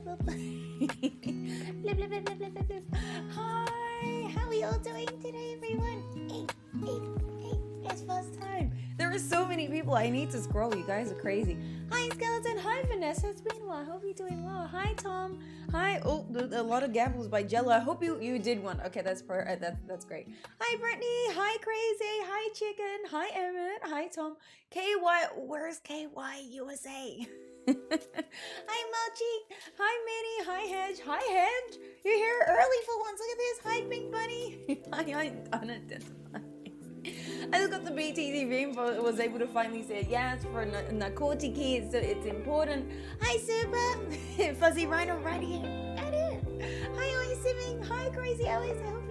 Blip, blip, blip, blip, blip, blip, blip. Hi, how are we all doing today, everyone? Hey, it's first time. There are so many people. I need to scroll. You guys are crazy. Hi, Skeleton. Hi, Vanessa. It's been a while. I hope you're doing well. Hi, Tom. Hi. Oh, a lot of gambles by Jello. I hope you did one. Okay, that's great. Hi, Brittany. Hi, Crazy. Hi, Chicken. Hi, Emmett. Hi, Tom. KY. Where's KY USA? Hi, Mochi. Hi, Minnie. Hi, Hedge. Hi, Hedge. You're here early for once. Look at this. Hi, Pink Bunny. Hi, unidentified. I just got the BTC ring, but was able to finally say yes for Nakoti kids, so it's important. Hi, Super. Fuzzireno right here. Right here. Hi, Always Simming. Hi, Crazy Alice. I hope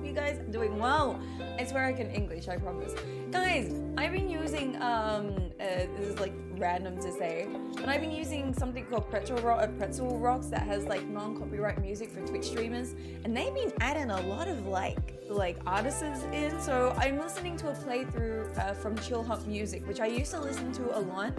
you guys are doing well. I swear I can English, I promise. Guys, I've been using, this is like random to say, but I've been using something called Pretzel Rocks that has like non-copyright music for Twitch streamers, and they've been adding a lot of like artists in. So I'm listening to a playthrough from Chill Hop Music, which I used to listen to a lot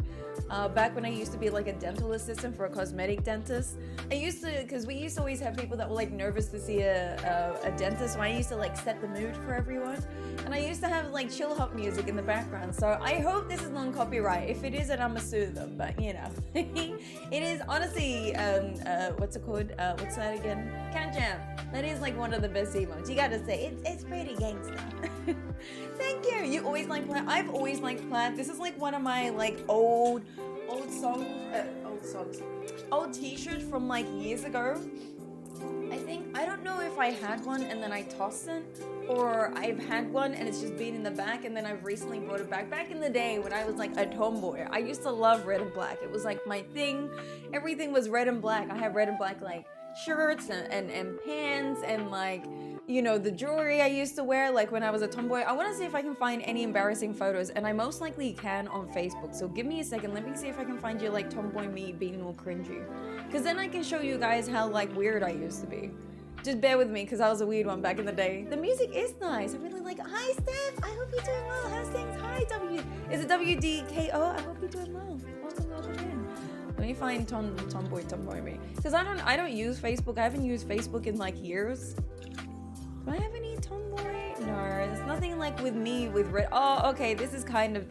back when I used to be like a dental assistant for a cosmetic dentist. I used to, because we used to always have people that were like nervous to see a dentist, so I used to like set the mood for everyone, and I used to have like Chill Hop music in the background. So I hope this is non-copyright. If it isn't, I'm gonna sue them, but you know. It is honestly what's it called, what's that again, Cat Jam. That is like one of the best emotes, you gotta say. It's pretty gangsta. Thank you. You always like Plaid. I've always liked Plaid. This is like one of my like old t-shirts from like years ago. I don't know if I had one and then I tossed it, or I've had one and it's just been in the back and then I've recently brought it back. Back in the day when I was like a tomboy, I used to love red and black. It was like my thing. Everything was red and black. I have red and black like shirts and pants and like, you know, the jewelry I used to wear like when I was a tomboy. I want to see if I can find any embarrassing photos, and I most likely can on Facebook. So give me a second. Let me see if I can find you like tomboy me being all cringy, because then I can show you guys how like weird I used to be. Just bear with me, because I was a weird one back in the day. The music is nice. I really like it. Hi, Steph. I hope you're doing well. How's things? Hi, Is it WDKO? I hope you're doing well. Welcome in. Let me find tomboy me, because I don't use Facebook. I haven't used Facebook in like years. Do I have any tomboy? No, there's nothing like with me with red. Oh, okay. This is kind of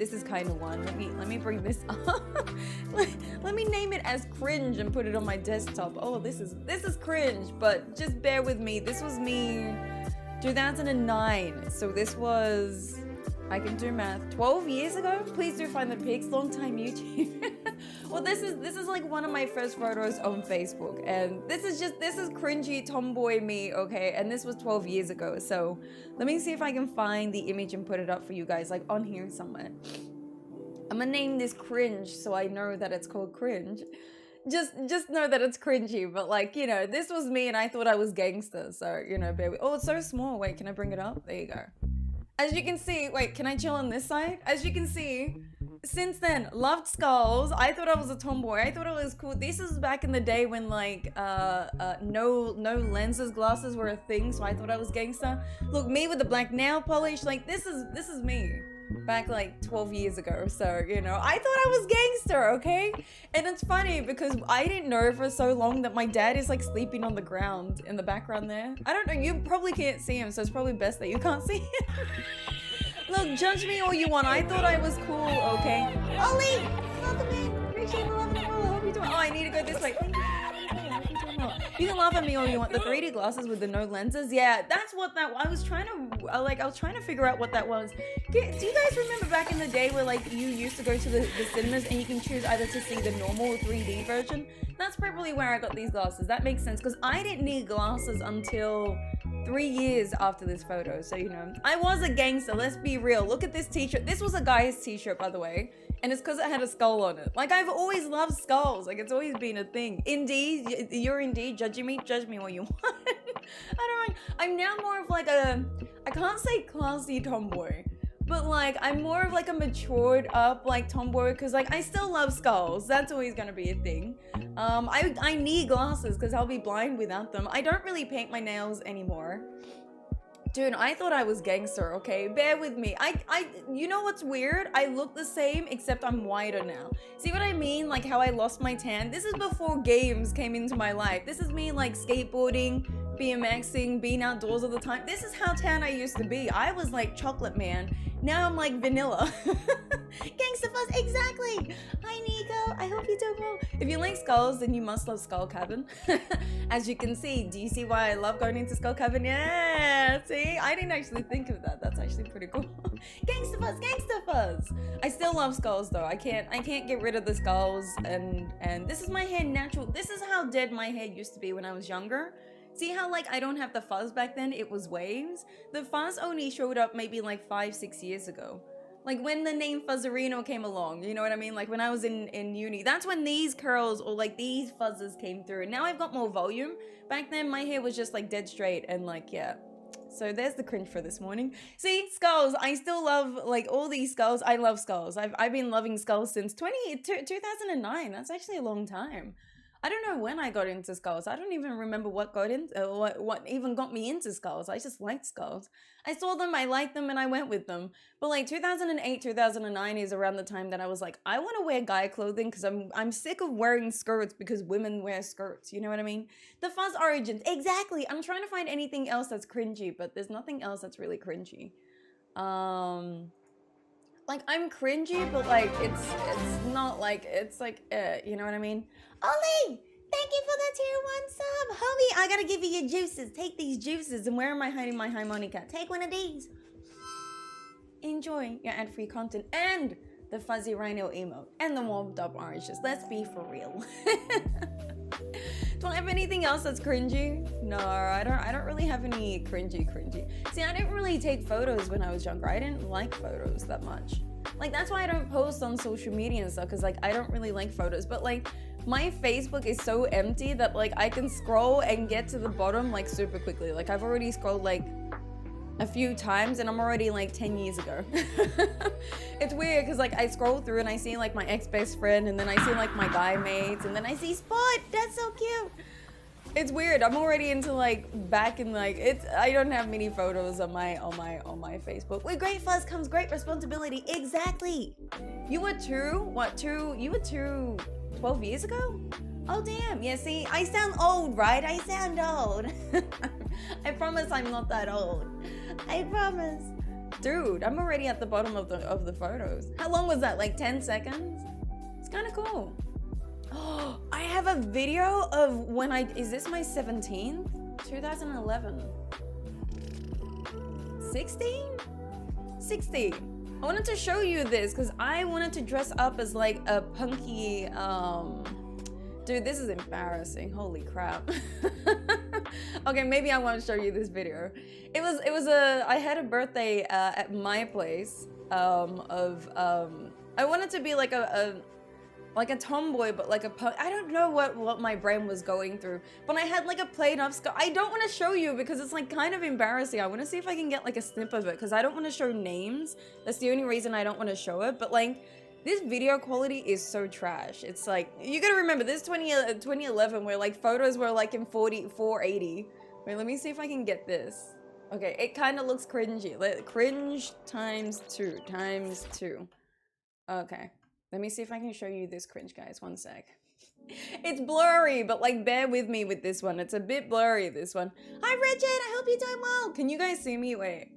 one. Let me bring this up. let me name it as cringe and put it on my desktop. Oh, this is cringe, but just bear with me. This was me 2009. So this was, I can do math, 12 years ago. Please do find the pics. Long time YouTube. Well, this is like one of my first photos on Facebook, and this is cringy tomboy me, okay? And this was 12 years ago. So let me see if I can find the image and put it up for you guys, like on here somewhere. I'm gonna name this cringe so I know that it's called cringe. Just know that it's cringy, but like, you know, this was me and I thought I was gangster. So, you know, baby. Oh, it's so small. Wait, can I bring it up? There you go. As you can see, wait, can I chill on this side? As you can see, since then, loved skulls. I thought I was a tomboy. I thought it was cool. This is back in the day when like no lenses, glasses were a thing, so I thought I was gangster. Look, me with the black nail polish, like this is me back like 12 years ago. So, you know, I thought I was gangster, okay? And it's funny because I didn't know for so long that my dad is like sleeping on the ground in the background there. I don't know, you probably can't see him, so it's probably best that you can't see him. Look, judge me all you want. I thought I was cool, okay? Ollie! Welcome in! Appreciate the love and the follow. I hope you're doing. Oh, I need to go this way. Thank you. I hope you're doing well. You can laugh at me all you want. The 3D glasses with the no lenses. Yeah, that's what that. I was trying to figure out what that was. Do you guys remember back in the day where like you used to go to the cinemas and you can choose either to see the normal or 3D version? That's probably where I got these glasses. That makes sense, because I didn't need glasses until 3 years after this photo. So, you know, I was a gangster. Let's be real. Look at this t-shirt. This was a guy's t-shirt, by the way. And it's because it had a skull on it. Like, I've always loved skulls. Like, it's always been a thing. Indeed, you're indeed judging me. Judge me what you want. I don't know. I'm now more of like a, I can't say classy tomboy, but like I'm more of like a matured up like tomboy, because like I still love skulls. That's always gonna be a thing. I need glasses because I'll be blind without them. I don't really paint my nails anymore. Dude, I thought I was gangster, okay? Bear with me. You know what's weird? I look the same, except I'm whiter now. See what I mean? Like how I lost my tan? This is before games came into my life. This is me like skateboarding, BMXing, being outdoors all the time. This is how tan I used to be. I was like chocolate man. Now I'm like vanilla. Gangsta Fuzz, exactly. Hi Nico, I hope you're doing well. If you like skulls, then you must love Skull Cabin. As you can see, do you see why I love going into Skull Cabin? Yeah, see? I didn't actually think of that. That's actually pretty cool. Gangsta Fuzz, Gangsta Fuzz. I still love skulls though. I can't get rid of the skulls, and this is my hair natural. This is how dead my hair used to be when I was younger. See how like I don't have the fuzz back then? It was waves. The fuzz only showed up maybe like 5-6 years ago. Like when the name Fuzzireno came along, you know what I mean? Like when I was in uni, that's when these curls or like these fuzzes came through. And now I've got more volume. Back then my hair was just like dead straight and like, yeah. So there's the cringe for this morning. See, skulls. I still love like all these skulls. I love skulls. I've been loving skulls since 2009. That's actually a long time. I don't know when I got into skulls. I don't even remember what even got me into skulls. I just liked skulls. I saw them, I liked them, and I went with them. But like 2008, 2009 is around the time that I was like, I want to wear guy clothing because I'm sick of wearing skirts because women wear skirts. You know what I mean? The fuzz origins, exactly. I'm trying to find anything else that's cringy, but there's nothing else that's really cringy. Like I'm cringy, but like it's not like it's like you know what I mean? Ollie, thank you for the tier 1 sub, homie. I gotta give you your juices. Take these juices. And where am I hiding my harmonica? Take one of these. Enjoy your ad-free content and the Fuzzireno emote and the warmed up oranges. Let's be for real. Do I have anything else that's cringy? No, I don't really have any cringy. See, I didn't really take photos when I was younger. I didn't like photos that much. Like, that's why I don't post on social media and stuff, because, like, I don't really like photos. But, like, my Facebook is so empty that, like, I can scroll and get to the bottom, like, super quickly. Like, I've already scrolled, like, a few times and I'm already like 10 years ago. It's weird because like I scroll through and I see like my ex-best friend and then I see like my guy mates and then I see Spot. That's so cute. It's weird. I'm already into like back in like I don't have many photos on my Facebook. With great fuzz comes great responsibility. Exactly. You were two? What, two? You were two 12 years ago? Oh damn. Yeah, see, I sound old, right? I sound old. I promise I'm not that old. I promise. Dude, I'm already at the bottom of the photos. How long was that? Like 10 seconds? It's kind of cool. Oh, I have a video of when is this my 17th? 2011. 16? 16. I wanted to show you this because I wanted to dress up as like a punky, dude, this is embarrassing. Holy crap. Okay, maybe I want to show you this video. I had a birthday at my place I wanted to be like a tomboy, but like a punk. I don't know what my brain was going through, but I had like a played up scar. I don't want to show you because it's like kind of embarrassing. I want to see if I can get like a snip of it because I don't want to show names. That's the only reason I don't want to show it. But like this video quality is so trash. It's like, you gotta remember this 2011 where like photos were like in 480. Wait, let me see if I can get this. Okay, it kind of looks cringy. Cringe times two. Okay. Let me see if I can show you this cringe, guys. One sec. It's blurry, but like bear with me with this one. It's a bit blurry, this one. Hi, Bridget. I hope you're doing well. Can you guys see me? Wait.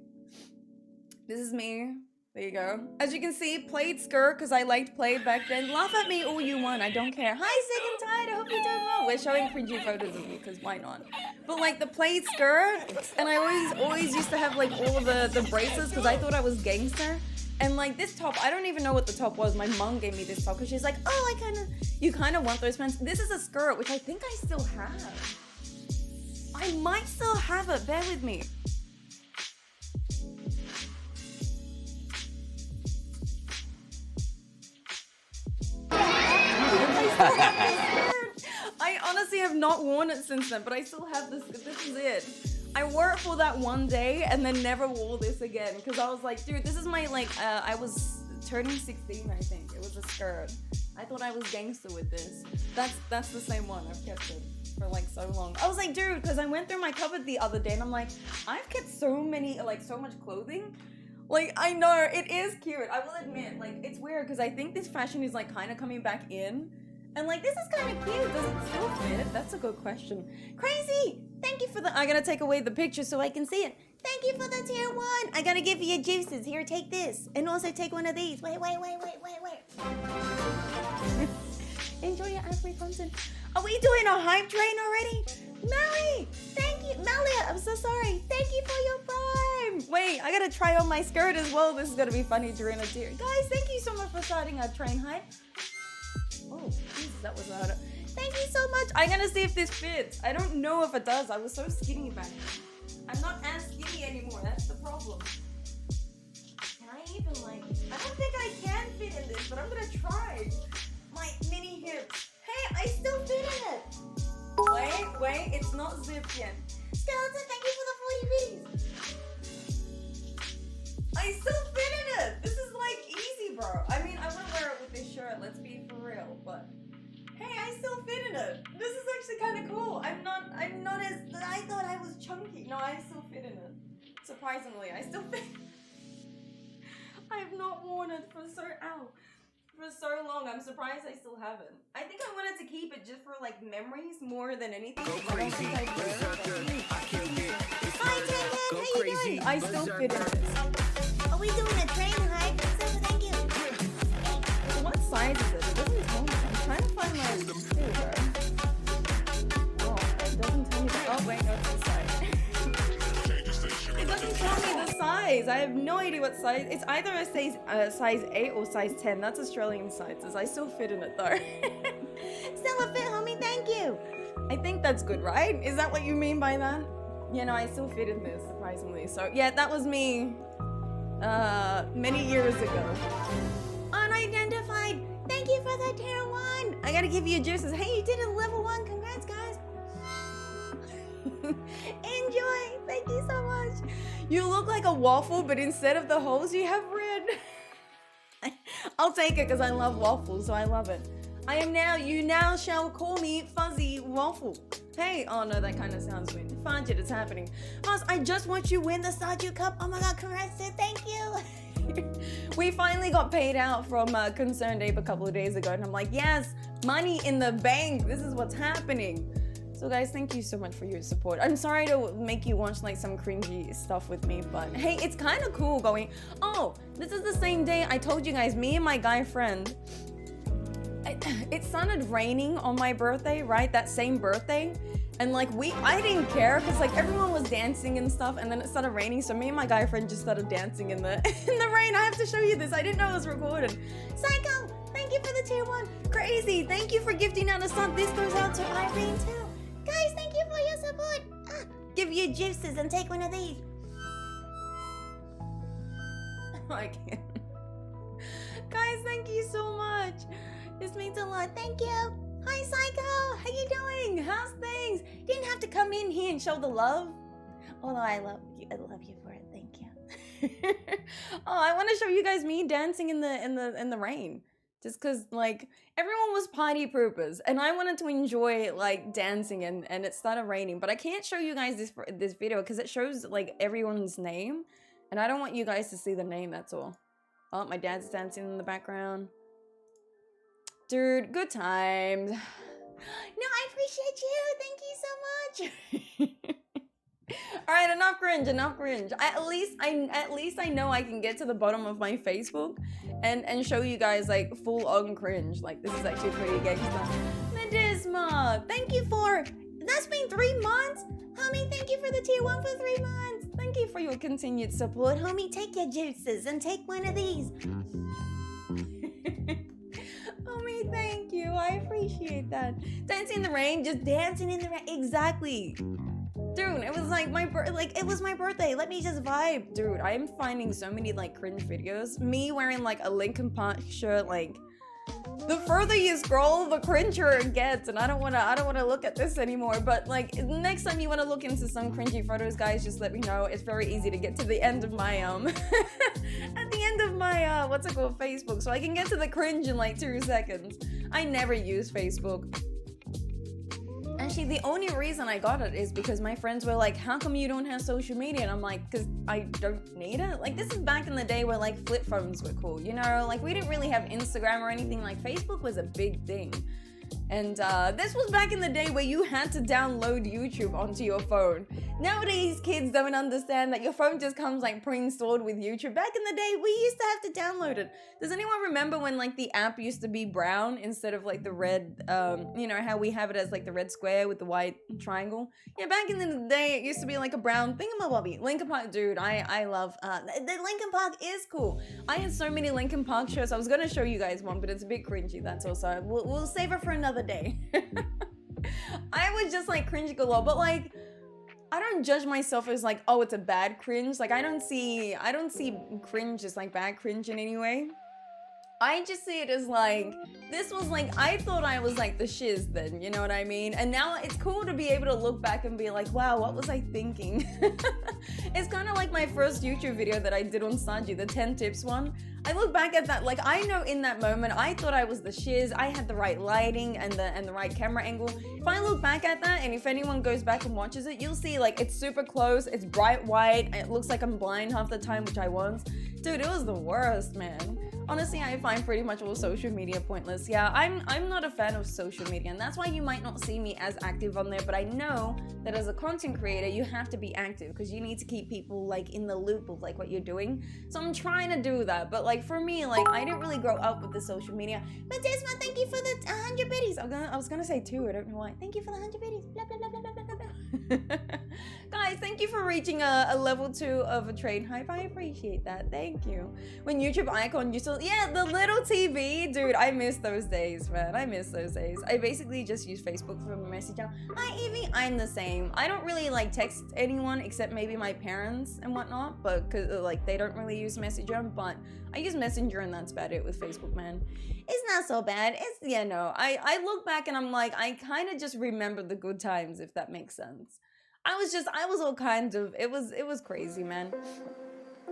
This is me. There you go. As you can see, played skirt because I liked played back then. Laugh at me all you want. I don't care. Hi, Sick and Tired. I hope you're doing well. We're showing cringy photos of me because why not? But like the played skirt, and I always used to have like all of the bracelets because I thought I was gangster. And like this top, I don't even know what the top was. My mom gave me this top because she's like, oh, you kind of want those pants. This is a skirt, which I think I still have. I might still have it. Bear with me. I honestly have not worn it since then, but I still have this. This is it. I wore it for that one day and then never wore this again because I was like, dude, this is my like I was turning 16, I think. It was a skirt. I thought I was gangster with this. That's the same one. I've kept it for like so long. I was like, dude, because I went through my cupboard the other day and I'm like, I've kept so many, like so much clothing. Like, I know, it is cute. I will admit, like, it's weird because I think this fashion is like kind of coming back in. And like, this is kind of cute. Does it still fit? That's a good question. Crazy! Thank you for the, I gotta take away the picture so I can see it. Thank you for the tier 1. I gotta give you juices. Here, take this. And also take one of these. Wait. Enjoy your ad-free content. Are we doing a hype train already? Melly, thank you. Melia, I'm so sorry. Thank you for your prime. Wait, I gotta try on my skirt as well. This is gonna be funny during a tier. Guys, thank you so much for starting our train hype. Oh, Jesus, that was loud. Thank you so much. I'm gonna see if this fits. I don't know if it does. I was so skinny back then. I'm not as skinny anymore. That's the problem. Can I even like... I don't think I can fit in this, but I'm gonna try. My mini hips. Hey, I still fit in it. Wait, it's not zipped yet. Skeleton, thank you for the 40 bees. I still fit in it. This is like easy, bro. I mean, I wouldn't wear it with this shirt. Let's be for real, but hey, I still fit in it. This is actually kind of cool. I'm not as, I thought I was chunky. No, I still fit in it. Surprisingly, I still fit. I have not worn it for so long. I'm surprised I still haven't. I think I wanted to keep it just for like memories more than anything. Go crazy. I don't think I wear it. Hi, Tengen. How you doing? I still fit in this. Are we doing a train hype? Thank you. So what size is it? It doesn't tell me. I'm trying to find my... There we go. Oh, it doesn't tell me the... Oh, wait, no, it's the size. It doesn't tell me the size. I have no idea what size. It's either a size 8 or size 10. That's Australian sizes. I still fit in it, though. Still a fit, homie. Thank you. I think that's good, right? Is that what you mean by that? Yeah, no, I still fit in this, surprisingly. So, yeah, that was me many years ago. Unidentified. Thank you for the tier 1. I gotta give you juices. Hey, you did a level 1. Congrats, guys. Enjoy. Thank you so much. You look like a waffle, but instead of the holes, you have red. I'll take it because I love waffles, so I love it. I am now, you now shall call me Fuzzy Waffle. Hey, oh no, that kind of sounds weird. Fudge it, it's happening. Fuzz, I just watched you win the Stardew Cup. Oh my god, congrats, dude. Thank you. We finally got paid out from Concerned Ape a couple of days ago, and I'm like, yes, money in the bank. This is what's happening. So guys, thank you so much for your support. I'm sorry to make you watch like some cringy stuff with me, but hey, it's kind of cool going, oh, this is the same day I told you guys, me and my guy friend, it started raining on my birthday, right? That same birthday. And like I didn't care because like everyone was dancing and stuff, and then it started raining. So me and my guy friend just started dancing in the rain. I have to show you this. I didn't know it was recorded. Psycho, thank you for the tier 1. Crazy, thank you for gifting out a sub. This goes out to Irene too. Guys, thank you for your support. Give you juices and take one of these. I can't. Guys, thank you so much. This means a lot. Thank you. Hi, Psycho. How you doing? How's things? Didn't have to come in here and show the love. Although I love you for it. Thank you. Oh, I want to show you guys me dancing in the rain. Just because, like, everyone was party poopers, and I wanted to enjoy, like, dancing, and it started raining. But I can't show you guys this video because it shows, like, everyone's name, and I don't want you guys to see the name, that's all. Oh, my dad's dancing in the background. Dude, good times. No, I appreciate you. Thank you so much. All right, enough cringe. At least I know I can get to the bottom of my Facebook and show you guys like full on cringe. Like this is actually pretty gangsta. Medisma, thank you for, that's been 3 months. Homie, thank you for the tier 1 for 3 months. Thank you for your continued support. Homie, take your juices and take one of these. Homie, thank you. I appreciate that. Dancing in the rain, just dancing in the rain. Exactly. Dude, it was like it was my birthday. Let me just vibe. Dude, I am finding so many like cringe videos. Me wearing like a Linkin Park shirt, like the further you scroll, the cringer it gets, and I don't wanna look at this anymore. But like next time you wanna look into some cringy photos, guys, just let me know. It's very easy to get to the end of my at the end of my what's it called, Facebook, so I can get to the cringe in like 2 seconds. I never use Facebook. Actually, the only reason I got it is because my friends were like, how come you don't have social media? And I'm like, because I don't need it. Like, this is back in the day where like flip phones were cool, you know? Like, we didn't really have Instagram or anything. Like, Facebook was a big thing. And this was back in the day where you had to download YouTube onto your phone. Nowadays, kids don't understand that your phone just comes like pre-installed with YouTube. Back in the day, we used to have to download it. Does anyone remember when like the app used to be brown instead of like the red, you know, how we have it as like the red square with the white triangle? Yeah, back in the day, it used to be like a brown thingamabobby. Linkin Park, dude, I love, the Linkin Park is cool. I had so many Linkin Park shows. I was gonna show you guys one, but it's a bit cringy, that's also. We'll save it for another day. I was just like cringe galore, but like I don't judge myself as like, oh, it's a bad cringe. Like I don't see cringe as like bad cringe in any way. I just see it as like, this was like, I thought I was like the shiz then, you know what I mean? And now it's cool to be able to look back and be like, wow, what was I thinking? It's kind of like my first YouTube video that I did on Sanji, the 10 tips one. I look back at that, like I know in that moment, I thought I was the shiz. I had the right lighting and the right camera angle. If I look back at that, and if anyone goes back and watches it, you'll see like it's super close, it's bright white, and it looks like I'm blind half the time, which I was. Dude, it was the worst, man. Honestly, I find pretty much all social media pointless. Yeah, I'm not a fan of social media, and that's why you might not see me as active on there, but I know that as a content creator, you have to be active because you need to keep people like in the loop of like what you're doing. So I'm trying to do that, but like for me, like I didn't really grow up with the social media. But Desmond, thank you for the 100 biddies. I was gonna say 2, I don't know why. Thank you for the 100 biddies. Blah, blah, blah, blah, blah, blah. Guys, thank you for reaching a level 2 of a trade hype. I appreciate that. Thank you. When YouTube icon used to, yeah, the little TV, dude, I miss those days, man. I miss those days. I basically just use Facebook for Messenger. Hi, Evie. I'm the same. I don't really like text anyone except maybe my parents and whatnot, but cause like they don't really use Messenger, but I use Messenger and that's about it with Facebook, man. It's not so bad. It's, yeah, no. I look back and I'm like, I kind of just remember the good times, if that makes sense. I was all kind of, it was crazy, man.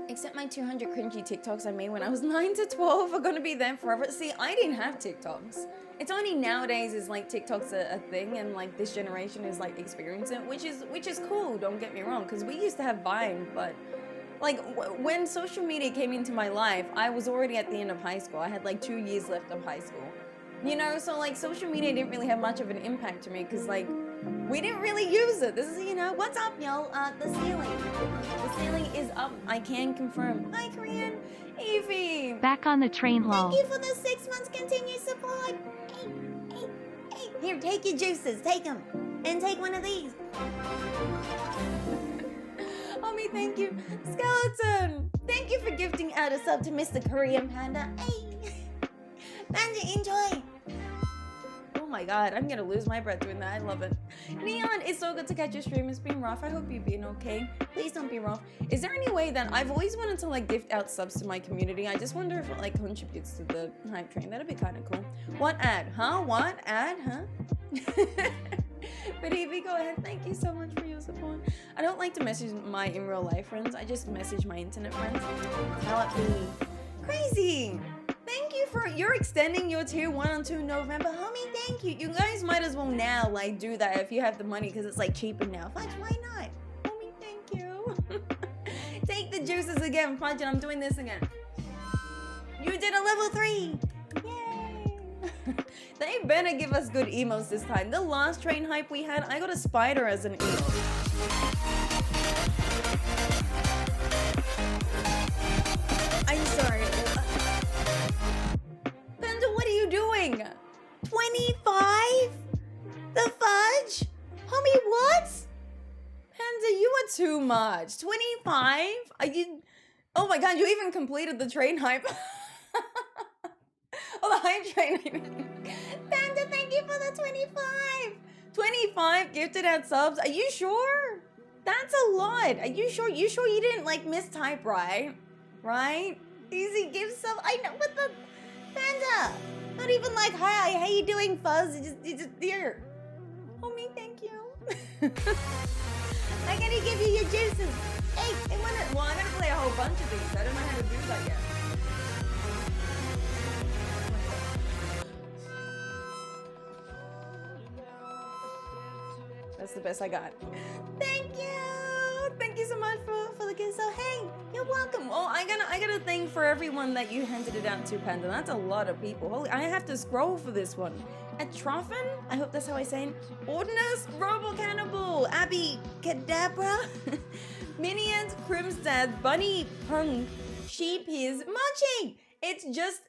Except my 200 cringy TikToks I made when I was 9 to 12 are gonna be there forever. See, I didn't have TikToks. It's only nowadays is like TikTok's a thing, and like this generation is like experiencing it, which is cool, don't get me wrong, because we used to have Vine, but like when social media came into my life, I was already at the end of high school. I had like 2 years left of high school. You know, so like social media didn't really have much of an impact to me because like we didn't really use it. This is, you know, what's up, y'all? The ceiling is up. I can confirm. Hi, Korean. Evie. Back on the train, lol. Thank you for the 6 months continued support. Hey. Here, take your juices. Take them. And take one of these. Homie, thank you. Skeleton. Thank you for gifting out a sub to Mr. Korean Panda. Hey. Panda, enjoy. Oh my god, I'm gonna lose my breath doing that. I love it. Neon, it's so good to catch your stream. It's been rough. I hope you've been okay. Please don't be rough. Is there any way that I've always wanted to like gift out subs to my community? I just wonder if it like contributes to the hype train. That'd be kind of cool. What ad? Huh? What ad? Huh? But Evie, go ahead. Thank you so much for your support. I don't like to message my in real life friends. I just message my internet friends. How it be? Crazy. Thank you for, you're extending your tier 1 until November. Homie, thank you. You guys might as well now like do that if you have the money because it's like cheaper now. Fudge, why not? Homie, thank you. Take the juices again, Fudge, and I'm doing this again. You did a level 3. Yay. They better give us good emotes this time. The last train hype we had, I got a spider as an emote. I'm sorry. Panda, what are you doing? 25? The fudge? Homie, what? Panda, you are too much. 25? Are you... Oh my god, you even completed the train hype. Oh, the hype train. Panda, thank you for the 25. 25 gifted out subs. Are you sure? That's a lot. Are you sure? You sure you didn't like mistype, right? Right? Easy give sub. I know what the... Panda! Not even like, hi, how you doing, Fuzz? You just here. Homie, thank you. I gotta give you your juices. Hey, well, I gotta play a whole bunch of these. I don't know how to do that yet. That's the best I got. Thank you. Thank you so much for the gift. So hey, you're welcome. Oh, I gotta thank for everyone that you handed it out to, Panda. That's a lot of people. Holy, I have to scroll for this one. Atrophon, I hope that's how I say it. Ordinus, Robo Cannibal, Abby, Kadabra, Minions, Crimstad, Bunny, Punk, Sheep, is Munchie. It's just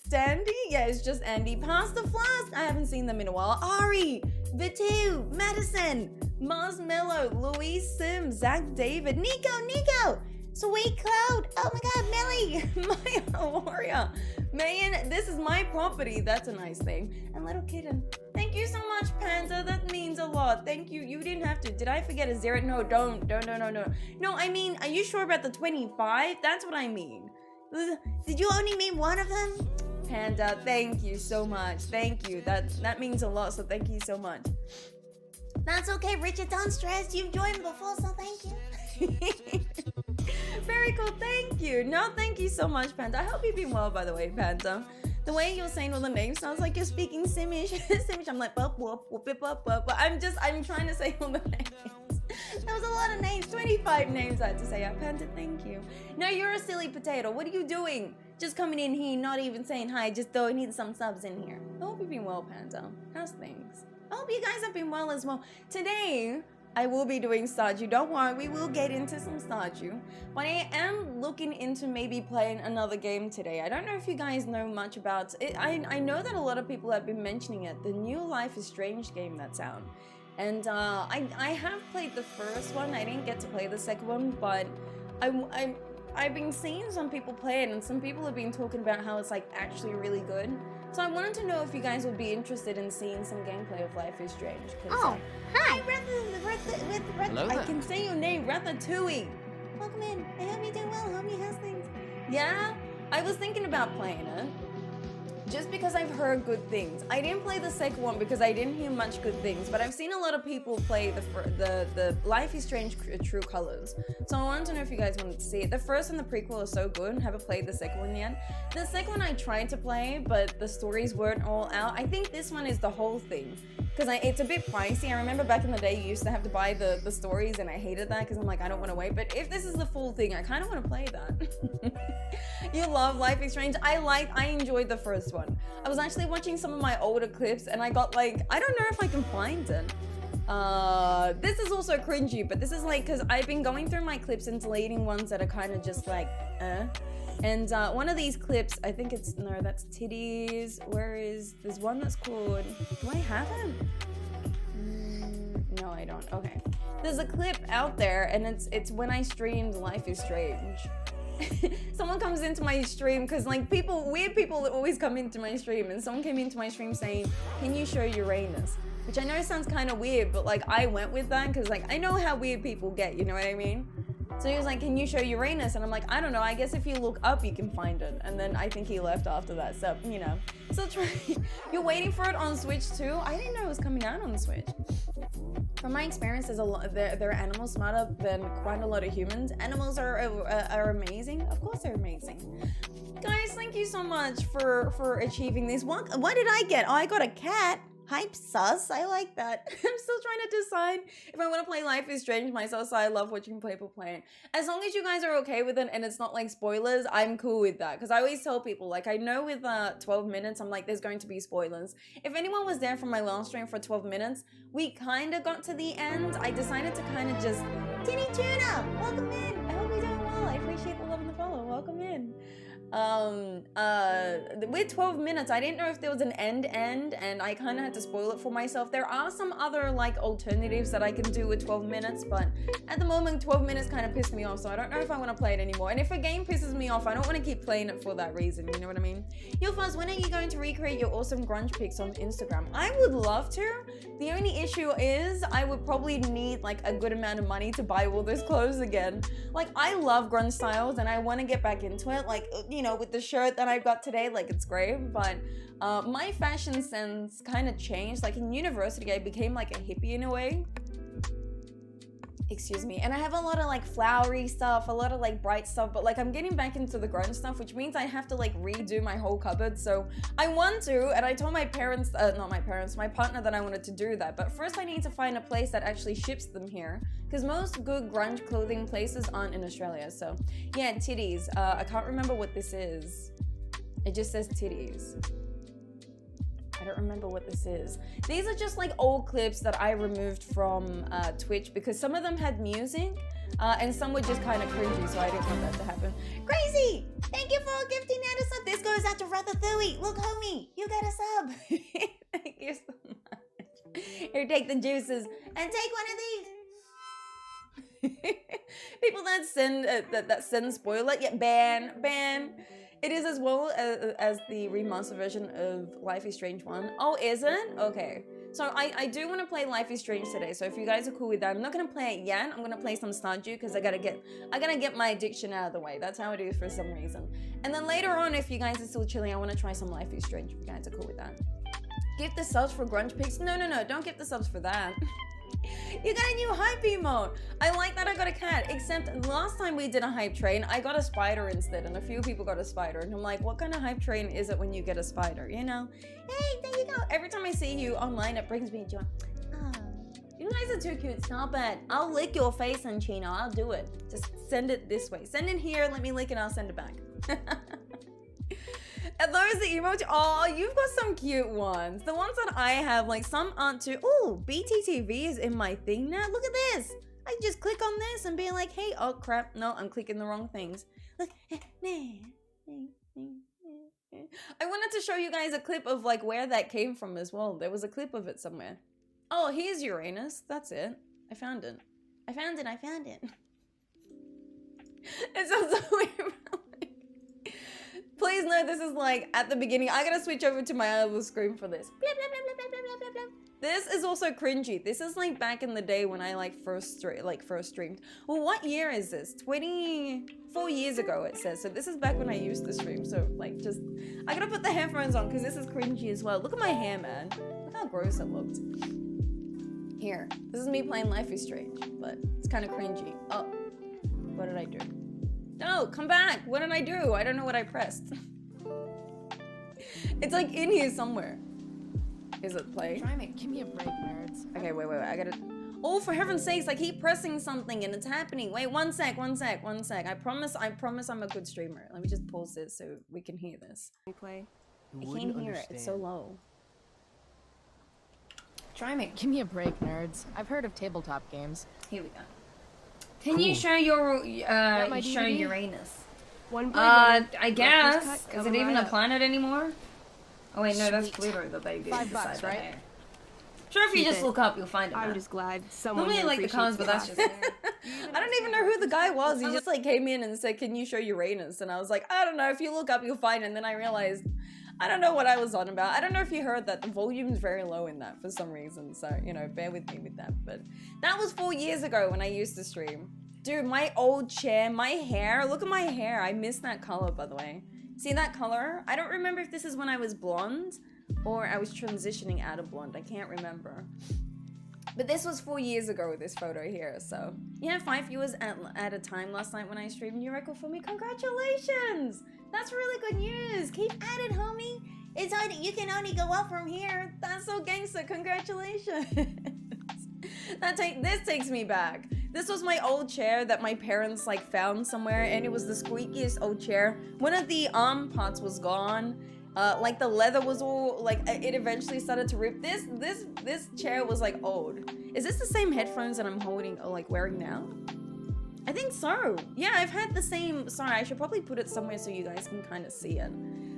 Sandy. Yeah, it's just Andy. Pasta Flask. I haven't seen them in a while. Ari, Vitu, Madison, Marshmallow, Louise Sims, Zach David, Nico, Sweet Cloud. Oh my God, Millie, Maya Warrior, Mayan. This is my property. That's a nice thing. And Little Kitten. Thank you so much, Panda. That means a lot. Thank you. You didn't have to. Did I forget a zero? No, don't. No, I mean, are you sure about the 25? That's what I mean. Did you only mean one of them? Panda, thank you so much. Thank you. That means a lot, so thank you so much. That's okay, Richard. Don't stress. You've joined before, so thank you. Very cool. Thank you. No, thank you so much, Panda. I hope you've been well, by the way, Panda. The way you're saying all the names sounds like you're speaking Simish. Simish, I'm like, bup, whoop, whoop, bup, bup. But I'm trying to say all the names. That was a lot of names, 25 names I had to say. Panda, thank you. No, you're a silly potato. What are you doing? Just coming in here, not even saying hi, just throwing in some subs in here. I hope you've been well, Panda. How's things? I hope you guys have been well as well. Today, I will be doing Stardew. Don't worry, we will get into some Stardew. But I am looking into maybe playing another game today. I don't know if you guys know much about it. I know that a lot of people have been mentioning it. The new Life is Strange game that's out. And I have played the first one. I didn't get to play the second one, but I've been seeing some people play it, and some people have been talking about how it's like actually really good. So I wanted to know if you guys would be interested in seeing some gameplay of Life is Strange. Oh, hi. Hello there. I can say your name, Ratatouille. Welcome in. I hope you're doing well. Hope you has things. Yeah, I was thinking about playing it. Just because I've heard good things. I didn't play the second one because I didn't hear much good things, but I've seen a lot of people play the Life is Strange True Colors. So I wanted to know if you guys wanted to see it. The first and the prequel are so good. Haven't played the second one yet. The second one I tried to play, but the stories weren't all out. I think this one is the whole thing. Because it's a bit pricey. I remember back in the day you used to have to buy the stories, and I hated that because I'm like, I don't want to wait. But if this is the full thing, I kind of want to play that. You love Life is Strange. I enjoyed the first one. I was actually watching some of my older clips, and I got like, I don't know if I can find it. This is also cringy, but this is like, because I've been going through my clips and deleting ones that are kind of just like, And one of these clips, I think it's, no, that's titties. There's one that's called, do I have it? No, I don't. Okay. There's a clip out there, and it's when I streamed Life is Strange. Someone comes into my stream, because like weird people always come into my stream, and someone came into my stream saying, can you show Uranus? Which I know sounds kind of weird, but like I went with that because like I know how weird people get, you know what I mean? So he was like, can you show Uranus? And I'm like, I don't know, I guess if you look up, you can find it. And then I think he left after that, so, you know. So you're waiting for it on Switch too? I didn't know it was coming out on the Switch. From my experience, there's a lot. There are animals smarter than quite a lot of humans. Animals are amazing. Of course they're amazing. Guys, thank you so much for achieving this. What did I get? Oh, I got a cat. Hype sus. I like that. I'm still trying to decide if I want to play Life is Strange myself, so I love watching people play it. As long as you guys are okay with it and it's not like spoilers, I'm cool with that. Because I always tell people, like, I know with 12 minutes, I'm like, there's going to be spoilers. If anyone was there from my last stream for 12 minutes, we kind of got to the end. I decided to kind of just, Tinny Tuna, welcome in. I hope you're doing well. I appreciate the love and the follow. Welcome in. With 12 minutes, I didn't know if there was an end, and I kind of had to spoil it for myself. There are some other like alternatives that I can do with 12 minutes, but at the moment 12 minutes kind of pissed me off, so I don't know if I want to play it anymore. And if a game pisses me off, I don't want to keep playing it for that reason, you know what I mean? Yo Fuzz, when are you going to recreate your awesome grunge pics on Instagram? I would love to. The only issue is I would probably need like a good amount of money to buy all those clothes again. Like, I love grunge styles and I want to get back into it, like, you know, with the shirt that I've got today, like, it's great, but my fashion sense kind of changed. Like in university, I became like a hippie in a way. Excuse me. And I have a lot of like flowery stuff, a lot of like bright stuff, but like I'm getting back into the grunge stuff, which means I have to like redo my whole cupboard. So I want to, and I told my parents, not my parents, my partner, that I wanted to do that. But first I need to find a place that actually ships them here, because most good grunge clothing places aren't in Australia. So yeah, titties. I can't remember what this is. It just says titties. I don't remember what this is. These are just like old clips that I removed from Twitch because some of them had music and some were just kind of cringy, so I didn't want that to happen. Crazy! Thank you for gifting out a sub. This goes out to Ratatouille. Look, homie, you got a sub. Thank you so much. Here, take the juices and take one of these. People that send that send spoiler, yeah, ban. It is as well as the remaster version of Life is Strange 1. Oh, is it? Okay. So I do want to play Life is Strange today. So if you guys are cool with that, I'm not gonna play it yet. I'm gonna play some Stardew because I gotta get my addiction out of the way. That's how it is for some reason. And then later on, if you guys are still chilling, I want to try some Life is Strange. If you guys are cool with that. Give the subs for grunge pics. No. Don't give the subs for that. You got a new hype emote. I like that I got a cat, except last time we did a hype train, I got a spider instead, and a few people got a spider. And I'm like, what kind of hype train is it when you get a spider, you know? Hey, there you go. Every time I see you online, it brings me joy. Oh, you guys are too cute. Stop it. I'll lick your face, Anchino. I'll do it. Just send it this way. Send it here, let me lick it, I'll send it back. And those the emoji, oh, you've got some cute ones. The ones that I have, like some aren't too. Oh, BTTV is in my thing now. Look at this. I can just click on this and be like, hey, oh crap. No, I'm clicking the wrong things. Look. I wanted to show you guys a clip of like where that came from as well. There was a clip of it somewhere. Oh, here's Uranus. That's it. I found it. I found it. It sounds so weird. Please know this is like at the beginning. I gotta switch over to my other screen for this. Blah, blah, blah, blah, blah, blah, blah. This is also cringy. This is like back in the day when I like first streamed. Well, what year is this? 24 years ago it says. So this is back when I used to stream. So like just, I gotta put the headphones on because this is cringy as well. Look at my hair, man. Look how gross it looked. Here, this is me playing Life is Strange, but it's kind of cringy. Oh, what did I do? No, come back. What did I do? I don't know what I pressed. It's like in here somewhere. Is it play? Try me. Give me a break, nerds. Okay, wait. I gotta. Oh, for heaven's sakes! I keep pressing something and it's happening. Wait, one sec. I promise I'm a good streamer. Let me just pause this so we can hear this. Play. I can't hear it. It's so low. Try me. Give me a break, nerds. I've heard of tabletop games. Here we go. Can you show your show Uranus? I guess. Is it even a planet anymore? Oh wait, no, that's Pluto that they did. $5, right? Sure, if you just look up, you'll find it. I'm just glad someone. Normally, like the cons, but that's just. I don't even know who the guy was. He just like came in and said, "Can you show Uranus?" And I was like, "I don't know. If you look up, you'll find it." And then I realized, I don't know what I was on about. I don't know if you heard that the volume is very low in that for some reason. So, you know, bear with me with that. But that was 4 years ago when I used to stream. Dude, my old chair, my hair. Look at my hair. I miss that color, by the way. See that color? I don't remember if this is when I was blonde or I was transitioning out of blonde. I can't remember. But this was 4 years ago, this photo here. So, yeah, 5 viewers at a time last night when I streamed. New record for me. Congratulations! That's really good news. Keep at it, homie. It's only, you can only go up from here. That's so gangster. Congratulations. This takes me back. This was my old chair that my parents like found somewhere, and it was the squeakiest old chair. One of the arm parts was gone. Like the leather was all like it eventually started to rip. This chair was like old. Is this the same headphones that I'm holding or like wearing now? I think so. Yeah, I've had the same. Sorry, I should probably put it somewhere so you guys can kind of see it.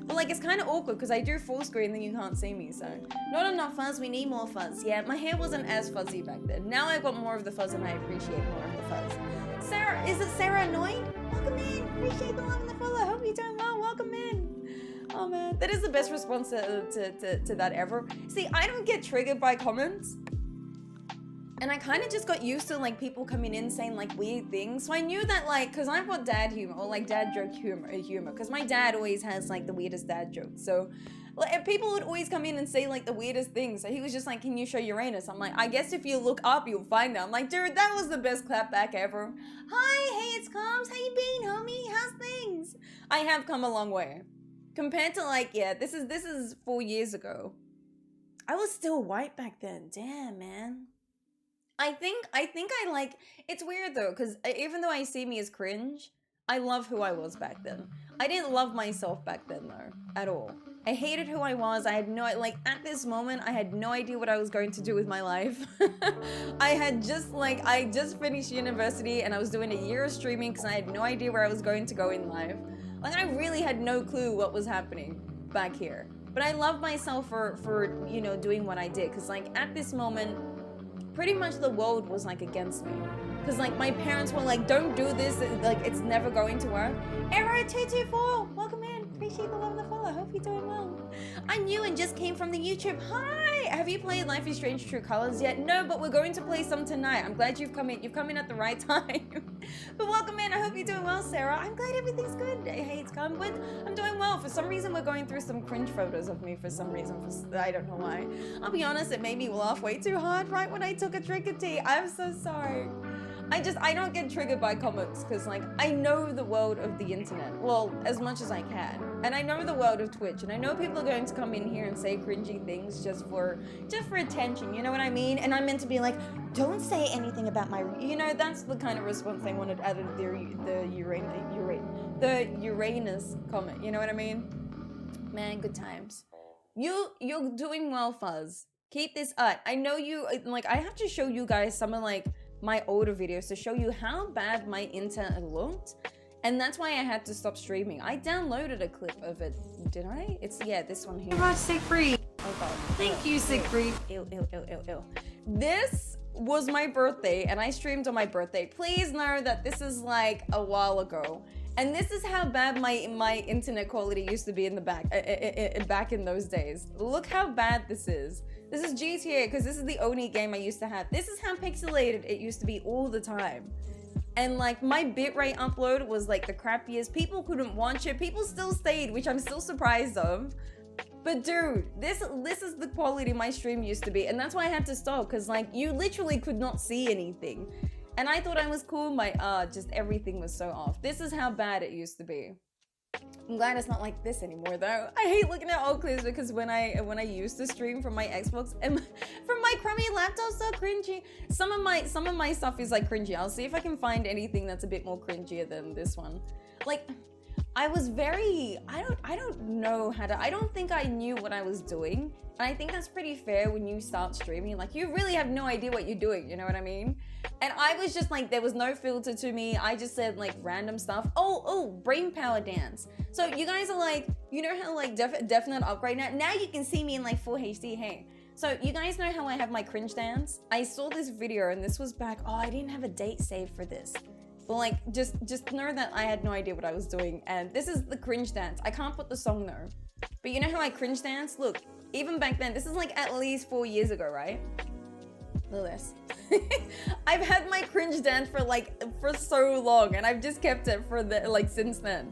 But like it's kind of awkward because I do full screen then you can't see me. So not enough fuzz. We need more fuzz. Yeah, my hair wasn't as fuzzy back then. Now I've got more of the fuzz and I appreciate more of the fuzz. Sarah, is it Sarah Annoyed? Welcome in. Appreciate the love and the follow. Hope you're doing well. Welcome in. Oh man, that is the best response to that ever. See, I don't get triggered by comments. And I kind of just got used to like people coming in saying like weird things. So I knew that like, cause I've got dad humor or like dad joke humor, cause my dad always has like the weirdest dad jokes. So Like, people would always come in and say like the weirdest things. So he was just like, can you show Uranus? I'm like, I guess if you look up, you'll find it. I'm like, dude, that was the best clapback ever. Hi, hey, it's Combs. How you been, homie? How's things? I have come a long way. Compared to like, yeah, this is 4 years ago. I was still white back then. Damn, man. I think I like, it's weird though, because even though I see me as cringe, I love who I was back then. I didn't love myself back then though, at all. I hated who I was. I had no, like at this moment, I had no idea what I was going to do with my life. I just finished university and I was doing a year of streaming because I had no idea where I was going to go in life. Like I really had no clue what was happening back here. But I love myself for you know, doing what I did, because like at this moment, pretty much the world was like against me. Because like my parents were like, don't do this, like it's never going to work. Arrow224, welcome in. Appreciate the love and the follow. Hope you're doing well. I'm new and just came from the YouTube. Hi! Have you played Life is Strange True Colors yet? No, but we're going to play some tonight. I'm glad you've come in. You've come in at the right time. But welcome in. I hope you're doing well, Sarah. I'm glad everything's good. Hey, it's come, but I'm doing well. For some reason, we're going through some cringe photos of me for some reason. I don't know why. I'll be honest, it made me laugh way too hard right when I took a trick or tea. I'm so sorry. I don't get triggered by comments because like I know the world of the internet, well, as much as I can, and I know the world of Twitch, and I know people are going to come in here and say cringy things just for attention, you know what I mean? And I'm meant to be like, don't say anything about my, you know, that's the kind of response they wanted out of the Uranus comment, you know what I mean? Man, good times. You're doing well, Fuzz. Keep this up. I know you, like, I have to show you guys some of like my older videos to show you how bad my internet looked, and that's why I had to stop streaming. I downloaded a clip of it, did I? It's, yeah, this one here. Siegfried. Oh god. Thank you, Siegfried. Ew. This was my birthday, and I streamed on my birthday. Please know that this is like a while ago. And this is how bad my internet quality used to be in the back in those days. Look how bad this is. This is GTA, because this is the only game I used to have. This is how pixelated it used to be all the time. And like my bitrate upload was like the crappiest. People couldn't watch it. People still stayed, which I'm still surprised of. But dude, this is the quality my stream used to be. And that's why I had to stop, because like you literally could not see anything. And I thought I was cool, just everything was so off. This is how bad it used to be. I'm glad it's not like this anymore though. I hate looking at old clips because when I used to stream from my Xbox and from my crummy laptop, so cringy. Some of my stuff is like cringy. I'll see if I can find anything that's a bit more cringier than this one. Like, I was very, I don't know how to, I don't think I knew what I was doing. And I think that's pretty fair when you start streaming. Like, you really have no idea what you're doing, you know what I mean? And I was just like, there was no filter to me. I just said like random stuff. Oh, brain power dance. So you guys are like, you know how like definite upgrade now? Now you can see me in like full HD, hey. So you guys know how I have my cringe dance? I saw this video and this was back, oh, I didn't have a date saved for this. But like, just know that I had no idea what I was doing. And this is the cringe dance. I can't put the song though. But you know how I cringe dance? Look, even back then, this is like at least 4 years ago, right? Look at this. I've had my cringe dance for so long, and I've just kept it for since then.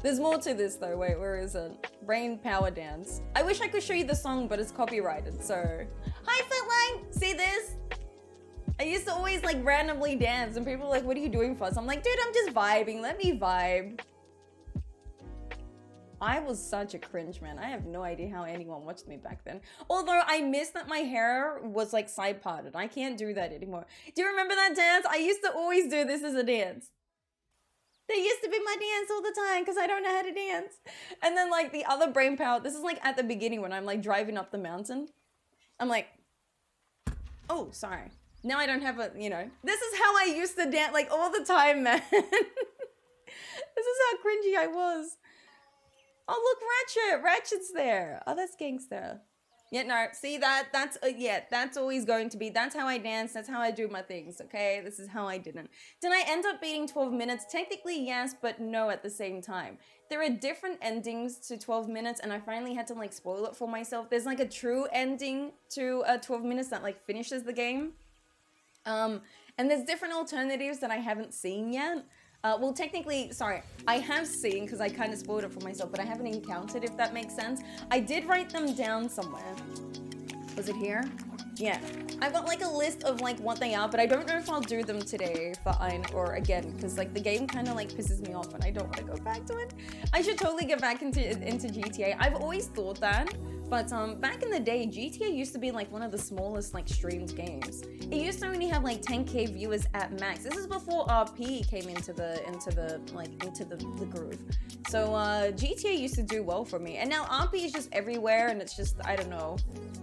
There's more to this though. Wait, where is it? Brain power dance. I wish I could show you the song, but it's copyrighted, so. Hi, Fitline! See this? I used to always like randomly dance, and people were like, what are you doing, Fuzz? I'm like, dude, I'm just vibing. Let me vibe. I was such a cringe, man. I have no idea how anyone watched me back then. Although I miss that my hair was like side parted. I can't do that anymore. Do you remember that dance? I used to always do this as a dance. That used to be my dance all the time because I don't know how to dance. And then like the other brain power, this is like at the beginning when I'm like driving up the mountain. I'm like, oh, sorry. Now I don't have a, you know, this is how I used to dance like all the time, man. This is how cringy I was. Oh, look, Ratchet's there. Oh, that's gangster. Yeah, no, see that's always going to be, that's how I dance, that's how I do my things, okay? This is how I didn't. Did I end up beating 12 minutes? Technically, yes, but no at the same time. There are different endings to 12 minutes, and I finally had to like spoil it for myself. There's like a true ending to 12 minutes that like finishes the game. And there's different alternatives that I haven't seen yet. Well, technically, sorry, I have seen, because I kind of spoiled it for myself, but I haven't encountered, if that makes sense. I did write them down somewhere. Was it here? Yeah. I've got like a list of like what they are, but I don't know if I'll do them today or again, because like the game kind of like pisses me off and I don't want to go back to it. I should totally get back into GTA. I've always thought that, but back in the day, GTA used to be like one of the smallest like streamed games. It used to only have like 10K viewers at max. This is before RP came into the groove. So GTA used to do well for me, and now RP is just everywhere, and it's just, I don't know.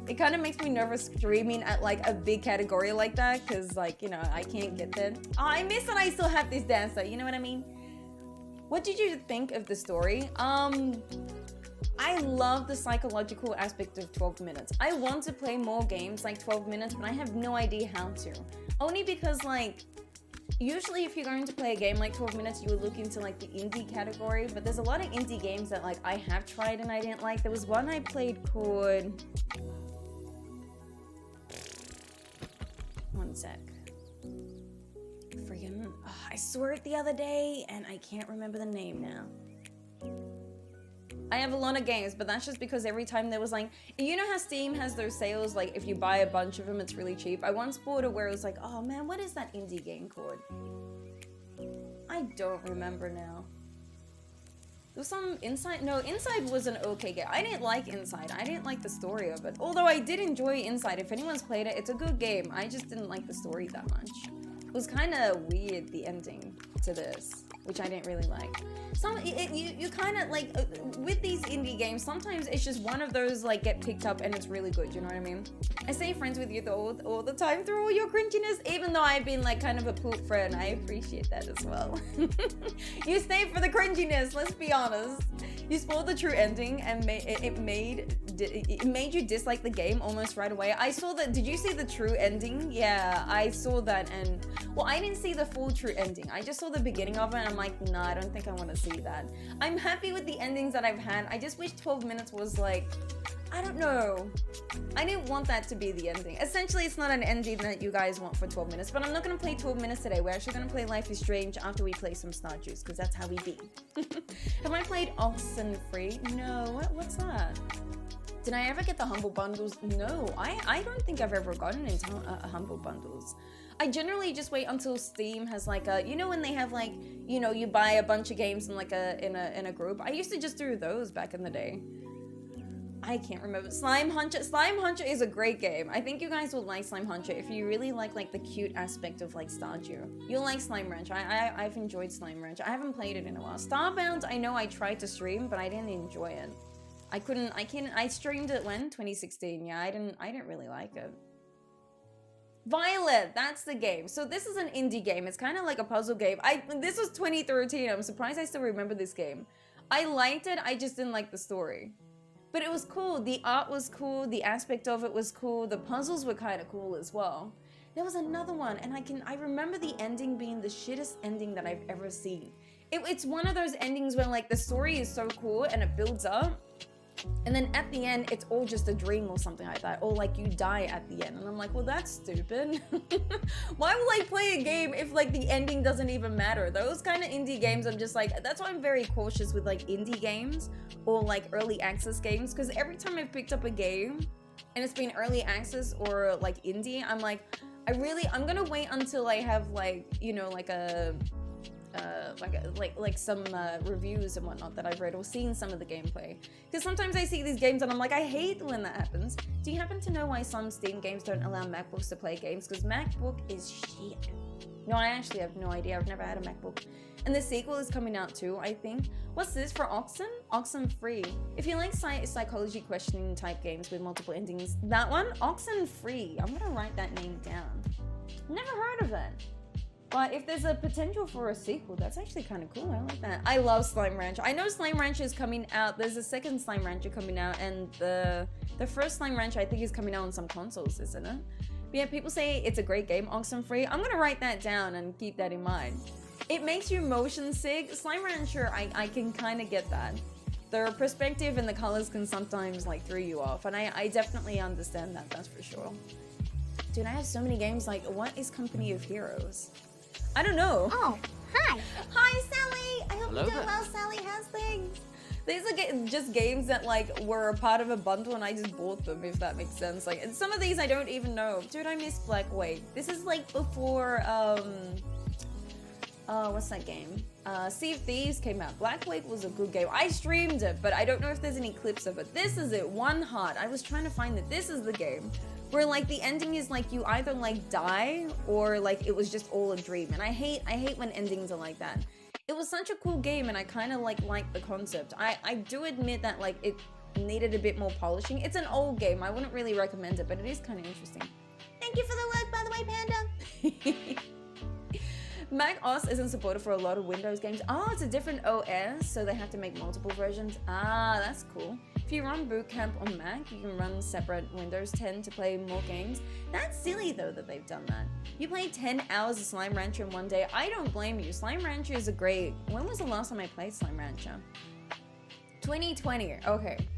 It kind of makes me nervous streaming at like a big category like that, because like, you know, I can't get there. Oh, I miss that I still have this dance though, you know what I mean? What did you think of the story? I love the psychological aspect of 12 minutes. I want to play more games like 12 minutes, but I have no idea how to. Only because like, usually if you're going to play a game like 12 minutes, you would look into like the indie category, but there's a lot of indie games that like I have tried and I didn't like. There was one I played called... One sec. Friggin', I saw it the other day and I can't remember the name now. I have a lot of games, but that's just because every time there was like, you know how Steam has those sales, like if you buy a bunch of them, it's really cheap. I once bought it where it was like, oh man, what is that indie game called? I don't remember now. There was some Inside, no, Inside was an okay game. I didn't like Inside, I didn't like the story of it. Although I did enjoy Inside, if anyone's played it, it's a good game. I just didn't like the story that much. It was kind of weird, the ending to this, which I didn't really like. You kind of like, with these indie games, sometimes it's just one of those like get picked up and it's really good, you know what I mean? I stay friends with you all the time through all your cringiness, even though I've been like kind of a poop friend. I appreciate that as well. You stay for the cringiness, let's be honest. You spoiled the true ending and it made you dislike the game almost right away. I saw that, did you see the true ending? Yeah, I saw that, and well, I didn't see the full true ending. I just saw the beginning of it and I'm like, nah, I don't think I want to see that. I'm happy with the endings that I've had. I just wish 12 minutes was like, I don't know. I didn't want that to be the ending. Essentially, it's not an ending that you guys want for 12 minutes, but I'm not going to play 12 minutes today. We're actually going to play Life is Strange after we play some Stardews, because that's how we be. Have I played Oxenfree? No, what's that? Did I ever get the Humble Bundles? No, I don't think I've ever gotten into Humble Bundles. I generally just wait until Steam has like a, you know, when they have like, you know, you buy a bunch of games in like in a group. I used to just do those back in the day. I can't remember. Slime Hunter. Slime Hunter is a great game. I think you guys will like Slime Hunter if you really like the cute aspect of like Stardew. You'll like Slime Ranch. I've enjoyed Slime Ranch. I haven't played it in a while. Starbound, I know I tried to stream, but I didn't enjoy it. I streamed it when? 2016. Yeah, I didn't really like it. Violet, that's the game. So this is an indie game. It's kind of like a puzzle game. This was 2013. I'm surprised I still remember this game. I liked it, I just didn't like the story. But it was cool. The art was cool. The aspect of it was cool. The puzzles were kind of cool as well. There was another one, and I remember the ending being the shittest ending that I've ever seen. It's one of those endings where like the story is so cool and it builds up, and then at the end, it's all just a dream or something like that. Or like you die at the end. And I'm like, well, that's stupid. Why will I play a game if like the ending doesn't even matter? Those kind of indie games, I'm just like, that's why I'm very cautious with like indie games or like early access games. Because every time I've picked up a game and it's been early access or like indie, I'm like, I'm gonna wait until I have like, you know, like some reviews and whatnot that I've read or seen some of the gameplay. Because sometimes I see these games and I'm like, I hate when that happens. Do you happen to know why some Steam games don't allow MacBooks to play games? Because MacBook is shit. No, I actually have no idea. I've never had a MacBook. And the sequel is coming out too, I think. What's this for Oxen? Oxenfree. If you like psychology questioning type games with multiple endings, that one, Oxenfree. I'm gonna write that name down. Never heard of it. But if there's a potential for a sequel, that's actually kind of cool. I like that. I love Slime Ranch. I know Slime Ranch is coming out. There's a second Slime Rancher coming out, and the first Slime Ranch I think is coming out on some consoles, isn't it? But yeah, people say it's a great game, Oxenfree. I'm gonna write that down and keep that in mind. It makes you motion sick. Slime Rancher, I can kind of get that. The perspective and the colors can sometimes like throw you off, and I definitely understand that. That's for sure. Dude, I have so many games. Like, what is Company of Heroes? I don't know. Oh, hi. Hi, Sally! I hope Hello you're doing there. well, Sally. How's things? These are just games that like were a part of a bundle and I just bought them, if that makes sense. Like, and some of these I don't even know. Dude, I miss Black Wake. This is like before, what's that game? Sea of Thieves came out. Black Wake was a good game. I streamed it, but I don't know if there's any clips of it. This is it, One Heart. I was trying to find that. This is the game where like the ending is like you either like die or like it was just all a dream. And I hate when endings are like that. It was such a cool game and I kind of like the concept. I do admit that like it needed a bit more polishing. It's an old game. I wouldn't really recommend it, but it is kind of interesting. Thank you for the work, by the way, Panda. Mac OS isn't supported for a lot of Windows games. Oh, it's a different OS, so they have to make multiple versions. Ah, that's cool. If you run Boot Camp on Mac, you can run separate Windows 10 to play more games. That's silly though that they've done that. You played 10 hours of Slime Rancher in one day. I don't blame you. Slime Rancher is a great... When was the last time I played Slime Rancher? 2020. Okay.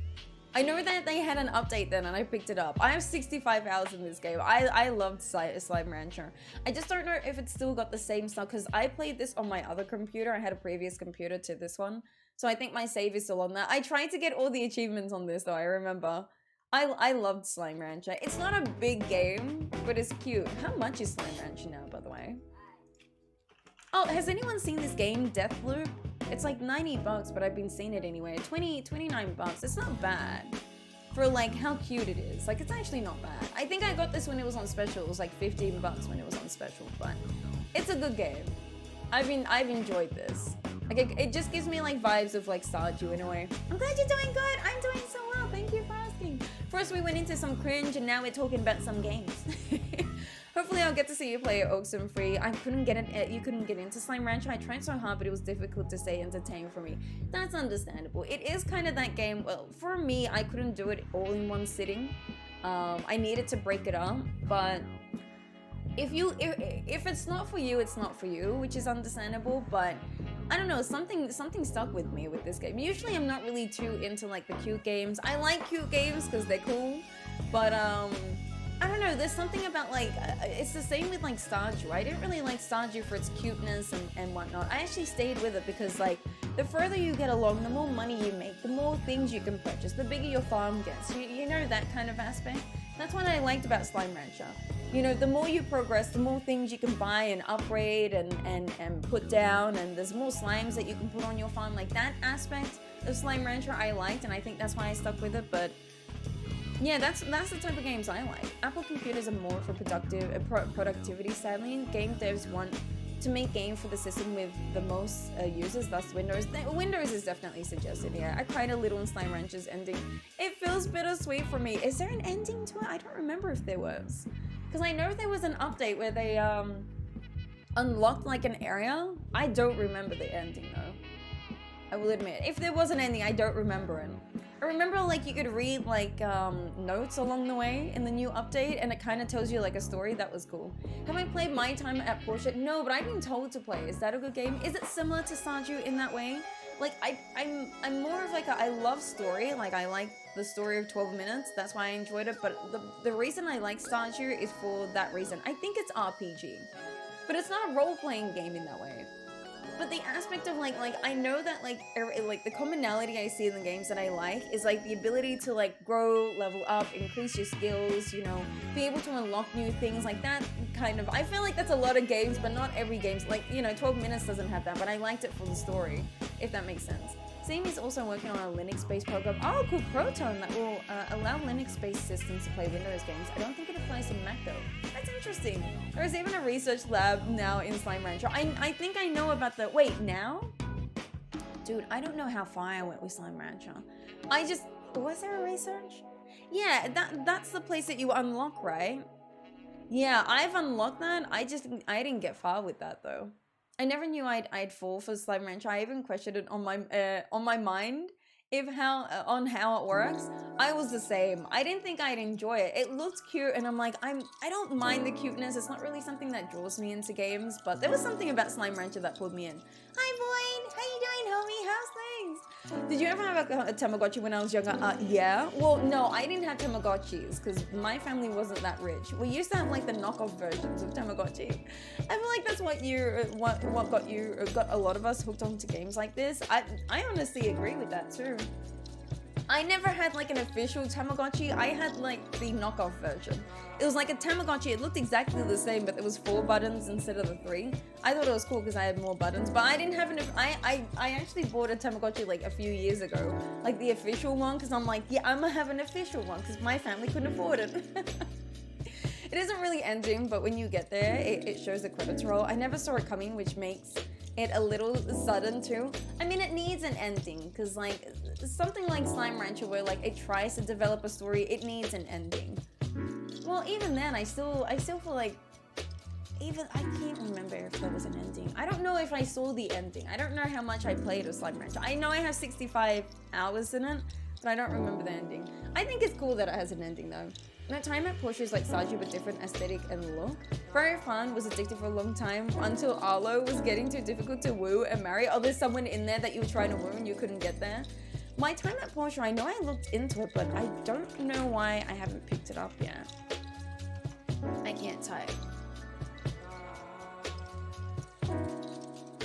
I know that they had an update then and I picked it up. I have 65 hours in this game. I loved Slime Rancher. I just don't know if it's still got the same stuff because I played this on my other computer. I had a previous computer to this one. So I think my save is still on that. I tried to get all the achievements on this though, I remember. I loved Slime Rancher. It's not a big game, but it's cute. How much is Slime Rancher now, by the way? Oh, has anyone seen this game, Deathloop? It's like 90 bucks, but I've been seeing it anyway. 29 bucks. It's not bad for like how cute it is. Like it's actually not bad. I think I got this when it was on special. It was like 15 bucks when it was on special, but it's a good game. I've enjoyed this. Like it just gives me like vibes of like Stardew in a way. I'm glad you're doing good. I'm doing so well. Thank you for asking. First we went into some cringe and now we're talking about some games. Hopefully I'll get to see you play Oxenfree. I couldn't get it. You couldn't get into Slime Rancher. I tried so hard, but it was difficult to stay entertained for me. That's understandable. It is kind of that game. Well, for me, I couldn't do it all in one sitting. I needed to break it up, but if it's not for you, it's not for you, which is understandable. But I don't know, something stuck with me with this game. Usually I'm not really too into like the cute games. I like cute games because they're cool, but I don't know, there's something about like, it's the same with like Stardew. I didn't really like Stardew for its cuteness and whatnot. I actually stayed with it because like, the further you get along, the more money you make, the more things you can purchase, the bigger your farm gets. You know, that kind of aspect. That's what I liked about Slime Rancher. You know, the more you progress, the more things you can buy and upgrade and put down, and there's more slimes that you can put on your farm. Like that aspect of Slime Rancher I liked, and I think that's why I stuck with it, but yeah, that's the type of games I like. Apple computers are more for productivity, sadly. Game devs want to make game for the system with the most users, thus Windows. Windows is definitely suggested here. I cried a little in Slime Rancher's ending. It feels bittersweet for me. Is there an ending to it? I don't remember if there was. Because I know there was an update where they unlocked like an area. I don't remember the ending though. I will admit. If there was an ending, I don't remember it. I remember like you could read like notes along the way in the new update and it kind of tells you like a story. That was cool. Have I played My Time at Porsche? No, but I've been told to play. Is that a good game? Is it similar to Stardew in that way? Like I'm more of like I love story. Like I like the story of 12 minutes. That's why I enjoyed it. But the reason I like Stardew is for that reason. I think it's RPG, but it's not a role-playing game in that way. But the aspect of like I know that like the commonality I see in the games that I like is like the ability to like grow, level up, increase your skills, you know, be able to unlock new things like that kind of. I feel like that's a lot of games, but not every game's like, you know, 12 minutes doesn't have that, but I liked it for the story, if that makes sense. Sam is also working on a Linux-based program. Oh, cool, Proton, that will allow Linux-based systems to play Windows games. I don't think it applies to Mac though. That's interesting. There is even a research lab now in Slime Rancher. I think I know about the, wait, now? Dude, I don't know how far I went with Slime Rancher. Was there a research? Yeah, that's the place that you unlock, right? Yeah, I've unlocked that. I didn't get far with that though. I never knew I'd fall for Slime Rancher. I even questioned it on my mind on how it works, I was the same. I didn't think I'd enjoy it. It looked cute, and I'm like, I don't mind the cuteness. It's not really something that draws me into games, but there was something about Slime Rancher that pulled me in. Hi, Boyd. How you doing, homie? How's things? Did you ever have a Tamagotchi when I was younger? Yeah. Well, no, I didn't have Tamagotchis because my family wasn't that rich. We used to have like the knockoff versions of Tamagotchi. I feel like that's what got a lot of us hooked onto games like this. I honestly agree with that too. I never had like an official Tamagotchi. I had like the knockoff version. It was like a Tamagotchi. It looked exactly the same, but there was 4 buttons instead of the 3. I thought it was cool because I had more buttons, but I didn't have I actually bought a Tamagotchi like a few years ago, like the official one, because I'm like, yeah, I'm gonna have an official one because my family couldn't afford it. It isn't really ending, but when you get there, it shows the credits roll. I never saw it coming, which makes it a little sudden too. I mean, it needs an ending because like something like Slime Rancher where like it tries to develop a story, it needs an ending. Well, even then, I still feel like I can't remember if there was an ending. I don't know if I saw the ending. I don't know how much I played of Slime Rancher. I know I have 65 hours in it, but I don't remember the ending. I think it's cool that it has an ending though. My time at Porsche is like Saju with different aesthetic and look. Very fun, was addicted for a long time until Arlo was getting too difficult to woo and marry. Oh, there's someone in there that you were trying to woo and you couldn't get there. My time at Porsche, I know I looked into it, but I don't know why I haven't picked it up yet. I can't type.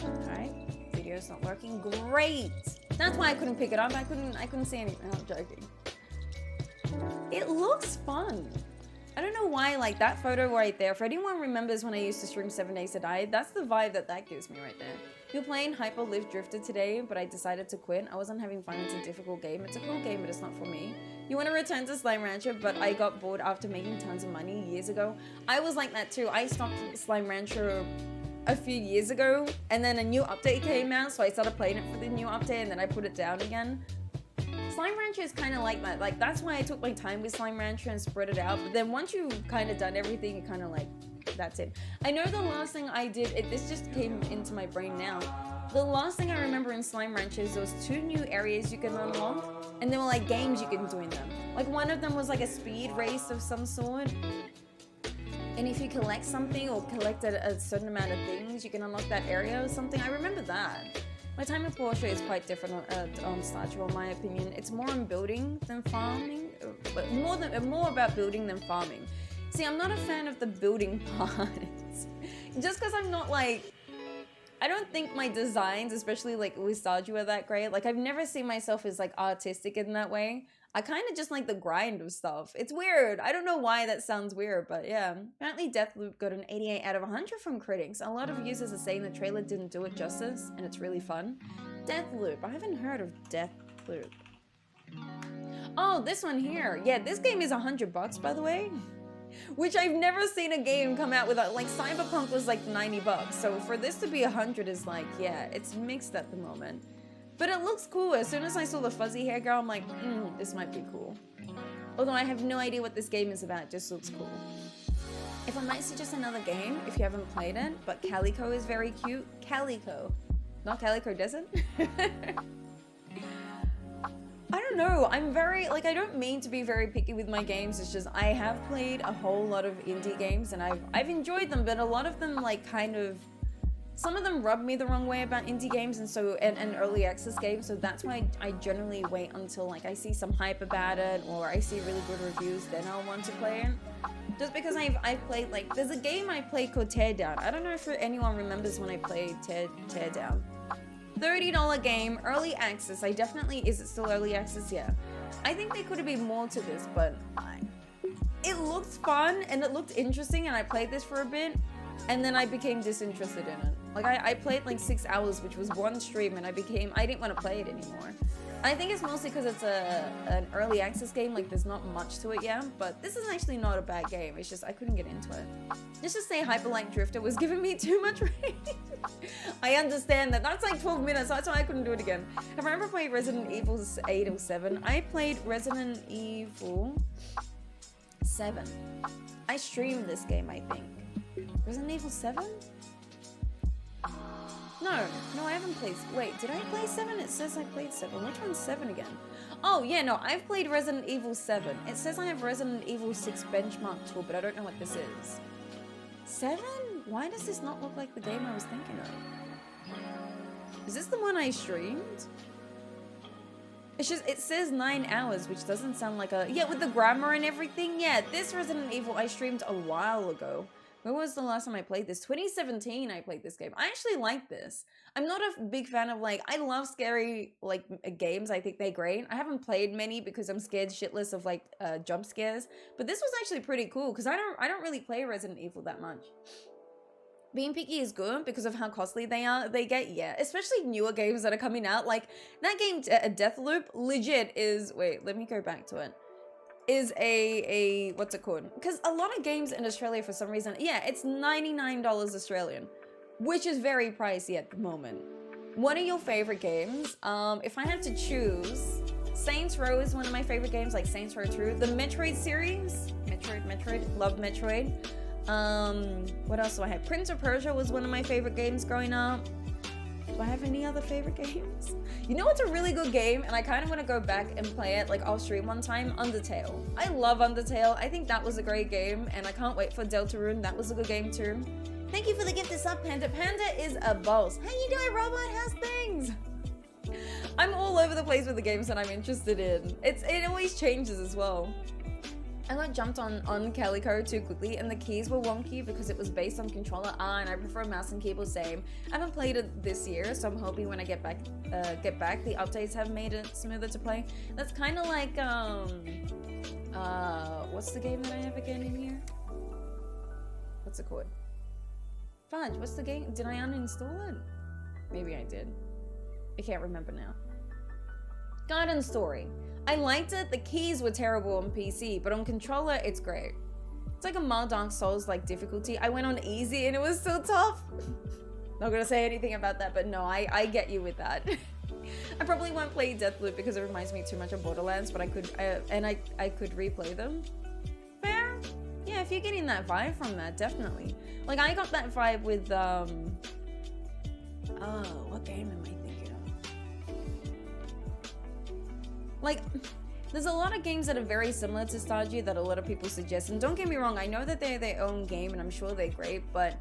Alright, video's not working. Great! That's why I couldn't pick it up. I couldn't see anything. I'm joking. It looks fun. I don't know why, like that photo right there, if anyone remembers when I used to stream 7 Days to Die, that's the vibe that gives me right there. You're playing Hyper Live Drifter today, but I decided to quit. I wasn't having fun. It's a difficult game. It's a cool game, but it's not for me. You want to return to Slime Rancher, but I got bored after making tons of money years ago. I was like that too. I stopped Slime Rancher a few years ago, and then a new update came out, so I started playing it for the new update, and then I put it down again. Slime Rancher is kind of like that. Like, that's why I took my time with Slime Rancher and spread it out. But then once you've kind of done everything, you kind of like, that's it. I know the last thing I did, this just came into my brain now. The last thing I remember in Slime Rancher is there was 2 new areas you can unlock. And there were like games you can do in them. Like one of them was like a speed race of some sort. And if you collect something or collect a certain amount of things, you can unlock that area or something. I remember that. My time at Porsche is quite different on Stardew, in my opinion. It's more on building than farming, but more about building than farming. See, I'm not a fan of the building part. Just because I'm not like, I don't think my designs, especially like with Stardew, are that great. Like I've never seen myself as like artistic in that way. I kind of just like the grind of stuff. It's weird. I don't know why that sounds weird, but yeah. Apparently Deathloop got an 88 out of 100 from critics. A lot of users are saying the trailer didn't do it justice, and it's really fun. Deathloop. I haven't heard of Deathloop. Oh, this one here. Yeah, this game is $100, by the way. Which I've never seen a game come out with, like Cyberpunk was like $90. So for this to be 100 is like, yeah, it's mixed at the moment. But it looks cool. As soon as I saw the fuzzy hair girl, I'm like, this might be cool. Although I have no idea what this game is about, it just looks cool. If I might suggest another game, if you haven't played it, but Calico is very cute. Calico. Not Calico Desert. I don't know, I'm very, like, I don't mean to be very picky with my games, it's just I have played a whole lot of indie games and I've enjoyed them, but a lot of them like kind of, some of them rub me the wrong way about indie games and early access games, so that's why I generally wait until like I see some hype about it or I see really good reviews, then I'll want to play it. Just because I've played, like, there's a game I played called Teardown. I don't know if anyone remembers when I played Teardown. $30 game, early access. Is it still early access? Yeah. I think there could have been more to this, but it looked fun and it looked interesting and I played this for a bit and then I became disinterested in it. Like I played like 6 hours, which was one stream, and I didn't want to play it anymore. I think it's mostly because it's an early access game, like there's not much to it yet, but this is actually not a bad game, it's just I couldn't get into it. Let's just say Hyper Light Drifter was giving me too much rage. I understand that, that's like 12 minutes, that's why I couldn't do it again. Have I ever played Resident Evil 8 or 7? I played Resident Evil 7. I streamed this game, I think. Resident Evil 7? No, no, I haven't played. Wait, did I play 7? It says I played 7. Which one's 7 again? Oh, yeah, no, I've played Resident Evil 7. It says I have Resident Evil 6 benchmark tool, but I don't know what this is. 7? Why does this not look like the game I was thinking of? Is this the one I streamed? It's just, it says 9 hours, which doesn't sound like a... Yeah, with the grammar and everything. Yeah, this Resident Evil I streamed a while ago. When was the last time I played this? 2017 I played this game. I actually like this. I'm not a big fan of like, I love scary like games. I think they're great. I haven't played many because I'm scared shitless of like jump scares. But this was actually pretty cool because I don't really play Resident Evil that much. Being picky is good because of how costly they get, yeah. Especially newer games that are coming out. Like that game, Deathloop, legit is, wait, let me go back to it. Is a what's it called? Because a lot of games in Australia for some reason, yeah, it's $99 Australian, which is very pricey at the moment. What are your favorite games? If I had to choose, Saints Row is one of my favorite games, like Saints Row 2. The Metroid series, Metroid, love Metroid. What else do I have? Prince of Persia was one of my favorite games growing up. Do I have any other favorite games? You know what's a really good game, and I kind of want to go back and play it, like off stream one time? Undertale. I love Undertale. I think that was a great game, and I can't wait for Deltarune. That was a good game too. Thank you for the gift of sub, Panda. Panda is a boss. How you doing, Robot? How's things? I'm all over the place with the games that I'm interested in. It always changes as well. I got jumped on Calico too quickly, and the keys were wonky because it was based on controller R, and I prefer mouse and keyboard same. I haven't played it this year, so I'm hoping when I get back, the updates have made it smoother to play. That's kind of like what's the game that I have again in here? What's it called? Fudge. What's the game? Did I uninstall it? Maybe I did. I can't remember now. Garden Story. I liked it. The keys were terrible on PC, but on controller, it's great. It's like a mild Dark Souls like difficulty. I went on easy and it was still tough. Not gonna say anything about that, but no, I get you with that. I probably won't play Deathloop because it reminds me too much of Borderlands, but I could replay them. Fair? Yeah, if you're getting that vibe from that, definitely. Like I got that vibe with what game am I thinking of? Like, there's a lot of games that are very similar to Stardew that a lot of people suggest. And don't get me wrong, I know that they're their own game and I'm sure they're great, but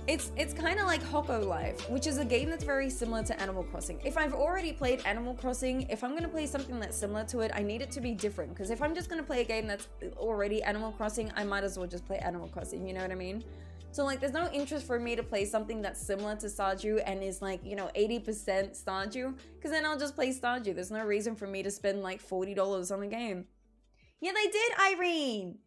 it's kind of like Hoko Life, which is a game that's very similar to Animal Crossing. If I've already played Animal Crossing, if I'm going to play something that's similar to it, I need it to be different. Because if I'm just going to play a game that's already Animal Crossing, I might as well just play Animal Crossing, you know what I mean? So like there's no interest for me to play something that's similar to Stardew and is like, you know, 80% Stardew, because then I'll just play Stardew. There's no reason for me to spend like $40 on a game. Yeah, they did, Irene.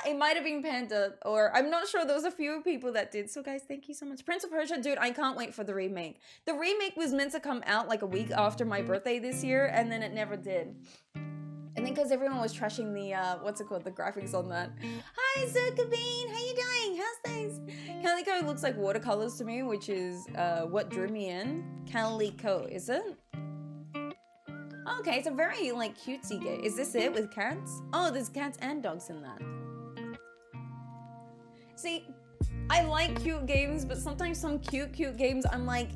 It might have been Panda, or I'm not sure. There was a few people that did. So guys, thank you so much. Prince of Persia, dude, I can't wait for the remake. The remake was meant to come out like a week after my birthday this year, and then it never did. I think because everyone was trashing the, what's it called, the graphics on that. Hi, Zuckerbean, how you doing? How's things? Calico looks like watercolors to me, which is what drew me in. Calico, is it? Okay, it's a very, like, cutesy game. Is this it with cats? Oh, there's cats and dogs in that. See, I like cute games, but sometimes some cute games, I'm like,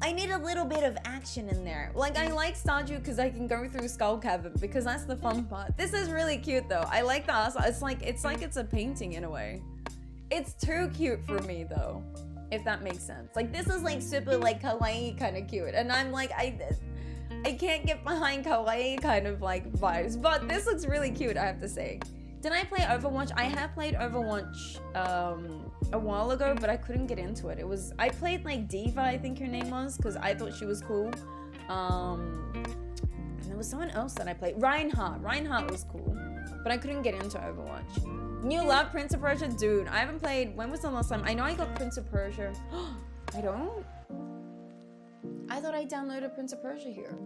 I need a little bit of action in there. Like, I like Stardew because I can go through Skull Cavern because that's the fun part. This is really cute though. I like the art. It's like it's a painting in a way. It's too cute for me though, if that makes sense. Like this is like super like kawaii kind of cute, and I'm like I can't get behind kawaii kind of like vibes. But this looks really cute, I have to say. Did I play Overwatch? I have played Overwatch a while ago, but I couldn't get into it. I played like Diva, I think her name was, because I thought she was cool. And there was someone else that I played. Reinhardt. Reinhardt was cool, but I couldn't get into Overwatch. You love Prince of Persia? Dude, I haven't played, when was the last time? I know I got Prince of Persia. I don't? I thought I downloaded Prince of Persia here.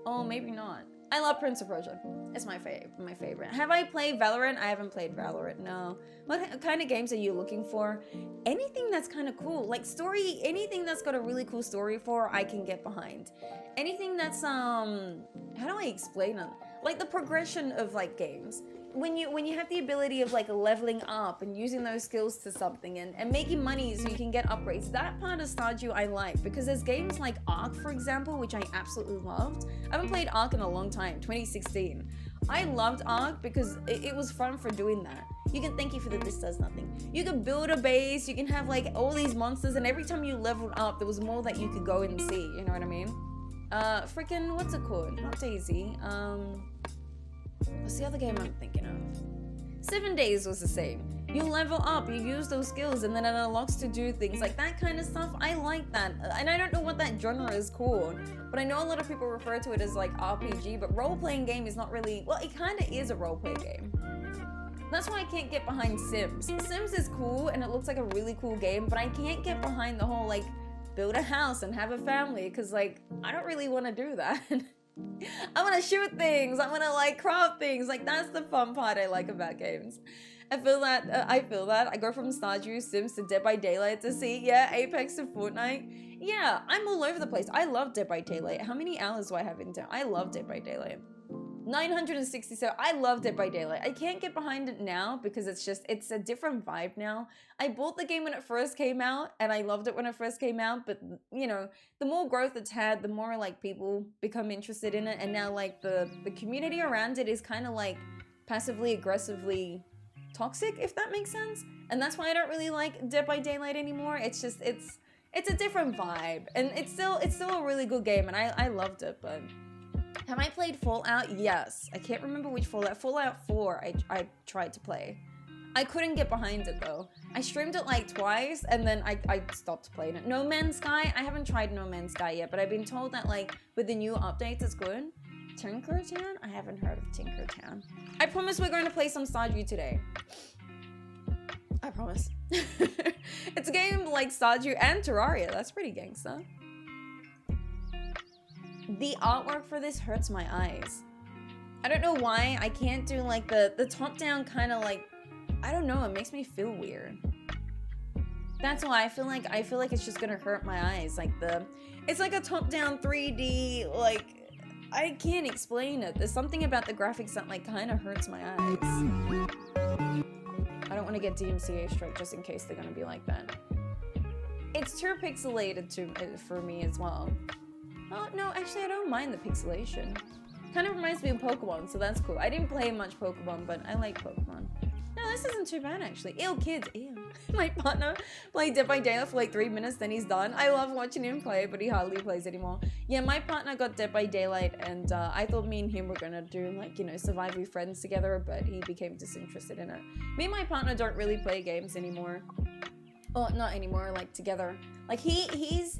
Oh, maybe not. I love Prince of Persia. It's my favorite. Have I played Valorant? I haven't played Valorant, no. What kind of games are you looking for? Anything that's kind of cool. Like story, anything that's got a really cool story for, I can get behind. Anything that's, how do I explain it? Like the progression of like games. when you have the ability of like leveling up and using those skills to something and making money so you can get upgrades, that part of Stardew I like, because there's games like Ark, for example, which I absolutely loved. I haven't played Ark in a long time, 2016. I loved Ark because it was fun for doing that. You can, thank you for the this does nothing. You can build a base, you can have like all these monsters, and every time you leveled up, there was more that you could go and see, you know what I mean? Freaking, what's it called? Not Daisy, what's the other game I'm thinking of? 7 Days was the same. You level up, you use those skills, and then it unlocks to do things like that kind of stuff. I like that, and I don't know what that genre is called, but I know a lot of people refer to it as like RPG, but role-playing game is not really, well, it kind of is a role-play game. That's why I can't get behind Sims. Sims is cool, and it looks like a really cool game, but I can't get behind the whole like build a house and have a family, because like I don't really want to do that. I want to shoot things, I want to like craft things, like that's the fun part I like about games. I feel that, I go from Stardew, Sims to Dead by Daylight to see, yeah, Apex to Fortnite. Yeah, I'm all over the place. I love Dead by Daylight. How many hours do I have into it? I love Dead by Daylight. 967. I love Dead by Daylight. I can't get behind it now because it's a different vibe now. I bought the game when it first came out and I loved it when it first came out, but you know, the more growth it's had, the more like people become interested in it, and now like the community around it is kind of like passively aggressively toxic, if that makes sense. And that's why I don't really like Dead by Daylight anymore. It's just it's a different vibe, and it's still a really good game, and I loved it. But have I played Fallout? Yes. I can't remember which Fallout. Fallout 4 I tried to play. I couldn't get behind it though. I streamed it like twice and then I stopped playing it. No Man's Sky? I haven't tried No Man's Sky yet, but I've been told that like with the new updates it's good. Tinkertown? I haven't heard of Tinkertown. I promise we're going to play some Stardew today. I promise. It's a game like Stardew and Terraria. That's pretty gangsta. The artwork for this hurts my eyes. I don't know why. I can't do like the top-down kind of like, I don't know, it makes me feel weird. That's why I feel like it's just gonna hurt my eyes. Like it's like a top-down 3D, like, I can't explain it. There's something about the graphics that like kind of hurts my eyes. I don't want to get DMCA straight just in case they're gonna be like that. It's too pixelated for me as well. Oh, no, actually I don't mind the pixelation. Kind of reminds me of Pokemon, so that's cool. I didn't play much Pokemon, but I like Pokemon. No, this isn't too bad actually. Ew, kids, ew. My partner played Dead by Daylight for like 3 minutes, then he's done. I love watching him play, but he hardly plays anymore. Yeah, my partner got Dead by Daylight, and I thought me and him were gonna do like, you know, Survive with Friends together, but he became disinterested in it. Me and my partner don't really play games anymore. Oh, not anymore, like together. Like he's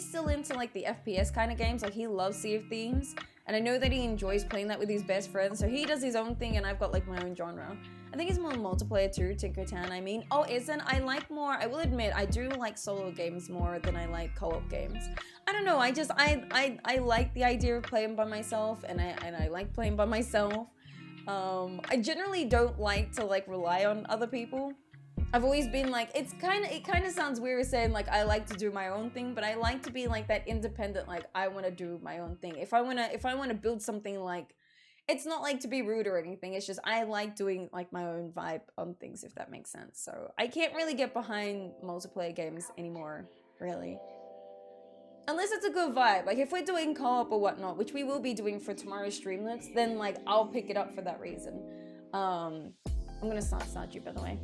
still into like the FPS kind of games. Like he loves Sea of Thieves, and I know that he enjoys playing that with his best friends, so he does his own thing and I've got like my own genre. I think it's more multiplayer too, Tinkertown, I mean. Oh, isn't? I like more, I will admit, I do like solo games more than I like co-op games. I don't know, I like the idea of playing by myself, and I like playing by myself. I generally don't like to like rely on other people. I've always been like, it kind of sounds weird saying like I like to do my own thing, but I like to be like that independent, like I want to do my own thing. If I want to build something, like, it's not like to be rude or anything, it's just I like doing like my own vibe on things, if that makes sense. So I can't really get behind multiplayer games anymore, really. Unless it's a good vibe. Like if we're doing co-op or whatnot, which we will be doing for tomorrow's Streamlets, then like I'll pick it up for that reason. I'm gonna start Stardew, by the way.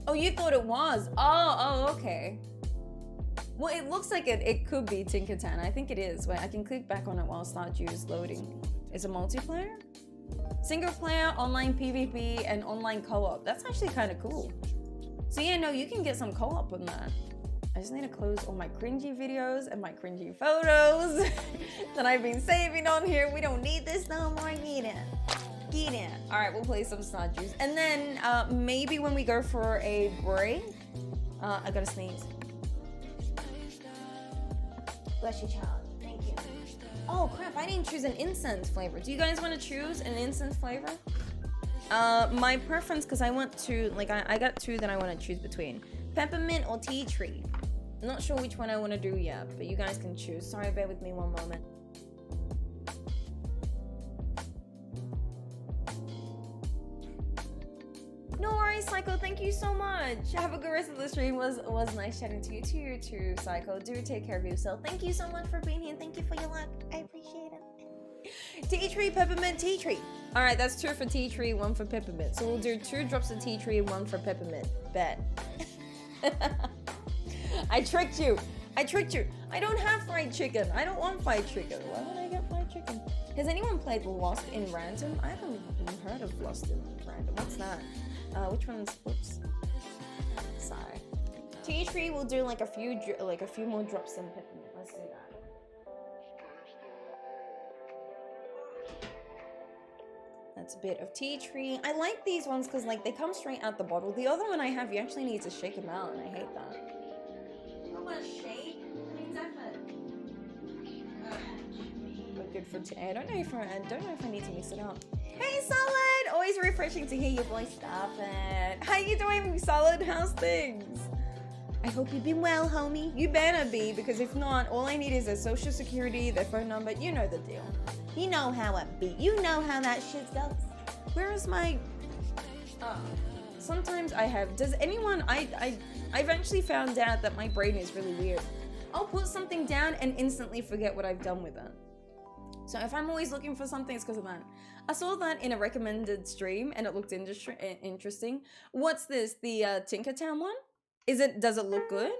Oh, you thought it was? Oh, okay. Well, it looks like it could be Tinkertown. I think it is. Wait, I can click back on it while Stardew is loading. Is it multiplayer? Single player, online PvP, and online co-op. That's actually kind of cool. So yeah, no, you can get some co-op on that. I just need to close all my cringy videos and my cringy photos that I've been saving on here. We don't need this no more. Get it. Get it. All right, we'll play some Stardew. And then maybe when we go for a break, I gotta sneeze. Bless you, child. Thank you. Oh crap, I didn't choose an incense flavor. Do you guys want to choose an incense flavor? My preference, because I want to, like, I got two that I want to choose between. Peppermint or tea tree. I'm not sure which one I want to do yet, but you guys can choose. Sorry, bear with me one moment. nice, Psycho. Thank you so much. Have a good rest of the stream. Was nice chatting to you too, Psycho. Do take care of yourself. Thank you so much for being here. Thank you for your luck. I appreciate it. Tea tree, peppermint, tea tree. All right, that's 2 for tea tree, 1 for peppermint. So we'll do 2 drops of tea tree and 1 for peppermint. Bet. I tricked you. I tricked you. I don't have fried chicken. I don't want fried chicken. Why would I get fried chicken? Has anyone played Lost in Random? I haven't even heard of Lost in Random. What's that? Which one's? Oops. Sorry. Tea tree will do like a few more drops in peppermint. Let's do that. That's a bit of tea tree. I like these ones because like they come straight out the bottle. The other one I have, you actually need to shake them out, and I hate that. How much shake? But good for tea. I don't know if I need to mix it up. Hey, Solid! Always refreshing to hear your voice. Stop it. How you doing, Solid? How's things? I hope you've been well, homie. You better be, because if not, all I need is their social security, their phone number. You know the deal. You know how it be. You know how that shit goes. Where is my... sometimes I have... Does anyone... I've actually found out that my brain is really weird. I'll put something down and instantly forget what I've done with it. So if I'm always looking for something, it's because of that. I saw that in a recommended stream and it looked interesting. What's this? The Tinkertown one? Does it look good?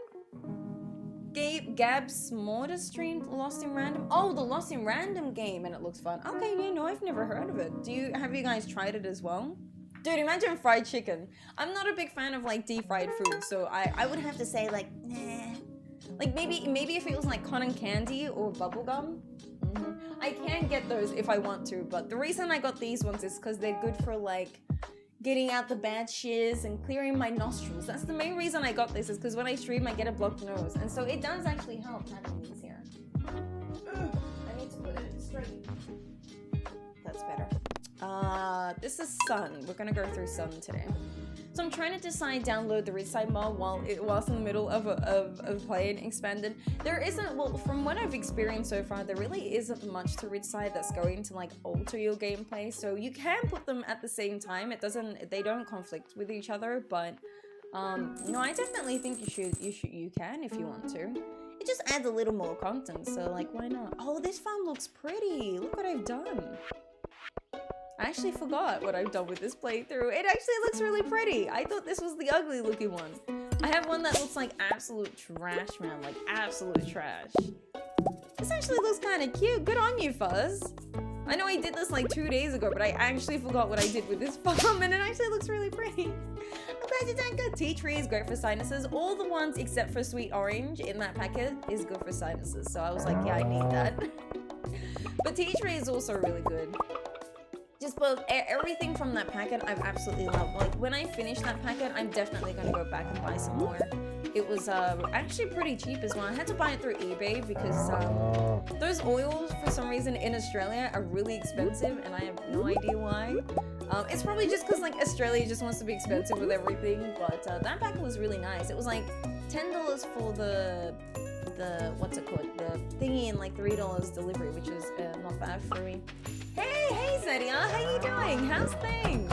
Gab's Mortar streamed Lost in Random. Oh, the Lost in Random game, and it looks fun. Okay, yeah, no, I've never heard of it. Have you guys tried it as well? Dude, imagine fried chicken. I'm not a big fan of like deep fried food, so I would have to say like, nah. Like maybe if it was like cotton candy or bubblegum. I can get those if I want to, but the reason I got these ones is because they're good for like getting out the bad shiz and clearing my nostrils. That's the main reason I got this, is because when I stream I get a blocked nose, and so it does actually help having these here. I need to put it straight. That's better. This is Sun. We're gonna go through Sun today. So I'm trying to decide download the RIDGESIDE mod whilst in the middle of playing Expanded. There isn't, well, from what I've experienced so far, there really isn't much to RIDGESIDE that's going to like alter your gameplay. So you can put them at the same time. They don't conflict with each other, but no, I definitely think you can if you want to. It just adds a little more content, so like why not? Oh, this farm looks pretty. Look what I've done. I actually forgot what I've done with this playthrough. It actually looks really pretty. I thought this was the ugly looking one. I have one that looks like absolute trash, man. Like absolute trash. This actually looks kind of cute. Good on you, Fuzz. I know I did this like 2 days ago, but I actually forgot what I did with this farm, and it actually looks really pretty. I'm glad you done good. Tea tree is great for sinuses. All the ones except for sweet orange in that packet is good for sinuses. So I was like, yeah, I need that. But tea tree is also really good. Just both, everything from that packet I've absolutely loved. Like when I finish that packet, I'm definitely gonna go back and buy some more. It was actually pretty cheap as well. I had to buy it through eBay because those oils for some reason in Australia are really expensive, and I have no idea why. It's probably just because like Australia just wants to be expensive with everything, but that packet was really nice. It was like $10 for the what's it called? The thingy, and like $3 delivery, which is not bad for me. Hey Zedia, how you doing? How's things?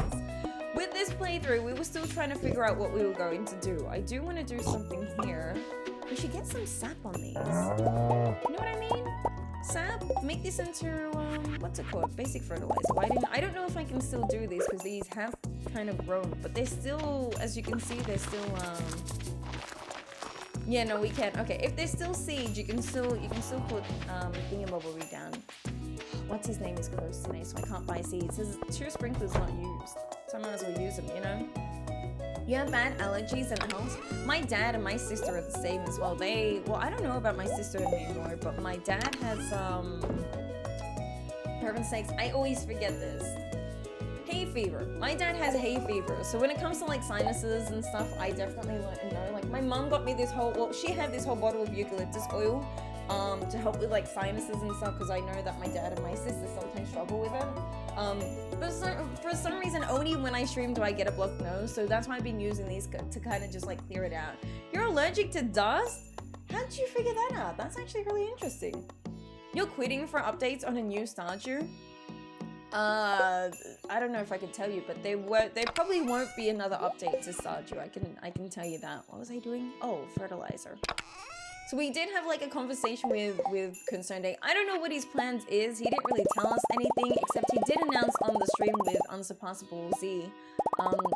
With this playthrough, we were still trying to figure out what we were going to do. I do want to do something here. We should get some sap on these. You know what I mean? Sap, make this into, what's it called? Basic fertilizer. I don't know if I can still do these because these have kind of grown, but they're still, as you can see, they're still, yeah, no, we can. Okay, if they're still seeds, you can still put thingamabobby down. What's his name is closed today, so I can't buy seeds. There's 2 sprinklers not used, so I might as well use them, you know? You have bad allergies and health? My dad and my sister are the same as well. Well, I don't know about my sister anymore, but my dad has, for heaven's sakes, I always forget this. Hay fever. My dad has hay fever, so when it comes to like sinuses and stuff, I definitely let him know. Like my mom got me this whole, she had this whole bottle of eucalyptus oil to help with like sinuses and stuff, because I know that my dad and my sister sometimes struggle with it. But for some reason, only when I stream do I get a blocked nose, so that's why I've been using these to kind of just like clear it out. You're allergic to dust? How did you figure that out? That's actually really interesting. You're quitting for updates on a new Stardew? I don't know if I can tell you, but there probably won't be another update to Stardew. I can tell you that. What was I doing? Oh, fertilizer. So we did have like a conversation with Concerned Day. I don't know what his plans is. He didn't really tell us anything, except he did announce on the stream with Unsurpassable Z,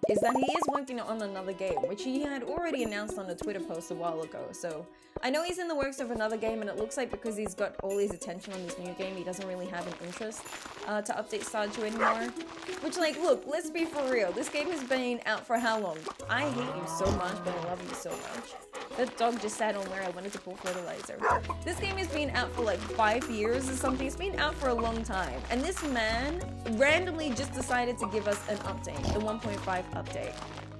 is that he is working on another game, which he had already announced on a Twitter post a while ago. So I know he's in the works of another game, and it looks like because he's got all his attention on this new game, he doesn't really have an interest to update Stardew anymore. Which, like, look, let's be for real. This game has been out for how long? I hate you so much, but I love you so much. That dog just sat on where I wanted to pull fertilizer. This game has been out for like 5 years or something. It's been out for a long time. And this man randomly just decided to give us an update, the 1.5 update.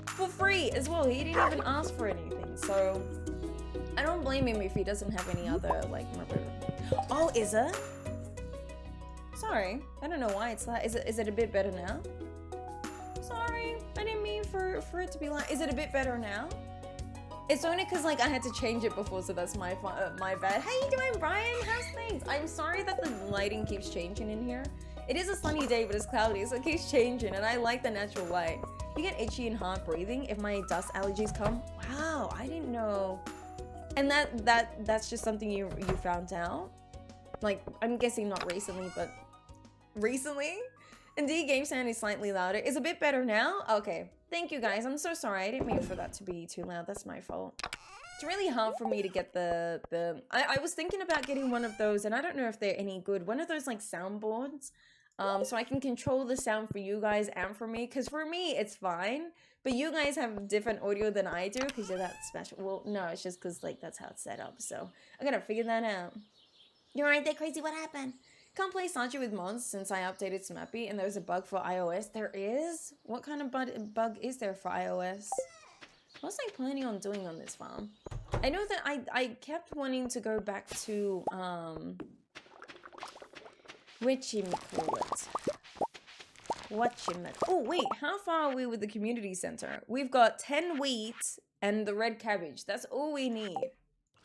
For free as well. He didn't even ask for anything. So I don't blame him if he doesn't have any other, like, oh, is it? Sorry. I don't know why it's like, is it a bit better now? Sorry. I didn't mean for it to be like, is it a bit better now? It's only because like I had to change it before, so that's my bad. How you doing, Brian? How's things? I'm sorry that the lighting keeps changing in here. It is a sunny day, but it's cloudy, so it keeps changing, and I like the natural light. You get itchy and hard breathing if my dust allergies come. Wow, I didn't know. And that's just something you found out. Like, I'm guessing not recently, but recently. Indeed, game sound is slightly louder. Is a bit better now? Okay. Thank you guys. I'm so sorry. I didn't mean for that to be too loud. That's my fault. It's really hard for me to get I was thinking about getting one of those, and I don't know if they're any good. One of those like soundboards. So I can control the sound for you guys and for me. Because for me, it's fine. But you guys have different audio than I do because you're that special. Well, no, it's just because like that's how it's set up. So I gotta figure that out. You're right there, Crazy. What happened? Can't play Stardew with mods since I updated Smappy and there's a bug for iOS. There is? What kind of bug is there for iOS? What was I planning on doing on this farm? I know that I kept wanting to go back to, oh wait, how far are we with the community center? We've got 10 wheat and the red cabbage. That's all we need.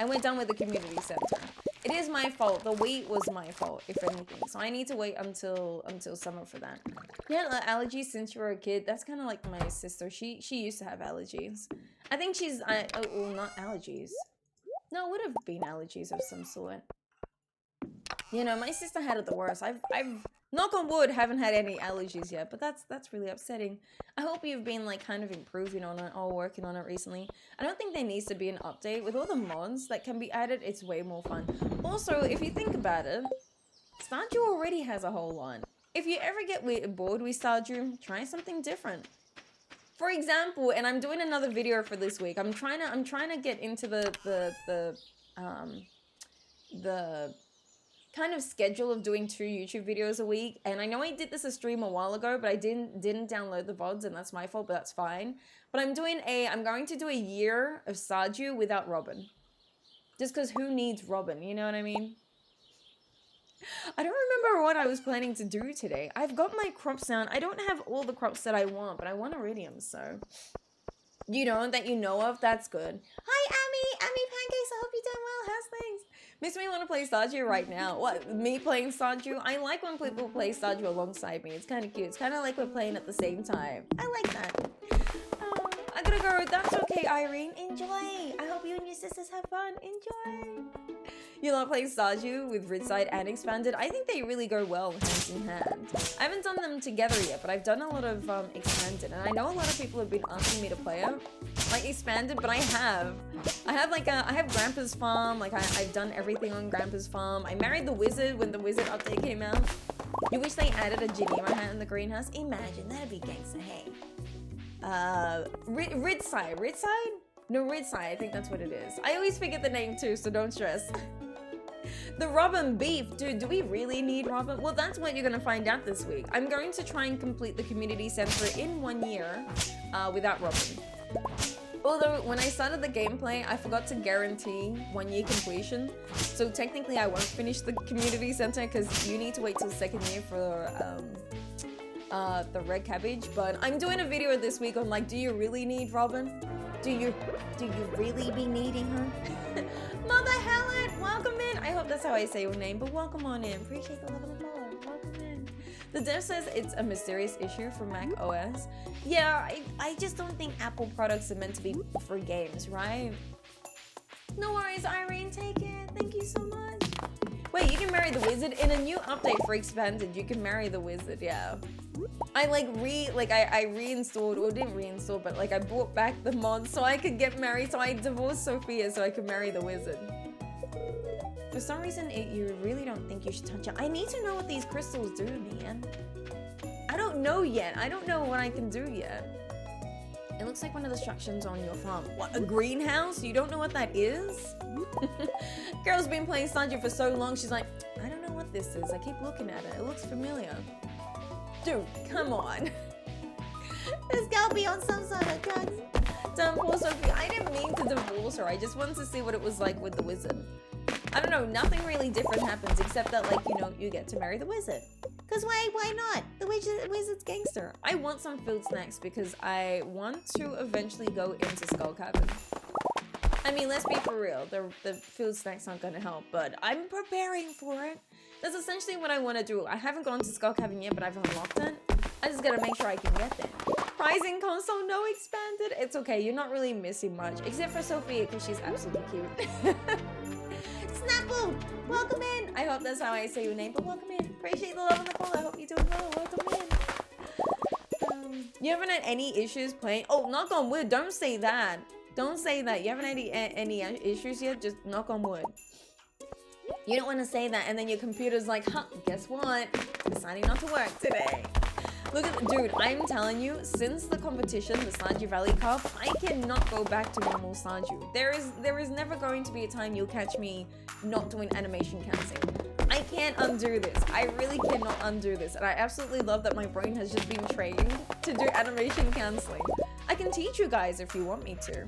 And we're done with the community center. It is my fault. The wheat was my fault, if anything. So I need to wait until summer for that. Yeah, allergies since you were a kid. That's kind of like my sister. She used to have allergies. I think she's well, not allergies. No, it would have been allergies of some sort. You know, my sister had it the worst. I've knock on wood, haven't had any allergies yet, but that's really upsetting. I hope you've been like kind of improving on it or working on it recently. I don't think there needs to be an update. With all the mods that can be added, it's way more fun. Also, if you think about it, Stardew already has a whole lot. If you ever get bored with Stardew, try something different. For example, and I'm doing another video for this week. I'm trying to get into the kind of schedule of doing 2 YouTube videos a week, and I know I did this a stream a while ago, but I didn't download the VODs, and that's my fault, but that's fine. But I'm going to do a year of Stardew without Robin. Just because who needs Robin, you know what I mean? I don't remember what I was planning to do today. I've got my crops down. I don't have all the crops that I want, but I want iridium, so... You know, that you know of, that's good. Hi, Amy Pancakes, I hope you're doing well. How's things? Makes me want to play Stardew right now. What, me playing Stardew? I like when people play Stardew alongside me. It's kind of cute. It's kind of like we're playing at the same time. I like that. I gotta go. That's okay, Irene. Enjoy. I hope you and your sisters have fun. Enjoy. You love playing Stardew with RIDGESIDE and Expanded? I think they really go well hand in hand. I haven't done them together yet, but I've done a lot of Expanded, and I know a lot of people have been asking me to play it. Like Expanded, but I have Grandpa's Farm. Like I've done everything on Grandpa's Farm. I married the wizard when the wizard update came out. You wish they added a Geneva hat in the greenhouse? Imagine, that'd be gangsta. Hey. RIDGESIDE? No, RIDGESIDE, I think that's what it is. I always forget the name too, so don't stress. The Robin beef. Dude, do we really need Robin? Well, that's what you're gonna find out this week. I'm going to try and complete the community center in 1 year without Robin. Although, when I started the gameplay, I forgot to guarantee 1 year completion. So technically, I won't finish the community center because you need to wait till 2nd year for the red cabbage. But I'm doing a video this week on like, do you really need Robin? Do you really be needing her? Mother Helen, welcome in. I hope that's how I say your name, but welcome on in. Appreciate the love of the Lord. Welcome in. The dev says it's a mysterious issue for Mac OS. Yeah, I just don't think Apple products are meant to be for games, right? No worries, Irene, take it. Thank you so much. Wait, you can marry the wizard in a new update for expanded. You can marry the wizard, yeah. I I reinstalled, or didn't reinstall, but like I brought back the mod so I could get married. So I divorced Sophia so I could marry the wizard. For some reason, you really don't think you should touch it. I need to know what these crystals do, man. I don't know yet. I don't know what I can do yet. It looks like one of the structures on your farm. What, a greenhouse? You don't know what that is? Girl's been playing Stardew for so long, she's like, I don't know what this is. I keep looking at it. It looks familiar. Dude, come on. This gal be on some sort of drugs. Don't poor Sophie. I didn't mean to divorce her. I just wanted to see what it was like with the wizard. I don't know, nothing really different happens except that, like, you know, you get to marry the wizard. Cause why not? The wizard's gangster. I want some field snacks because I want to eventually go into Skull Cabin. I mean, let's be for real. The field snacks aren't gonna help, but I'm preparing for it. That's essentially what I want to do. I haven't gone to Skull Cabin yet, but I've unlocked it. I just gotta make sure I can get there. Pricing console, no expanded. It's okay, you're not really missing much, except for Sophia because she's absolutely cute. Snapple, welcome in. I hope that's how I say your name, but welcome in. Appreciate the love on the call. I hope you're doing well. Welcome in. You haven't had any issues playing? Oh, knock on wood. Don't say that. Don't say that. You haven't had any issues yet? Just knock on wood. You don't want to say that, and then your computer's like, huh, guess what? Deciding not to work today. Look at, dude, I'm telling you, since the competition, the Stardew Valley Cup, I cannot go back to normal Stardew. There is never going to be a time you'll catch me not doing animation cancelling. I can't undo this. I really cannot undo this. And I absolutely love that my brain has just been trained to do animation cancelling. I can teach you guys if you want me to.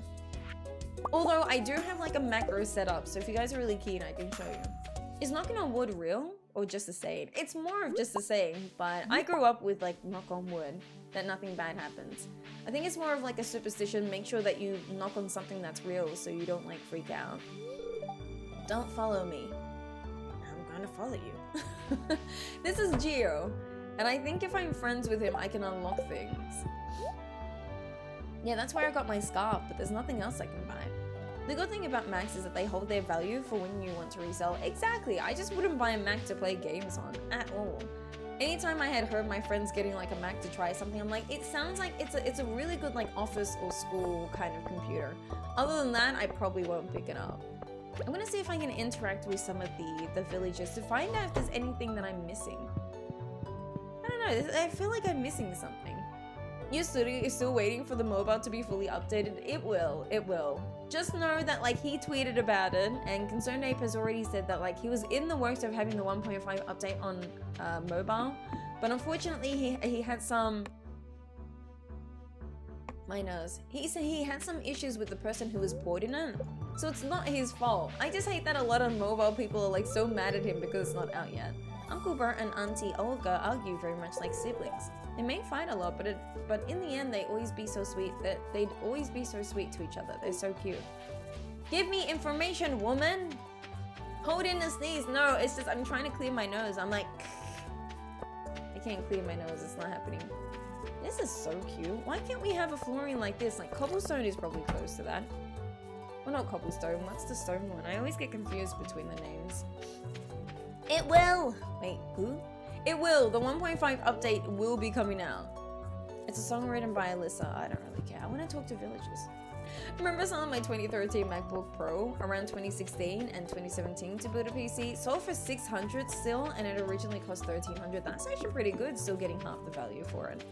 Although I do have like a macro set up, so if you guys are really keen, I can show you. Is knocking on wood real? Or just a saying? It's more of just a saying, but I grew up with like knock on wood, that nothing bad happens. I think it's more of like a superstition. Make sure that you knock on something that's real so you don't like freak out. Don't follow me. I'm gonna follow you. This is Geo, and I think if I'm friends with him, I can unlock things. Yeah, that's where I got my scarf, but there's nothing else I can buy. The good thing about Macs is that they hold their value for when you want to resell. Exactly, I just wouldn't buy a Mac to play games on, at all. Anytime I had heard my friends getting like a Mac to try something, I'm like, it sounds like it's a really good like office or school kind of computer. Other than that, I probably won't pick it up. I'm gonna see if I can interact with some of the villagers to find out if there's anything that I'm missing. I don't know, I feel like I'm missing something. Your studio is still waiting for the mobile to be fully updated. It will. Just know that like he tweeted about it, and Concerned Ape has already said that like he was in the works of having the 1.5 update on mobile, but unfortunately he had some... My nose. He said he had some issues with the person who was porting it, so it's not his fault. I just hate that a lot of mobile people are like so mad at him because it's not out yet. Uncle Bert and Auntie Olga argue very much like siblings. They may fight a lot, but in the end, they'd always be so sweet to each other. They're so cute. Give me information, woman! Hold in a sneeze. No, it's just I'm trying to clear my nose. I'm like, I can't clear my nose. It's not happening. This is so cute. Why can't we have a flooring like this? Like cobblestone is probably close to that. Well, not cobblestone. What's the stone one? I always get confused between the names. It will. Wait, who? It will. The 1.5 update will be coming out. It's a song written by Alyssa. I don't really care. I want to talk to villagers. Remember selling my 2013 MacBook Pro around 2016 and 2017 to build a PC? Sold for $600 still, and it originally cost $1,300. That's actually pretty good. Still getting half the value for it.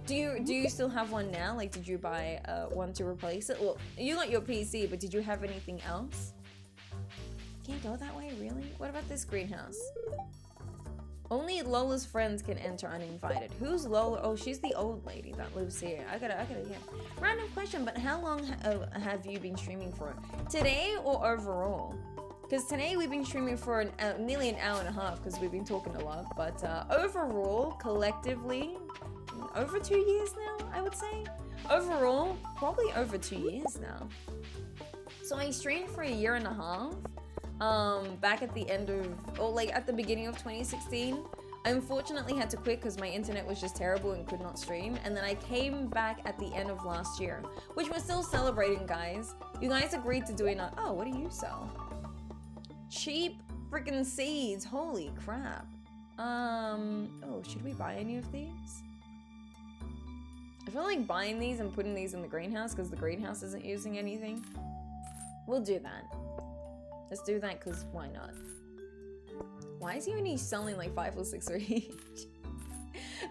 Do you still have one now? Like, did you buy one to replace it? Well, you got your PC, but did you have anything else? Can't go that way, really? What about this greenhouse? Only Lola's friends can enter uninvited. Who's Lola? Oh, she's the old lady that lives here. I gotta yeah. Random question, but how long have you been streaming for? Today or overall? Because today we've been streaming for nearly an hour and a half because we've been talking a lot. But overall, collectively, over 2 years now, I would say. Overall, probably over 2 years now. So I streamed for a year and a half. Back at the end of, or like at the beginning of 2016, I unfortunately had to quit because my internet was just terrible and could not stream. And then I came back at the end of last year, which we're still celebrating, guys. You guys agreed to doing oh, what do you sell? Cheap freaking seeds. Holy crap. Oh, should we buy any of these? I feel like buying these and putting these in the greenhouse because the greenhouse isn't using anything. We'll do that. Let's do that because why not? Why is he only selling like 5 or 6 or each?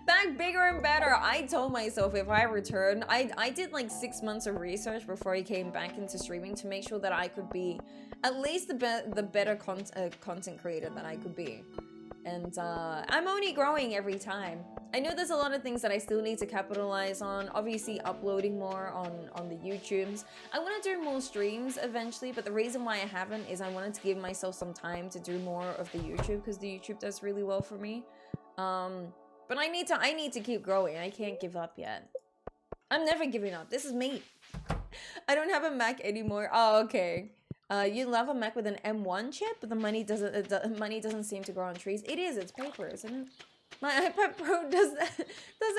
Back bigger and better. I told myself if I return, I did like 6 months of research before I came back into streaming to make sure that I could be at least the better content creator that I could be. And I'm only growing every time. I know there's a lot of things that I still need to capitalize on. Obviously uploading more on the YouTubes. I want to do more streams eventually, but the reason why I haven't is I wanted to give myself some time to do more of the YouTube because the YouTube does really well for me. But I need to keep growing. I can't give up yet. I'm never giving up. This is me. I don't have a Mac anymore. Oh, okay. You love a Mac with an M1 chip, but the money doesn't seem to grow on trees. It is. It's paper, isn't it? My iPad Pro does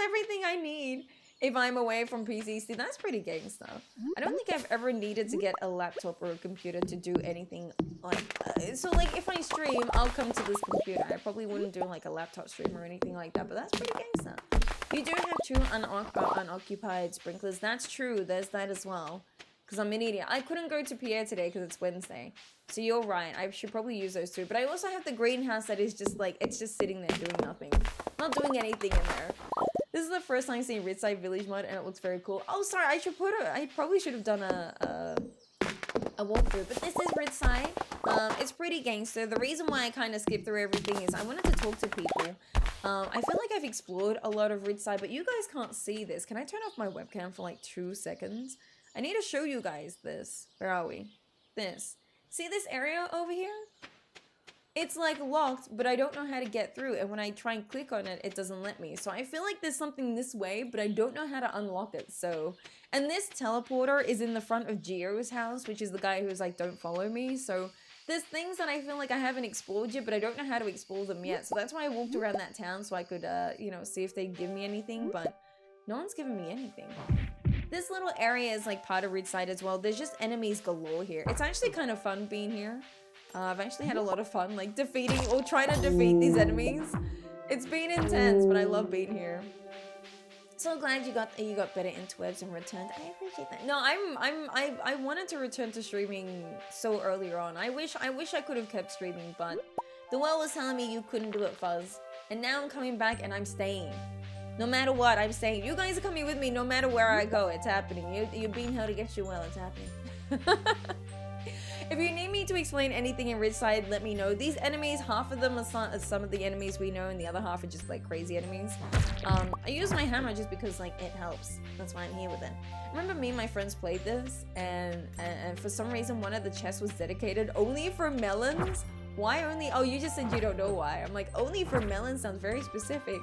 everything I need if I'm away from PCs. See, that's pretty gangsta. I don't think I've ever needed to get a laptop or a computer to do anything like so like if I stream, I'll come to this computer. I probably wouldn't do like a laptop stream or anything like that, but that's pretty gangsta. You do have 2 unoccupied sprinklers. That's true. There's that as well. Because I'm an idiot. I couldn't go to Pierre today because it's Wednesday. So you're right. I should probably use those 2. But I also have the greenhouse that is just like, it's just sitting there doing nothing. Not doing anything in there. This is the first time seeing RIDGESIDE Village mod and it looks very cool. Oh, sorry. I probably should have done a walkthrough. But this is RIDGESIDE. It's pretty gangster. The reason why I kind of skipped through everything is I wanted to talk to people. I feel like I've explored a lot of RIDGESIDE, but you guys can't see this. Can I turn off my webcam for like 2 seconds? I need to show you guys this. Where are we? This. See this area over here? It's like locked, but I don't know how to get through. And when I try and click on it, it doesn't let me. So I feel like there's something this way, but I don't know how to unlock it. So, and this teleporter is in the front of Gio's house, which is the guy who's like, don't follow me. So there's things that I feel like I haven't explored yet, but I don't know how to explore them yet. So that's why I walked around that town so I could, you know, see if they give me anything, but no one's given me anything. This little area is like part of RIDGESIDE as well. There's just enemies galore here. It's actually kind of fun being here. I've actually had a lot of fun like defeating or trying to defeat these enemies. It's been intense, but I love being here. So glad you got better interwebs and returned. I appreciate that. No, I wanted to return to streaming so earlier on. I wish I could have kept streaming, but the world was telling me you couldn't do it, Fuzz. And now I'm coming back and I'm staying. No matter what, I'm saying, you guys are coming with me no matter where I go. It's happening. You're being held against your will. It's happening. If you need me to explain anything in RIDGESIDE, let me know. These enemies, half of them are some of the enemies we know, and the other half are just like crazy enemies. I use my hammer just because like it helps. That's why I'm here with it. Remember me and my friends played this, and for some reason one of the chests was dedicated only for melons. Why only? Oh, you just said you don't know why. I'm like, only for melons sounds very specific.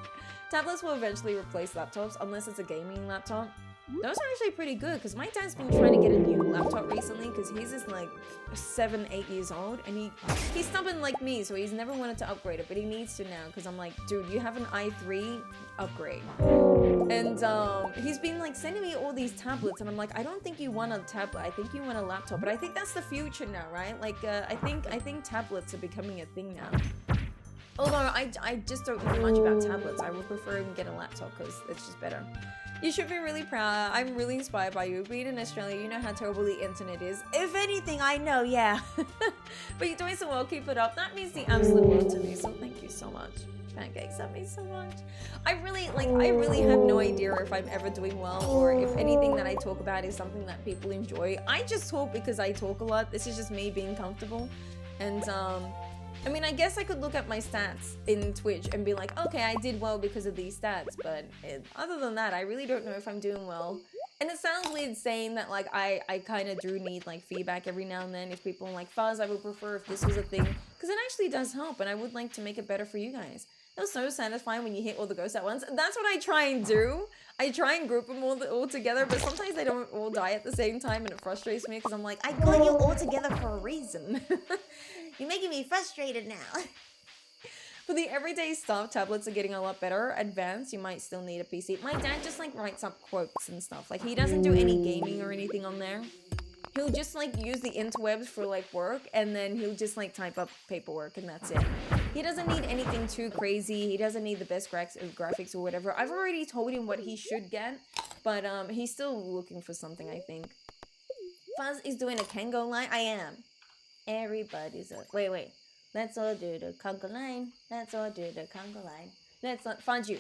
Tablets will eventually replace laptops unless it's a gaming laptop. Those are actually pretty good because my dad's been trying to get a new laptop recently because he's just like 7, 8 years old and he's stubborn like me, so he's never wanted to upgrade it, but he needs to now because I'm like, dude, you have an i3, upgrade. And he's been like sending me all these tablets and I'm like, I don't think you want a tablet, I think you want a laptop. But I think that's the future now, right? Like I think tablets are becoming a thing now. Although I just don't know much about tablets. I would prefer to get a laptop because it's just better. You should be really proud. I'm really inspired by you. Being in Australia, you know how terrible the internet is. If anything, I know, yeah. But you're doing so well. Keep it up. That means the absolute world to me. So thank you so much. Pancakes, that means so much. I really have no idea if I'm ever doing well or if anything that I talk about is something that people enjoy. I just talk because I talk a lot. This is just me being comfortable. And I mean, I guess I could look at my stats in Twitch and be like, okay, I did well because of these stats, but other than that, I really don't know if I'm doing well. And it sounds weird saying that, like, I kind of do need, like, feedback every now and then. If people are like, Fuzz, I would prefer if this was a thing. Because it actually does help, and I would like to make it better for you guys. It was so satisfying when you hit all the ghosts at once. That's what I try and do. I try and group them all together, but sometimes they don't all die at the same time, and it frustrates me because I'm like, I got you all together for a reason. You're making me frustrated now. For the everyday stuff, tablets are getting a lot better. Advanced, you might still need a PC. My dad just like writes up quotes and stuff. Like he doesn't do any gaming or anything on there. He'll just like use the interwebs for like work, and then he'll just like type up paperwork, and that's it. He doesn't need anything too crazy. He doesn't need the best graphics or whatever. I've already told him what he should get, but he's still looking for something, I think. Fuzz is doing a Kango line. I am. Everybody's a... Wait. Let's all do the Congo line. Let's all do the Congo line. Let's not find you.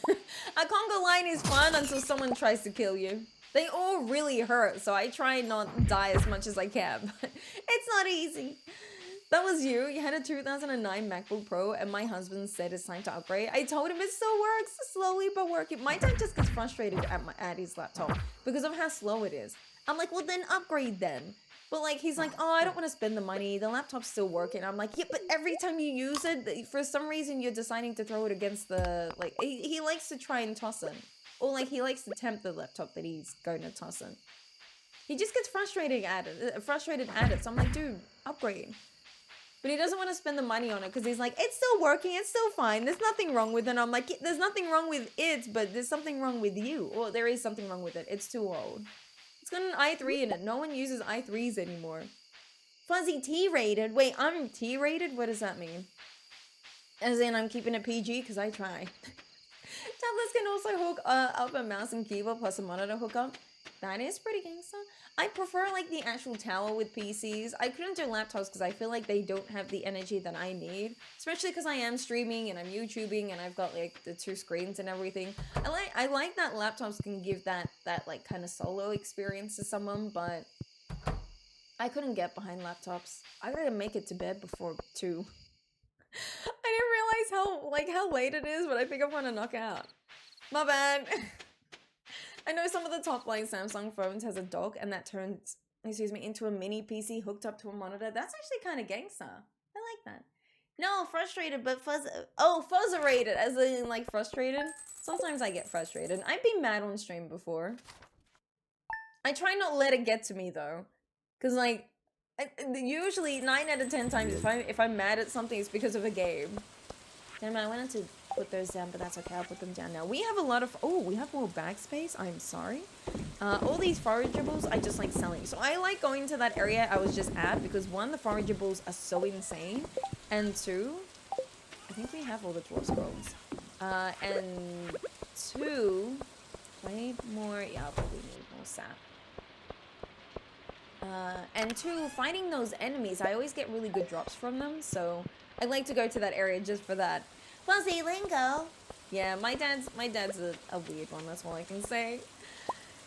A Congo line is fun until someone tries to kill you. They all really hurt, so I try not die as much as I can. But it's not easy. That was you. You had a 2009 MacBook Pro, and my husband said it's time to upgrade. I told him it still works, slowly but working. My dad just gets frustrated at his laptop because of how slow it is. I'm like, well, then upgrade then. But like, he's like, oh, I don't want to spend the money. The laptop's still working. I'm like, yeah, but every time you use it, for some reason, you're deciding to throw it against the, like, he likes to try and toss it. Or like, he likes to tempt the laptop that he's going to toss in. He just gets frustrated at it. So I'm like, dude, upgrade. But he doesn't want to spend the money on it because he's like, it's still working. It's still fine. There's nothing wrong with it. And I'm like, there's nothing wrong with it, but there's something wrong with you. Or there is something wrong with it. It's too old. It's got an i3 in it. No one uses i3s anymore. Fuzzy T-rated. Wait, I'm T-rated? What does that mean? As in, I'm keeping it PG because I try. Tablets can also hook up a mouse and keyboard plus a monitor hookup. That is pretty gangster. I prefer like the actual tower with PCs. I couldn't do laptops because I feel like they don't have the energy that I need. Especially because I am streaming and I'm YouTubing and I've got like the 2 screens and everything. I like that laptops can give that like kind of solo experience to someone, but I couldn't get behind laptops. I gotta make it to bed before 2. I didn't realize how late it is, but I think I'm gonna knock out. My bad. I know some of the top line Samsung phones has a dock and that turns, into a mini PC hooked up to a monitor. That's actually kind of gangster. I like that. No, frustrated, but fuzzerated, as in like frustrated. Sometimes I get frustrated. I've been mad on stream before. I try not to let it get to me though, because like usually 9 out of 10 times if I'm mad at something, it's because of a game. Damn, I wanted to put those down, but that's okay. I'll put them down now. We have a lot of... Oh, we have more bag space. I'm sorry. All these forageables I just like selling. So I like going to that area I was just at because 1, the forageables are so insane. And 2, I think we have all the dwarf scrolls. And 2, do I need more? Yeah, I'll probably need more sap. And 2, fighting those enemies, I always get really good drops from them. So I like to go to that area just for that. Fuzzy lingo. Yeah, my dad's a weird one. That's all I can say.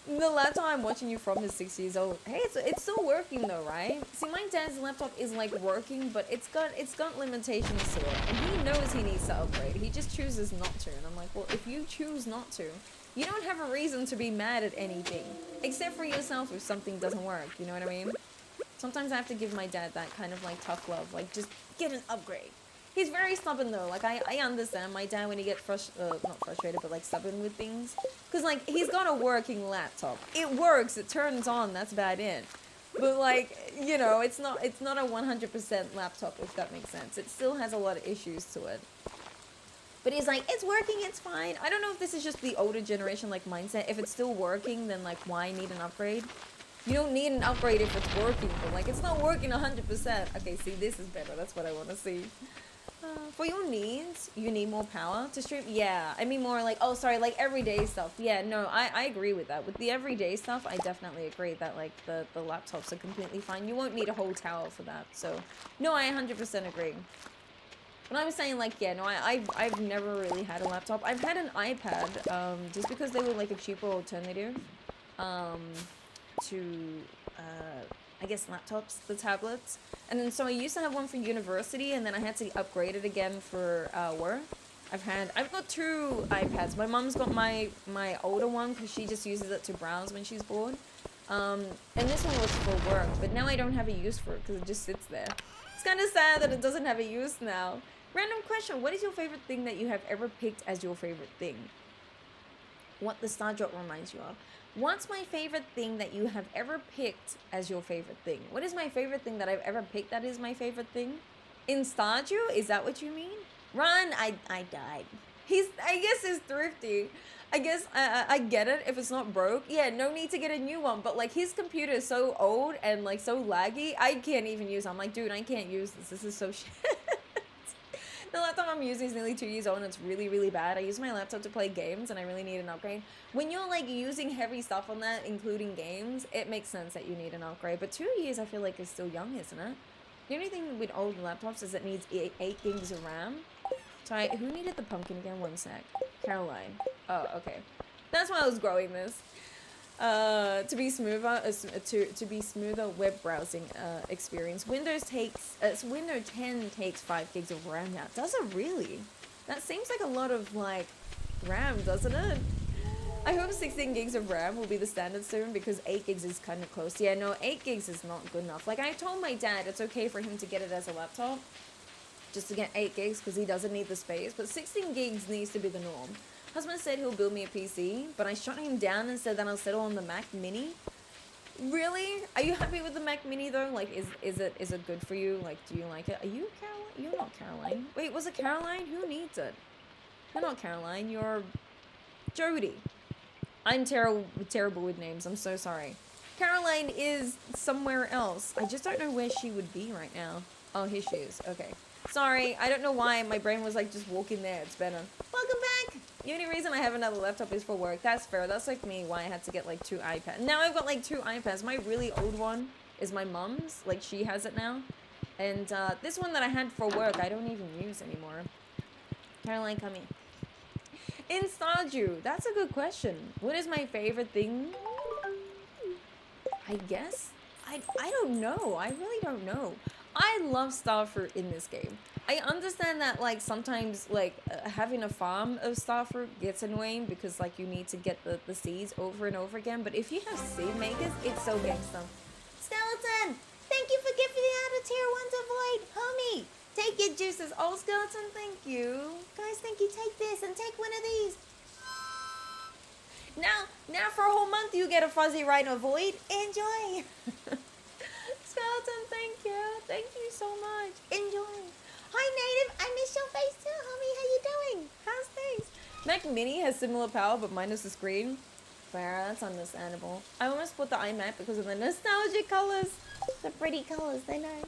The laptop I'm watching you from is 6 years old. Hey, it's still working though, right? See, my dad's laptop is like working, but it's got limitations to it, and he knows he needs to upgrade. He just chooses not to, and I'm like, well, if you choose not to, you don't have a reason to be mad at anything, except for yourself if something doesn't work. You know what I mean? Sometimes I have to give my dad that kind of like tough love, like just get an upgrade. He's very stubborn though. Like I understand my dad when he gets not frustrated, but like stubborn with things. Cause like he's got a working laptop. It works. It turns on. That's about it. But like, you know, it's not a 100% laptop, if that makes sense. It still has a lot of issues to it. But he's like, it's working. It's fine. I don't know if this is just the older generation like mindset. If it's still working, then like why need an upgrade? You don't need an upgrade if it's working. But like it's not working 100%. Okay, see, this is better. That's what I want to see. For your needs, you need more power to stream? Yeah, I mean more like, oh, sorry, like everyday stuff. Yeah, no, I agree with that. With the everyday stuff, I definitely agree that like the laptops are completely fine. You won't need a whole tower for that. So, no, I 100% agree. But I'm saying like, yeah, no, I've never really had a laptop. I've had an iPad, just because they were like a cheaper alternative, to, I guess laptops, the tablets. And then so I used to have one for university, and then I had to upgrade it again for work. I've got 2 iPads. My mom's got my older one because she just uses it to browse when she's bored. And this one was for work, but now I don't have a use for it because it just sits there. It's kind of sad that it doesn't have a use now. Random question: what is your favorite thing that you have ever picked as your favorite thing? What the star drop reminds you of? What's my favorite thing that you have ever picked as your favorite thing? What is my favorite thing that I've ever picked that is my favorite thing? In Stardew? Is that what you mean? Run! I died. I guess he's thrifty. I guess I get it if it's not broke. Yeah, no need to get a new one. But like his computer is so old and like so laggy, I can't even use it. I'm like, dude, I can't use this. This is so shit. The laptop I'm using is nearly 2 years old and it's really, really bad. I use my laptop to play games and I really need an upgrade. When you're like using heavy stuff on that, including games, it makes sense that you need an upgrade. But 2 years I feel like is still young, isn't it? The only thing with old laptops is it needs 8 gigs of RAM. Sorry, who needed the pumpkin again? 1 sec. Caroline. Oh, okay. That's why I was growing this. To be smoother, to be smoother web browsing experience. Windows 10 takes 5 gigs of RAM now. Does it really? That seems like a lot of like RAM, doesn't it? I hope 16 gigs of RAM will be the standard soon because 8 gigs is kind of close. Yeah, no, 8 gigs is not good enough. Like I told my dad it's okay for him to get it as a laptop, just to get 8 gigs because he doesn't need the space, but 16 gigs needs to be the norm. Husband said he'll build me a PC, but I shot him down and said that I'll settle on the Mac Mini. Really? Are you happy with the Mac Mini though? Like, is it good for you? Like, do you like it? Are you Caroline? You're not Caroline. Wait, was it Caroline? Who needs it? You're not Caroline. You're Jody. I'm terrible with names. I'm so sorry. Caroline is somewhere else. I just don't know where she would be right now. Oh, here she is. Okay. Sorry, I don't know why my brain was like just walking there. It's better. Welcome back. The only reason I have another laptop is for work. That's fair. That's like me, why I had to get like 2 iPads. Now I've got like 2 iPads. My really old one is my mom's. Like she has it now. And this one that I had for work, I don't even use anymore. Caroline, come in. In Stardew, that's a good question. What is my favorite thing? I guess? I don't know. I really don't know. I love starfruit in this game. I understand that like sometimes like having a farm of starfruit gets annoying because like you need to get the seeds over and over again. But if you have seed makers, it's so gangsta. Skeleton, thank you for gifting out a tier 1 to Void, homie. Take your juices, old skeleton. Thank you, guys. Thank you. Take this and take one of these. Now for a whole month you get a Fuzzireno Void. Enjoy. Skeleton, thank you. Thank you so much. Enjoy. Hi, Native. I miss your face too, homie. How you doing? How's things? Mac Mini has similar power, but minus the screen. Fair, that's understandable. I almost bought the iMac because of the nostalgic colors. The pretty colors, they're nice.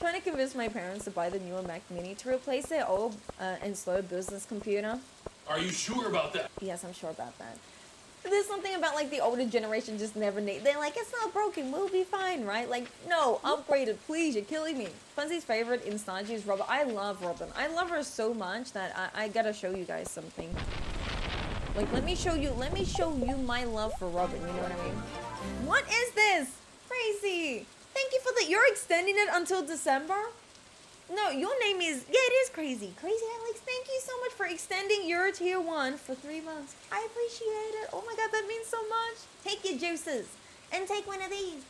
Trying to convince my parents to buy the newer Mac Mini to replace their old and slow business computer. Are you sure about that? Yes, I'm sure about that. There's something about like the older generation just never need. They're like, it's not broken, we'll be fine, right? Like, no, upgrade it, please. You're killing me. Fuzzy's favorite in Stardew is Robin. I love Robin. I love her so much that I gotta show you guys something. Like, let me show you my love for Robin. You know what I mean? What is this? Crazy. Thank you for the. You're extending it until December. No, your name is, yeah, it is Crazy. Crazy Alex, thank you so much for extending your tier 1 for 3 months. I appreciate it. Oh my god, that means so much. Take your juices and take one of these.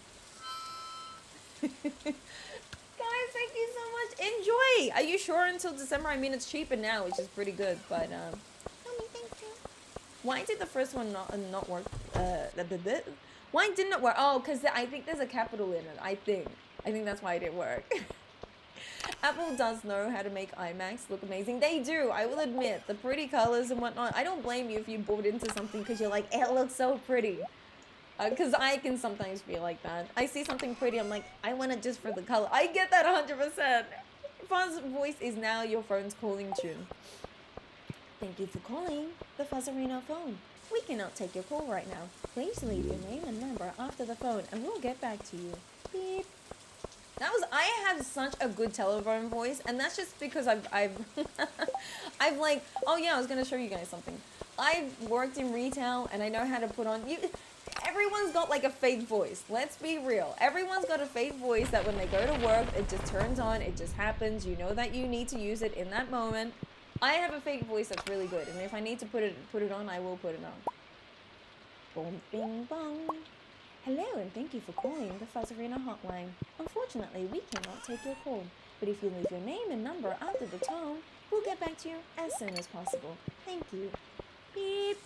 Guys, thank you so much. Enjoy. Are you sure until December? I mean, it's cheaper now, which is pretty good, but, thank you. Why did the first one not work? Why didn't it work? Oh, because I think there's a capital in it, I think that's why it didn't work. Apple does know how to make iMacs look amazing. They do, I will admit. The pretty colors and whatnot. I don't blame you if you bought into something because you're like, it looks so pretty. Because I can sometimes be like that. I see something pretty, I'm like, I want it just for the color. I get that 100%. Fuzz voice is now your phone's calling tune. Thank you for calling the Fuzzireno phone. We cannot take your call right now. Please leave your name and number after the phone and we'll get back to you. Beep. I have such a good telephone voice, and that's just because I've I've like, oh yeah, I was gonna show you guys something. I've worked in retail, and I know how to put on, everyone's got like a fake voice. Let's be real. Everyone's got a fake voice that when they go to work, it just turns on, it just happens. You know that you need to use it in that moment. I have a fake voice that's really good, and if I need to put it on, I will put it on. Boom, bing, bong. Hello, and thank you for calling the Fuzzireno hotline. Unfortunately, we cannot take your call, but if you leave your name and number after the tone, we'll get back to you as soon as possible. Thank you. Beep.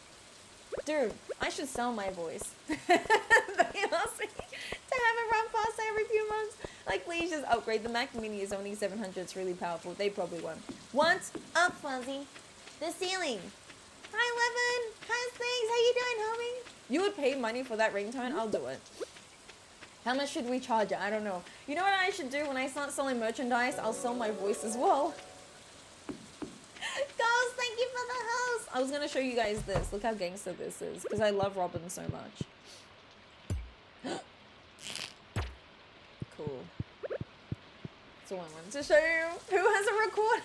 Dude, I should sell my voice. They asked me to have it run faster every few months. Like, please just upgrade. The Mac Mini is only 700. It's really powerful. They probably won't. What's up, Fuzzy? The ceiling. Hi, Levin. How's things? How you doing, homie? You would pay money for that ringtone? I'll do it. How much should we charge it? I don't know. You know what I should do when I start selling merchandise? I'll sell my voice as well. Ghost, thank you for the house. I was gonna show you guys this. Look how gangster this is, because I love Robin so much. Cool. That's all I wanted to show you. Who has a record?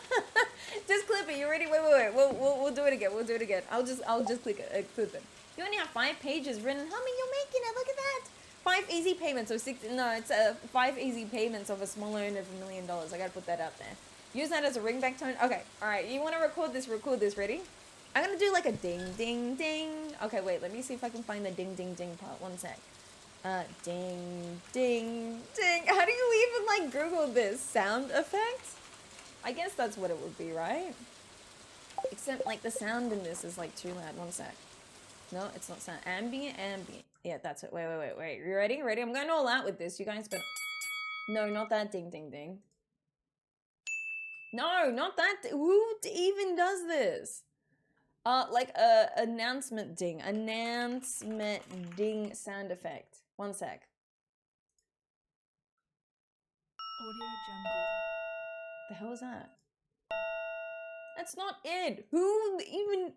Just clip it. You ready? Wait. We'll do it again. We'll do it again. I'll just click it. Clip it. You only have 5 pages written. Homie, you're making it. Look at that. 5 easy payments. So 6. No, it's 5 easy payments of a small loan of $1 million. I gotta put that out there. Use that as a ringback tone. Okay. All right. You want to record this? Record this. Ready? I'm gonna do like a ding, ding, ding. Okay. Wait. Let me see if I can find the ding, ding, ding part. One sec. Ding, ding, ding. How do you even like Google this? Sound effects? I guess that's what it would be, right? Except like the sound in this is like too loud. One sec. No, it's not sound. Ambient. Yeah, that's it. Wait. You ready? I'm going all out with this. You guys better... No, not that ding, ding, ding. No, not that. Who even does this? Like a announcement ding sound effect. One sec. Audio Jungle. The hell is that? That's not it. Who even...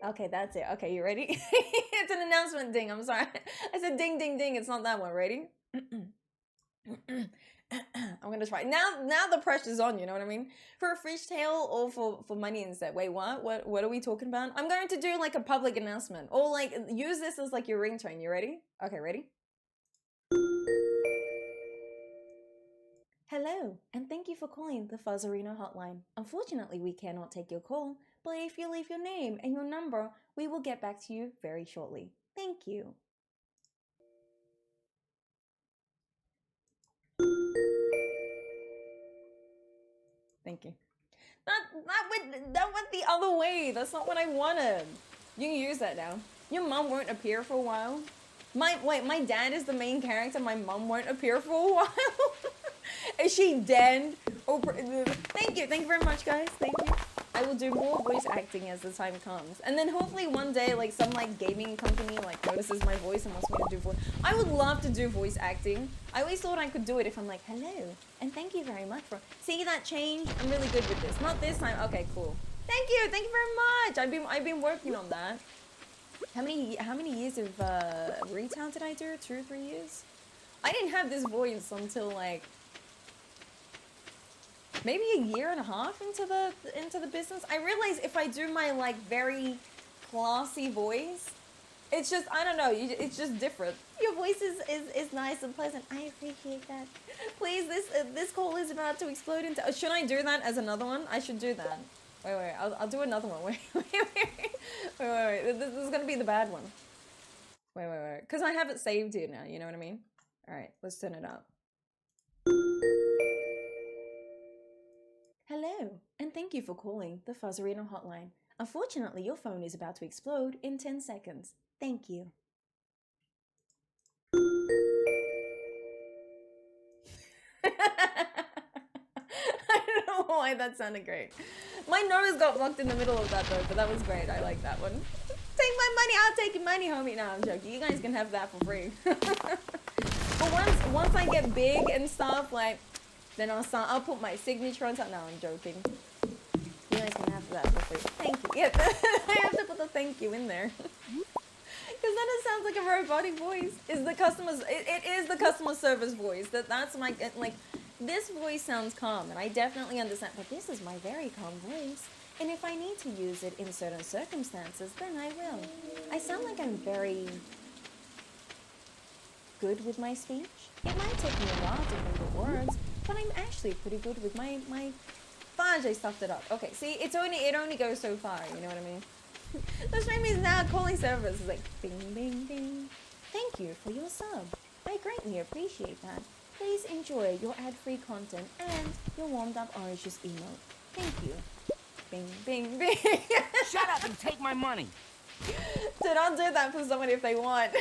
Okay, that's it. Okay, you ready? It's an announcement ding. I'm sorry. I said ding, ding, ding. It's not that one. Ready? I'm gonna try. Now the pressure's on, you know what I mean? For a fishtail or for money instead. Wait, what? What are we talking about? I'm going to do like a public announcement. Or like use this as like your ringtone. You ready? Okay, ready? Hello, and thank you for calling the Fuzzireno hotline. Unfortunately, we cannot take your call, but if you leave your name and your number, we will get back to you very shortly. Thank you. Thank you. That went the other way. That's not what I wanted. You can use that now. Your mom won't appear for a while. My dad is the main character. My mom won't appear for a while. Is she dead? Oh, thank you very much, guys. Thank you. I will do more voice acting as the time comes, and then hopefully one day, like some like gaming company like notices my voice and wants me to do voice. I would love to do voice acting. I always thought I could do it if I'm like, hello, and thank you very much for see that change. I'm really good with this. Not this time. Okay, cool. Thank you very much. I've been working on that. How many years of retail did I do? 2 or 3 years? I didn't have this voice until like maybe a year and a half into the business. I realized if I do my like very classy voice, it's just, I don't know, it's just different. Your voice is nice and pleasant. I appreciate that. Please, this call is about to explode into... Should I do that as another one? I should do that. Wait, I'll do another one. Wait. This is gonna be the bad one. Wait. Because I have it saved here now, you know what I mean? All right, let's turn it up. Hello, and thank you for calling the Fuzzireno hotline. Unfortunately, your phone is about to explode in 10 seconds. Thank you. I don't know why that sounded great. My nose got blocked in the middle of that though, but that was great. I like that one. Take my money, I'll take your money, homie. No, I'm joking. You guys can have that for free. But once I get big and stuff, like, then I'll put my signature on top. No, I'm joking. You guys can have that for free. Thank you. Yeah, I have to put the thank you in there. Because then it sounds like a robotic voice. It is the customer service voice. That's my, like, this voice sounds calm, and I definitely understand, but this is my very calm voice. And if I need to use it in certain circumstances, then I will. I sound like I'm very good with my speech. It might take me a while to think of words, but I'm actually pretty good with my fudge. I stuffed it up. Okay, see, it only goes so far, you know what I mean? This made me now calling service is like bing bing bing. Thank you for your sub. I greatly appreciate that. Please enjoy your ad-free content and your warmed up orange juice emote. Thank you. Bing bing bing. Shut up and take my money. Dude, I'll do that for someone if they want.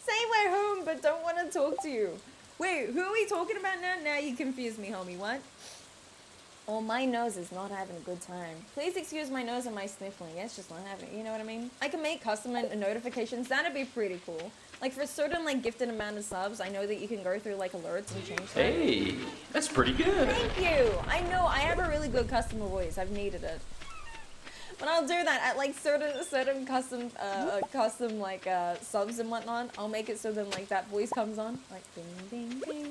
Say we're home, but don't want to talk to you. Wait, who are we talking about now? Now you confuse me, homie. What? Oh, my nose is not having a good time. Please excuse my nose and my sniffling. It's just not having it. You know what I mean? I can make custom notifications. That'd be pretty cool. Like for certain like gifted amount of subs, I know that you can go through like alerts and change that. Hey, that's pretty good. Thank you. I know I have a really good customer voice. I've needed it. But I'll do that at like certain custom like subs and whatnot. I'll make it so then like that voice comes on like ding ding ding.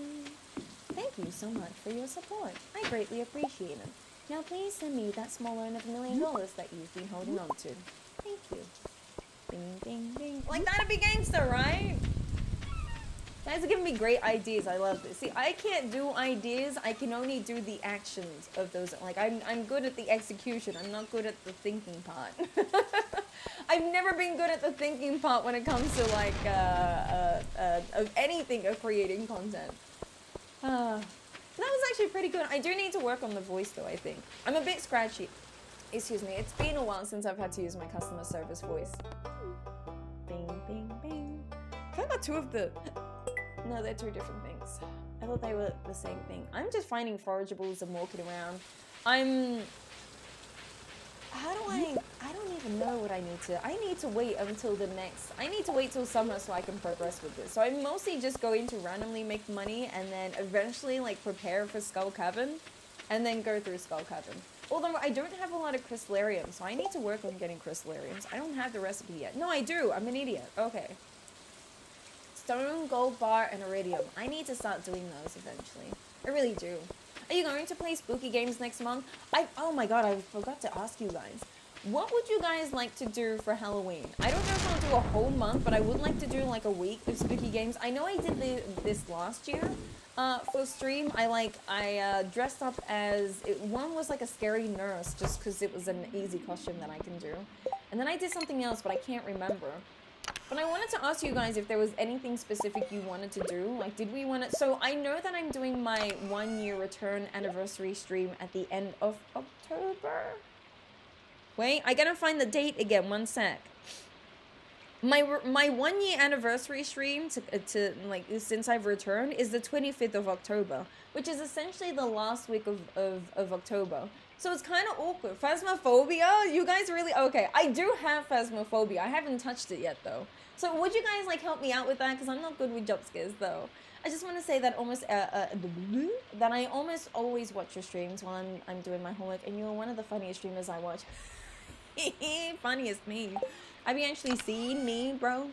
Thank you so much for your support. I greatly appreciate it. Now please send me that small loan of $1 million that you've been holding on to. Thank you. Ding ding ding. Like that'd be gangster, right? You guys are giving me great ideas. I love this. See, I can't do ideas. I can only do the actions of those. Like, I'm good at the execution. I'm not good at the thinking part. I've never been good at the thinking part when it comes to, like, of anything of creating content. That was actually pretty good. I do need to work on the voice, though, I think. I'm a bit scratchy. Excuse me. It's been a while since I've had to use my customer service voice. Bing, bing, bing. I feel like two of the... No, they're two different things. I thought they were the same thing. I'm just finding forageables and walking around. I don't even know what I need to wait until I need to wait till summer so I can progress with this. So I'm mostly just going to randomly make money and then eventually like prepare for Skull Cavern and then go through Skull Cavern. Although I don't have a lot of crystallariums, so I need to work on getting crystallariums. I don't have the recipe yet. No, I do. I'm an idiot. Okay. Stone, gold bar, and iridium. I need to start doing those eventually. I really do. Are you going to play spooky games next month? Oh my god, I forgot to ask you guys. What would you guys like to do for Halloween? I don't know if I'll do a whole month, but I would like to do like a week of spooky games. I know I did this last year for stream. I dressed up as, one was like a scary nurse just because it was an easy costume that I can do. And then I did something else, but I can't remember. But I wanted to ask you guys if there was anything specific you wanted to do. Like, did we want to... So, I know that I'm doing my 1-year return anniversary stream at the end of October. Wait, I gotta find the date again. One sec. My 1-year anniversary stream to like since I've returned is the 25th of October, which is essentially the last week of October. So it's kind of awkward. Phasmophobia? You guys really... Okay, I do have Phasmophobia. I haven't touched it yet, though. So would you guys, like, help me out with that? Because I'm not good with jump scares, though. I just want to say that that I almost always watch your streams while I'm doing my homework, and you're one of the funniest streamers I watch. Funniest me. Have you actually seen me, bro?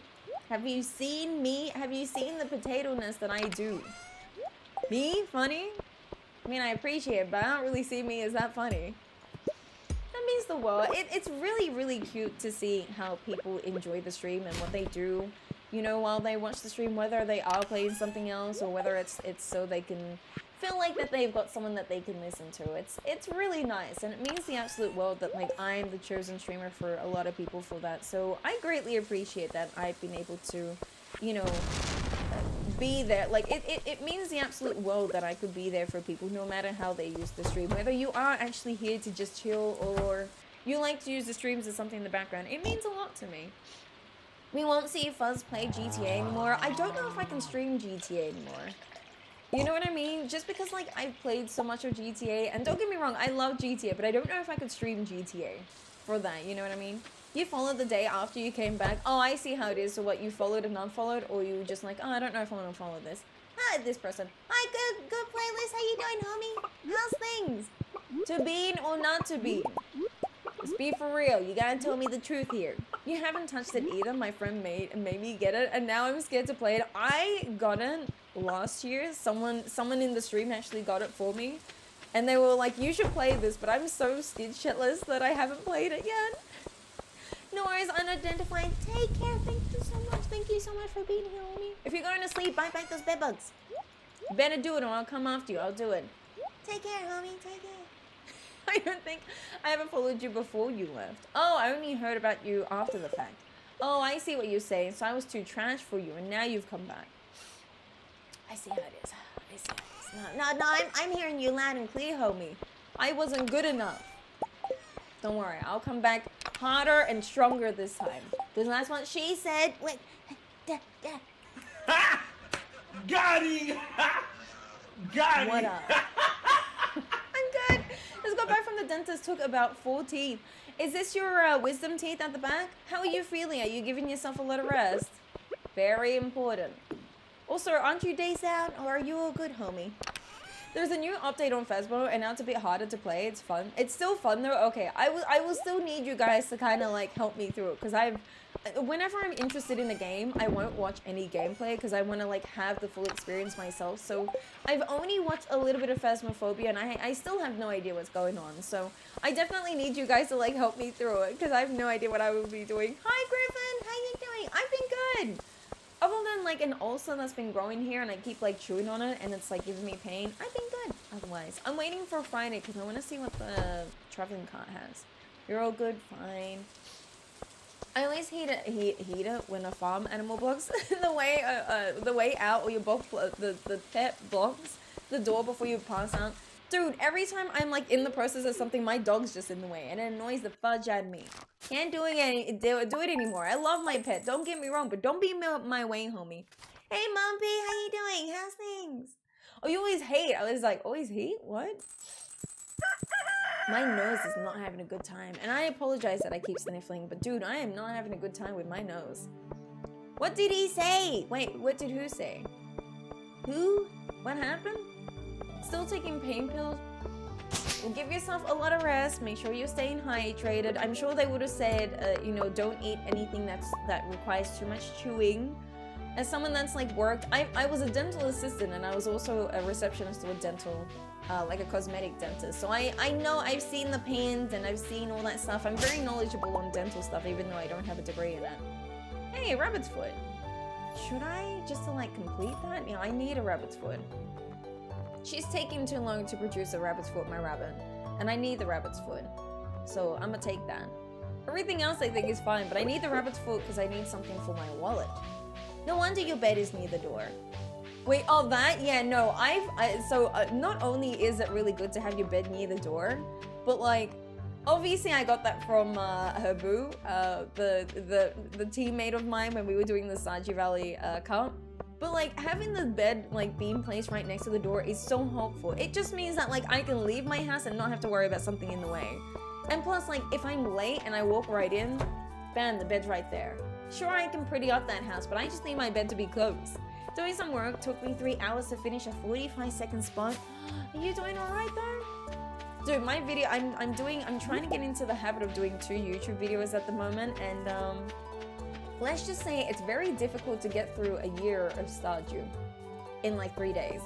Have you seen me? Have you seen the potato-ness that I do? Me? Funny? I mean, I appreciate it, but I don't really see me as that funny. That means the world. It's really, really cute to see how people enjoy the stream and what they do, you know, while they watch the stream, whether they are playing something else or whether it's so they can feel like that they've got someone that they can listen to. It's really nice, and it means the absolute world that, like, I'm the chosen streamer for a lot of people for that. So I greatly appreciate that I've been able to, you know, be there. Like, it means the absolute world that I could be there for people no matter how they use the stream. Whether you are actually here to just chill or you like to use the streams as something in the background, it means a lot to me. We won't see Fuzz play GTA anymore. I don't know if I can stream GTA anymore. You know what I mean? Just because, like, I've played so much of GTA, and don't get me wrong, I love GTA, but I don't know if I could stream GTA for that, you know what I mean? You followed the day after you came back. Oh, I see how it is. So what, you followed and unfollowed, or you just like, oh, I don't know if I want to follow this. Hi, this person. Hi, good playlist. How you doing, homie? How's things? To bean or not to bean? Let's be for real. You gotta tell me the truth here. You haven't touched it either. My friend made me get it, and now I'm scared to play it. I got it last year. Someone in the stream actually got it for me, and they were like, you should play this, but I'm so skid shitless that I haven't played it yet. No worries, unidentified. Take care. Thank you so much. Thank you so much for being here, homie. If you're going to sleep, bite back those bed bugs. You better do it or I'll come after you. I'll do it. Take care, homie. Take care. I don't think I ever followed you before you left. Oh, I only heard about you after the fact. Oh, I see what you're saying. So I was too trash for you, and now you've come back. I see how it is. I see how it is. No, I'm hearing you loud and clear, homie. I wasn't good enough. Don't worry, I'll come back harder and stronger this time. Because last one, she said, wait, Got him! Got him! what up? I'm good. Just got back from the dentist, took about 4 teeth. Is this your wisdom teeth at the back? How are you feeling? Are you giving yourself a lot of rest? Very important. Also, aren't you days out or are you all good, homie? There's a new update on Phasmo and now it's a bit harder to play. It's fun. It's still fun though. Okay, I will still need you guys to kind of like help me through it because whenever I'm interested in a game, I won't watch any gameplay because I want to like have the full experience myself. So I've only watched a little bit of Phasmophobia and I still have no idea what's going on. So I definitely need you guys to like help me through it because I have no idea what I will be doing. Hi Griffin, how you doing? I've been good. Other than like an ulcer that's been growing here and I keep like chewing on it and it's like giving me pain, I've been good otherwise. I'm waiting for Friday because I want to see what the traveling cart has. You're all good? Fine. I always hate it when a farm animal blocks the way out or your the pet blocks the door before you pass out. Dude, every time I'm like in the process of something, my dog's just in the way and it annoys the fudge out of me. Can't do it anymore. I love my pet. Don't get me wrong, but don't be my way, homie. Hey, Mumpy, how you doing? How's things? Oh, you always hate. I was like, always hate? What? My nose is not having a good time. And I apologize that I keep sniffling, but dude, I am not having a good time with my nose. What did he say? Wait, what did who say? Who? What happened? Still taking pain pills? Well, give yourself a lot of rest. Make sure you're staying hydrated. I'm sure they would have said, you know, don't eat anything that requires too much chewing. As someone that's like worked, I was a dental assistant and I was also a receptionist to a dental, like a cosmetic dentist. So I know, I've seen the pains and I've seen all that stuff. I'm very knowledgeable on dental stuff, even though I don't have a degree in it. Hey, rabbit's foot. Should I just to like complete that? Yeah, I need a rabbit's foot. She's taking too long to produce a rabbit's foot, my rabbit. And I need the rabbit's foot. So I'm gonna take that. Everything else I think is fine, but I need the rabbit's foot because I need something for my wallet. No wonder your bed is near the door. Wait, oh that? Yeah, no, not only is it really good to have your bed near the door, but like, obviously I got that from Habu, the teammate of mine when we were doing the Saji Valley Cup. But like having the bed like being placed right next to the door is so helpful. It just means that like I can leave my house and not have to worry about something in the way. And plus like if I'm late and I walk right in, bam, the bed's right there. Sure, I can pretty up that house, but I just need my bed to be close. Doing some work took me 3 hours to finish a 45-second spot. Are you doing all right though? Dude, my video, I'm trying to get into the habit of doing 2 YouTube videos at the moment, and let's just say it's very difficult to get through a year of Stardew in like 3 days.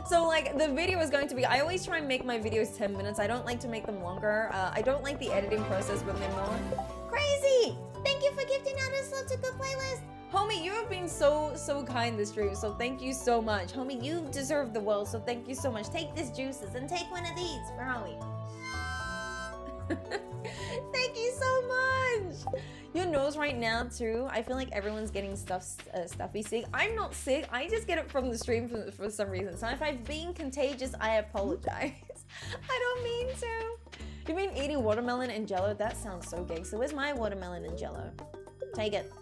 So like the video is going to be, I always try and make my videos 10 minutes. I don't like to make them longer. I don't like the editing process when they're more crazy. Thank you for gifting out a sub to the playlist. Homie, you have been so kind this stream, so thank you so much. Homie, you deserve the world, so thank you so much. Take this juices and take one of these for homie. Thank you so much. Your nose right now too. I feel like everyone's getting stuffy sick. I'm not sick. I just get it from the stream for some reason. So if I've been contagious, I apologize. I don't mean to. You mean eating watermelon and jello? That sounds so gay. So where's my watermelon and jello? Take it.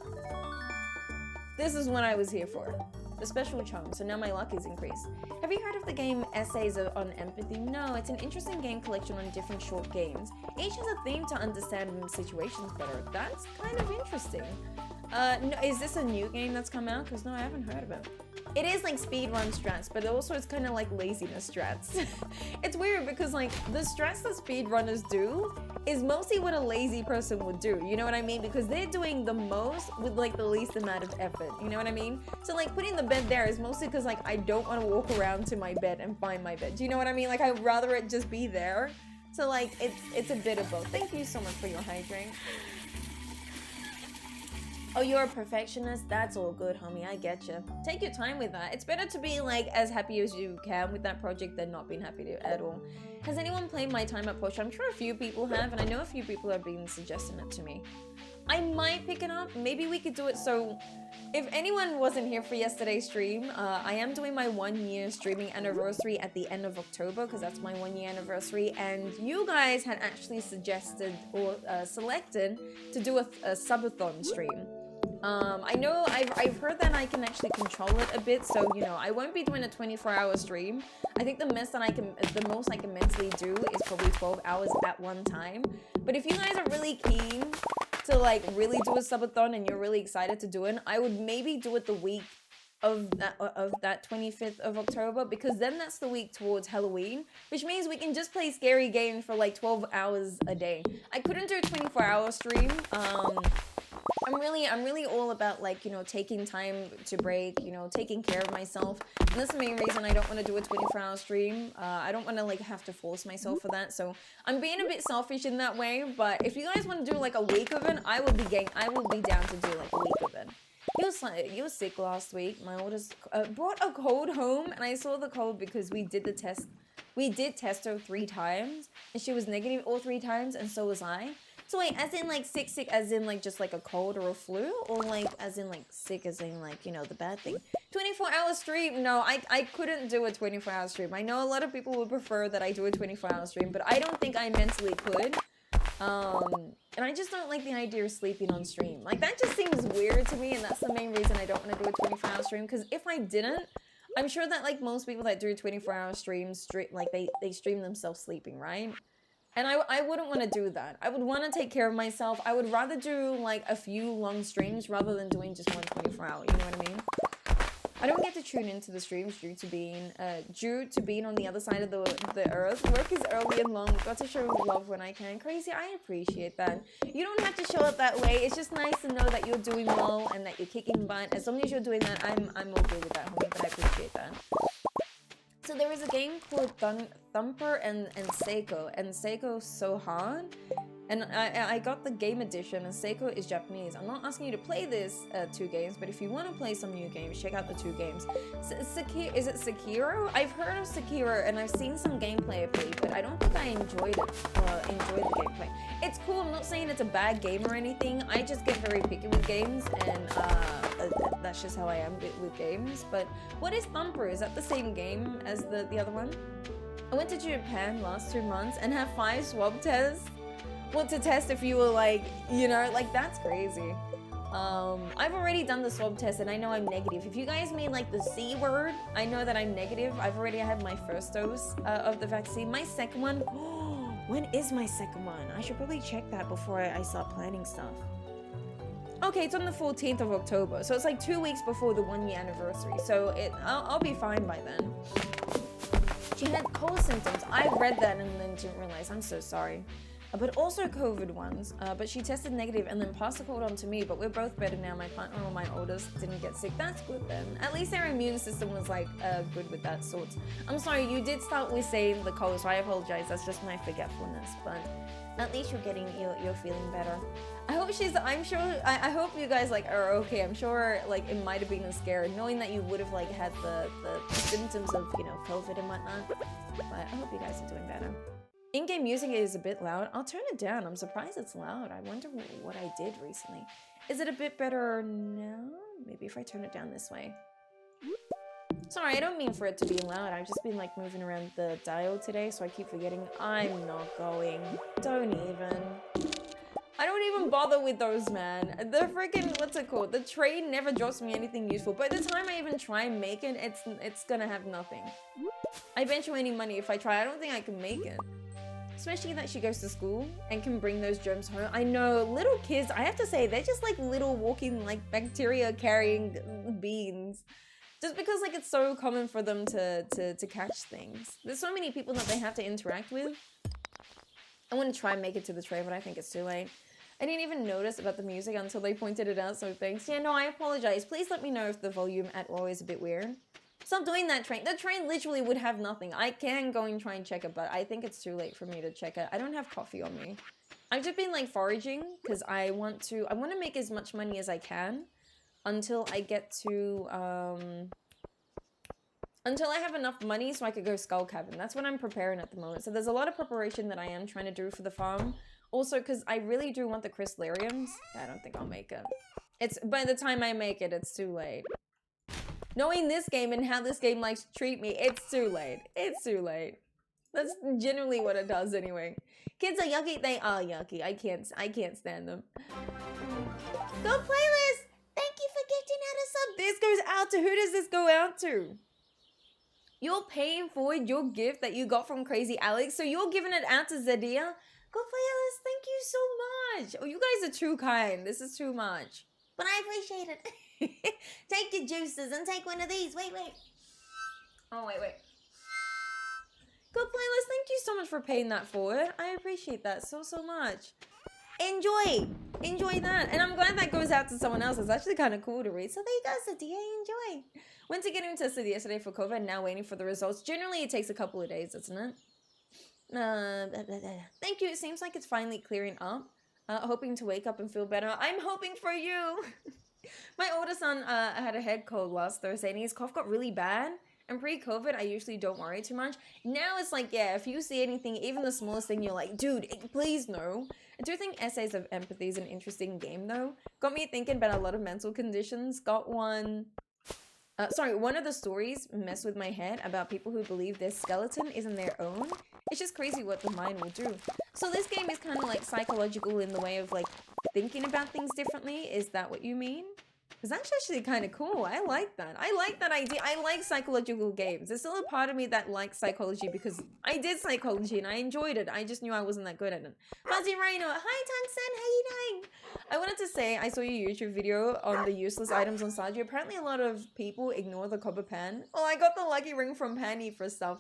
This is what I was here for. The special charm, so now my luck is increased. Have you heard of the game Essays on Empathy? No, it's an interesting game collection on different short games. Each has a theme to understand situations better. That's kind of interesting. No, is this a new game that's come out? Because no, I haven't heard of it. It is like speedrun strats, but also it's kind of like laziness strats. It's weird because like the strats that speedrunners do is mostly what a lazy person would do. You know what I mean? Because they're doing the most with like the least amount of effort. You know what I mean? So like putting the bed there is mostly because like I don't want to walk around to my bed and find my bed. Do you know what I mean? Like I'd rather it just be there. So like it's a bit of both. Thank you so much for your hydrate. Oh, you're a perfectionist? That's all good, homie. I get you. Take your time with that. It's better to be like as happy as you can with that project than not being happy at all. Has anyone played My Time at Porsche? I'm sure a few people have, and I know a few people have been suggesting it to me. I might pick it up. Maybe we could do it so If anyone wasn't here for yesterday's stream, I am doing my 1-year streaming anniversary at the end of October because that's my 1-year anniversary, and you guys had actually suggested or selected to do a subathon stream. I know I've heard that I can actually control it a bit, so you know I won't be doing a 24-hour stream. I think the most I can mentally do is probably 12 hours at one time. But if you guys are really keen to like really do a subathon and you're really excited to do it, I would maybe do it the week of that 25th of October, because then that's the week towards Halloween, which means we can just play scary games for like 12 hours a day. I couldn't do a 24-hour stream. I'm really all about like, you know, taking time to break, you know, taking care of myself. And that's the main reason I don't want to do a 24-hour stream. I don't want to like have to force myself for that. So I'm being a bit selfish in that way. But if you guys want to do like a week of it, I will be down to do like a week of it. You were sick last week. My oldest brought a cold home, and I saw the cold because we did the test. We did test her 3 times, and she was negative all 3 times, and so was I. So wait, as in like sick as in like just like a cold or a flu, or like as in like sick as in like, you know, the bad thing? 24-hour stream? No, I couldn't do a 24-hour stream. I know a lot of people would prefer that I do a 24-hour stream, but I don't think I mentally could. And I just don't like the idea of sleeping on stream. Like that just seems weird to me, and that's the main reason I don't want to do a 24-hour stream, because if I didn't, I'm sure that like most people that do 24-hour streams, like they stream themselves sleeping, right? And I wouldn't want to do that. I would want to take care of myself. I would rather do like a few long streams rather than doing just one 24-hour, you know what I mean? I don't get to tune into the streams due to being on the other side of the earth. Work is early and long. Got to show love when I can. Crazy, I appreciate that. You don't have to show it that way. It's just nice to know that you're doing well and that you're kicking butt. As long as you're doing that, I'm okay with that, homie, but I appreciate that. So there is a game called Thumper and Seiko, and Seiko's so hard. And I got the game edition, and Seiko is Japanese. I'm not asking you to play this 2 games, but if you want to play some new games, check out the 2 games. Is it Sekiro? I've heard of Sekiro, and I've seen some gameplay of it, but I don't think I enjoyed the gameplay. It's cool, I'm not saying it's a bad game or anything. I just get very picky with games, and that's just how I am with games. But what is Thumper? Is that the same game as the other one? I went to Japan last 2 months and had 5 swab tests. What, to test if you were like, you know, like that's crazy. I've already done the swab test and I know I'm negative. If you guys mean like the C word, I know that I'm negative. I've already had my first dose of the vaccine. My second one, when is my second one? I should probably check that before I start planning stuff. Okay, it's on the 14th of October. So it's like 2 weeks before the 1-year anniversary. So I'll be fine by then. She had cold symptoms. I read that and then didn't realize. I'm so sorry. But also COVID ones, but she tested negative and then passed the cold on to me, but we're both better now. My partner or my oldest didn't get sick. That's good then. At least their immune system was like good with that sort. I'm sorry, you did start with saying the cold, so I apologize. That's just my forgetfulness, but at least you're feeling better. I hope I hope you guys like are okay. I'm sure like it might have been a scare knowing that you would have like had the symptoms of, you know, COVID and whatnot, but I hope you guys are doing better. In-game music is a bit loud. I'll turn it down. I'm surprised it's loud. I wonder what I did recently. Is it a bit better now? Maybe if I turn it down this way. Sorry, I don't mean for it to be loud. I've just been like moving around the dial today, so I keep forgetting I'm not going. Don't even. I don't even bother with those, man. The freaking, what's it called? The train never drops me anything useful. By the time I even try and make it, it's gonna have nothing. I bet you any money if I try. I don't think I can make it. Especially that she goes to school and can bring those germs home. I know, little kids, I have to say, they're just like little walking like bacteria carrying beings. Just because like it's so common for them to catch things. There's so many people that they have to interact with. I want to try and make it to the train, but I think it's too late. I didn't even notice about the music until they pointed it out, so thanks. Yeah, no, I apologize. Please let me know if the volume at all is a bit weird. Stop doing that, train. The train literally would have nothing. I can go and try and check it, but I think it's too late for me to check it. I don't have coffee on me. I've just been like foraging because I want to make as much money as I can until I get to until I have enough money so I could go skull cabin. That's what I'm preparing at the moment. So there's a lot of preparation that I am trying to do for the farm. Also, because I really do want the crystallariums. I don't think I'll make it. It's by the time I make it, it's too late. Knowing this game and how this game likes to treat me, it's too late. It's too late. That's generally what it does anyway. Kids are yucky, they are yucky. I can't stand them. Go playlist! Thank you for gifting out a sub. This goes out to, who does this go out to? You're paying forward your gift that you got from Crazy Alex, so you're giving it out to Zadia? Go playlist, thank you so much. Oh, you guys are too kind. This is too much. But I appreciate it. Take your juices and take one of these. Wait. Oh, wait. Good playlist. Thank you so much for paying that forward. I appreciate that so much. Enjoy that. And I'm glad that goes out to someone else. It's actually kind of cool to read. So there you go, Sadia. Enjoy. Went to get him tested yesterday for COVID. Now waiting for the results. Generally, it takes a couple of days, doesn't it? Thank you. It seems like it's finally clearing up. Hoping to wake up and feel better. I'm hoping for you. My older son had a head cold last Thursday and his cough got really bad. And pre-COVID, I usually don't worry too much. Now it's like, yeah, if you see anything, even the smallest thing, you're like, dude, please no. I do think Essays of Empathy is an interesting game, though. Got me thinking about a lot of mental conditions. Got one... one of the stories messed with my head about people who believe their skeleton isn't their own. It's just crazy what the mind will do. So this game is kind of like psychological in the way of like thinking about things differently. Is that what you mean? Because that's actually kind of cool. I like that. I like that idea. I like psychological games. There's still a part of me that likes psychology because I did psychology and I enjoyed it. I just knew I wasn't that good at it. Fuzzireno, hi Tungsten, how you doing? I wanted to say I saw your YouTube video on the useless items on Stardew. Apparently a lot of people ignore the copper pan. Oh, I got the lucky ring from Penny for stuff.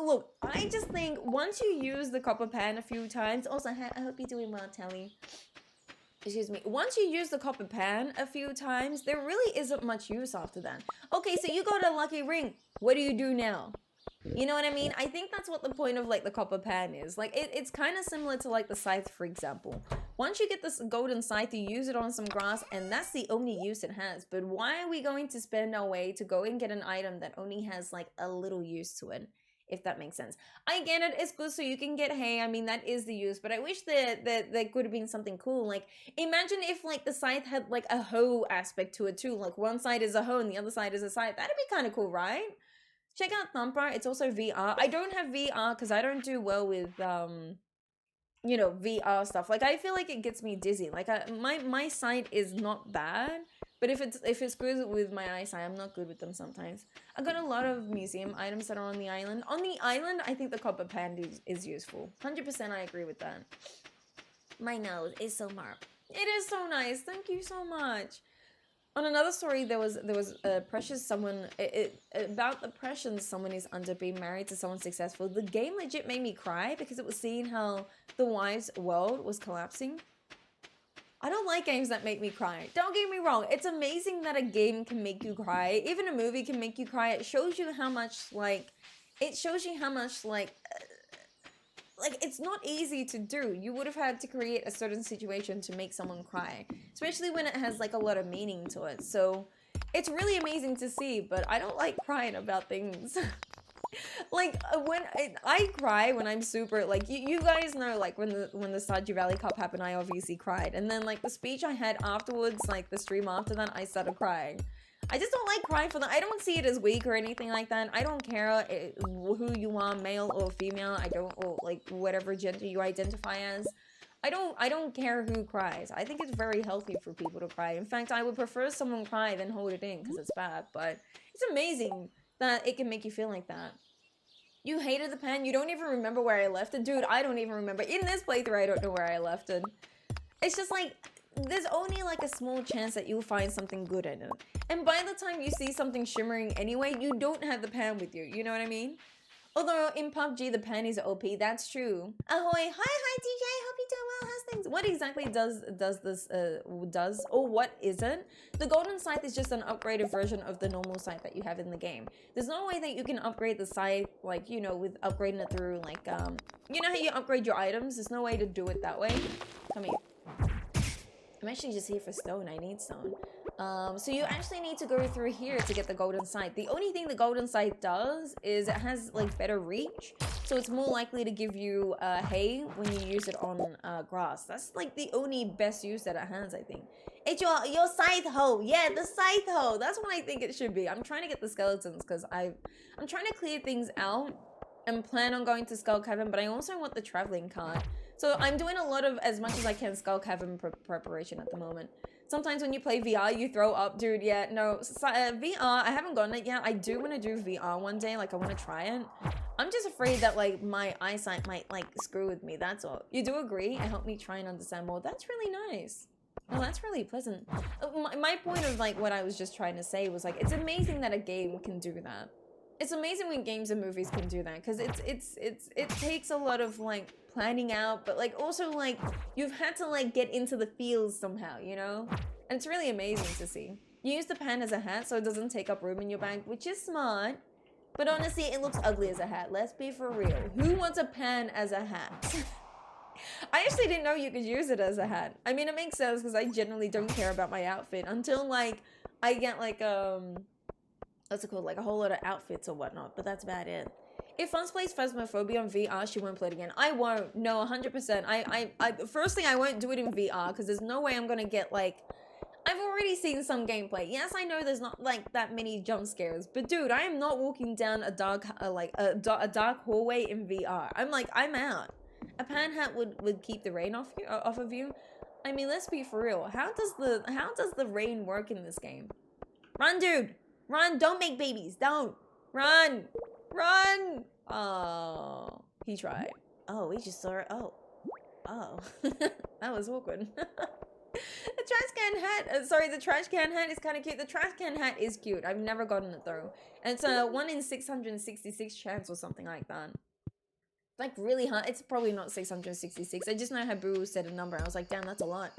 Look, I just think once you use the copper pan a few times, also I hope you're doing well, Telly. Excuse me. Once you use the copper pan a few times, there really isn't much use after that. Okay, so you got a lucky ring. What do you do now? You know what I mean? I think that's what the point of like the copper pan is. Like it's kind of similar to like the scythe, for example. Once you get this golden scythe, you use it on some grass and that's the only use it has. But why are we going to spend our way to go and get an item that only has like a little use to it? If that makes sense. I get it, it's good so you can get hay. I mean, that is the use, but I wish that there could have been something cool. Like, imagine if like the scythe had like a hoe aspect to it too. Like one side is a hoe and the other side is a scythe. That'd be kind of cool, right? Check out Thumper. It's also VR. I don't have VR because I don't do well with you know, VR stuff. Like I feel like it gets me dizzy. Like my sight is not bad. But if it's good with my eyesight, I'm not good with them sometimes. I got a lot of museum items that are on the island. On the island, I think the copper pan is useful. 100% I agree with that. My nose is so marked. It is so nice. Thank you so much. On another story, there was a precious someone about the pressure someone is under being married to someone successful. The game legit made me cry because it was seeing how the wife's world was collapsing. I don't like games that make me cry. Don't get me wrong. It's amazing that a game can make you cry. Even a movie can make you cry. It shows you how much like it's not easy to do. You would have had to create a certain situation to make someone cry, especially when it has like a lot of meaning to it. So it's really amazing to see, but I don't like crying about things. Like when I cry when I'm super like you guys know, like when the Stardew Valley Cup happened, I obviously cried, and then like the speech I had afterwards, like the stream after that, I started crying. I just don't like crying for that. I don't see it as weak or anything like that. I don't care who you are, male or female. I don't, or like whatever gender you identify as. I don't care who cries. I think it's very healthy for people to cry. In fact, I would prefer someone cry than hold it in because it's bad. But it's amazing that it can make you feel like that. You hated the pen? You don't even remember where I left it? Dude, I don't even remember. In this playthrough, I don't know where I left it. It's just like, there's only like a small chance that you'll find something good in it. And by the time you see something shimmering anyway, you don't have the pan with you. You know what I mean? Although in PUBG, the pan is OP. That's true. Ahoy. Hi, DJ. Hope you're doing well. How's things? What exactly does this, or what isn't? The golden scythe is just an upgraded version of the normal scythe that you have in the game. There's no way that you can upgrade the scythe, like, you know, with upgrading it through, like, you know how you upgrade your items? There's no way to do it that way. Come here. I'm actually just here for stone. I need stone. So you actually need to go through here to get the golden scythe. The only thing the golden scythe does is it has like better reach, so it's more likely to give you hay when you use it on grass. That's like the only best use that it has, I think. It's your scythe hoe. Yeah, the scythe hoe. That's what I think it should be. I'm trying to get the skeletons because I'm trying to clear things out and plan on going to Skull Cavern, but I also want the traveling cart. So I'm doing a lot of, as much as I can, Skull Cavern preparation at the moment. Sometimes when you play VR, you throw up, dude. Yeah, no, VR, I haven't gotten it yet. I do want to do VR one day. Like, I want to try it. I'm just afraid that, like, my eyesight might, like, screw with me. That's all. You do agree? And help me try and understand more. That's really nice. Oh, that's really pleasant. My point of, like, what I was just trying to say was, like, it's amazing that a game can do that. It's amazing when games and movies can do that, because it takes a lot of, like, planning out, but, like, also, like, you've had to, like, get into the feels somehow, you know? And it's really amazing to see. You use the pen as a hat so it doesn't take up room in your bag, which is smart, but honestly, it looks ugly as a hat. Let's be for real. Who wants a pen as a hat? I actually didn't know you could use it as a hat. I mean, it makes sense because I generally don't care about my outfit until, like, I get, like, what's it called? Like, a whole lot of outfits or whatnot, but that's about it. If Funz plays Phasmophobia on VR, she won't play it again. I won't. No, 100%. Firstly, I won't do it in VR because there's no way I'm gonna get, like... I've already seen some gameplay. Yes, I know there's not, like, that many jump scares, but dude, I am not walking down a dark, a dark hallway in VR. I'm like, I'm out. A pan hat would keep the rain off of you. I mean, let's be for real. How does the rain work in this game? Run, dude! Run! Don't make babies! Don't! Run! Run! Oh, he tried. Oh, we just saw it. Oh. That was awkward. The trash can hat, sorry, the trash can hat is kind of cute. The trash can hat is cute. I've never gotten it though. And it's a 1 in 666 chance or something like that. Like really hard. It's probably not 666. I just know Habu said a number. I was like, damn, that's a lot.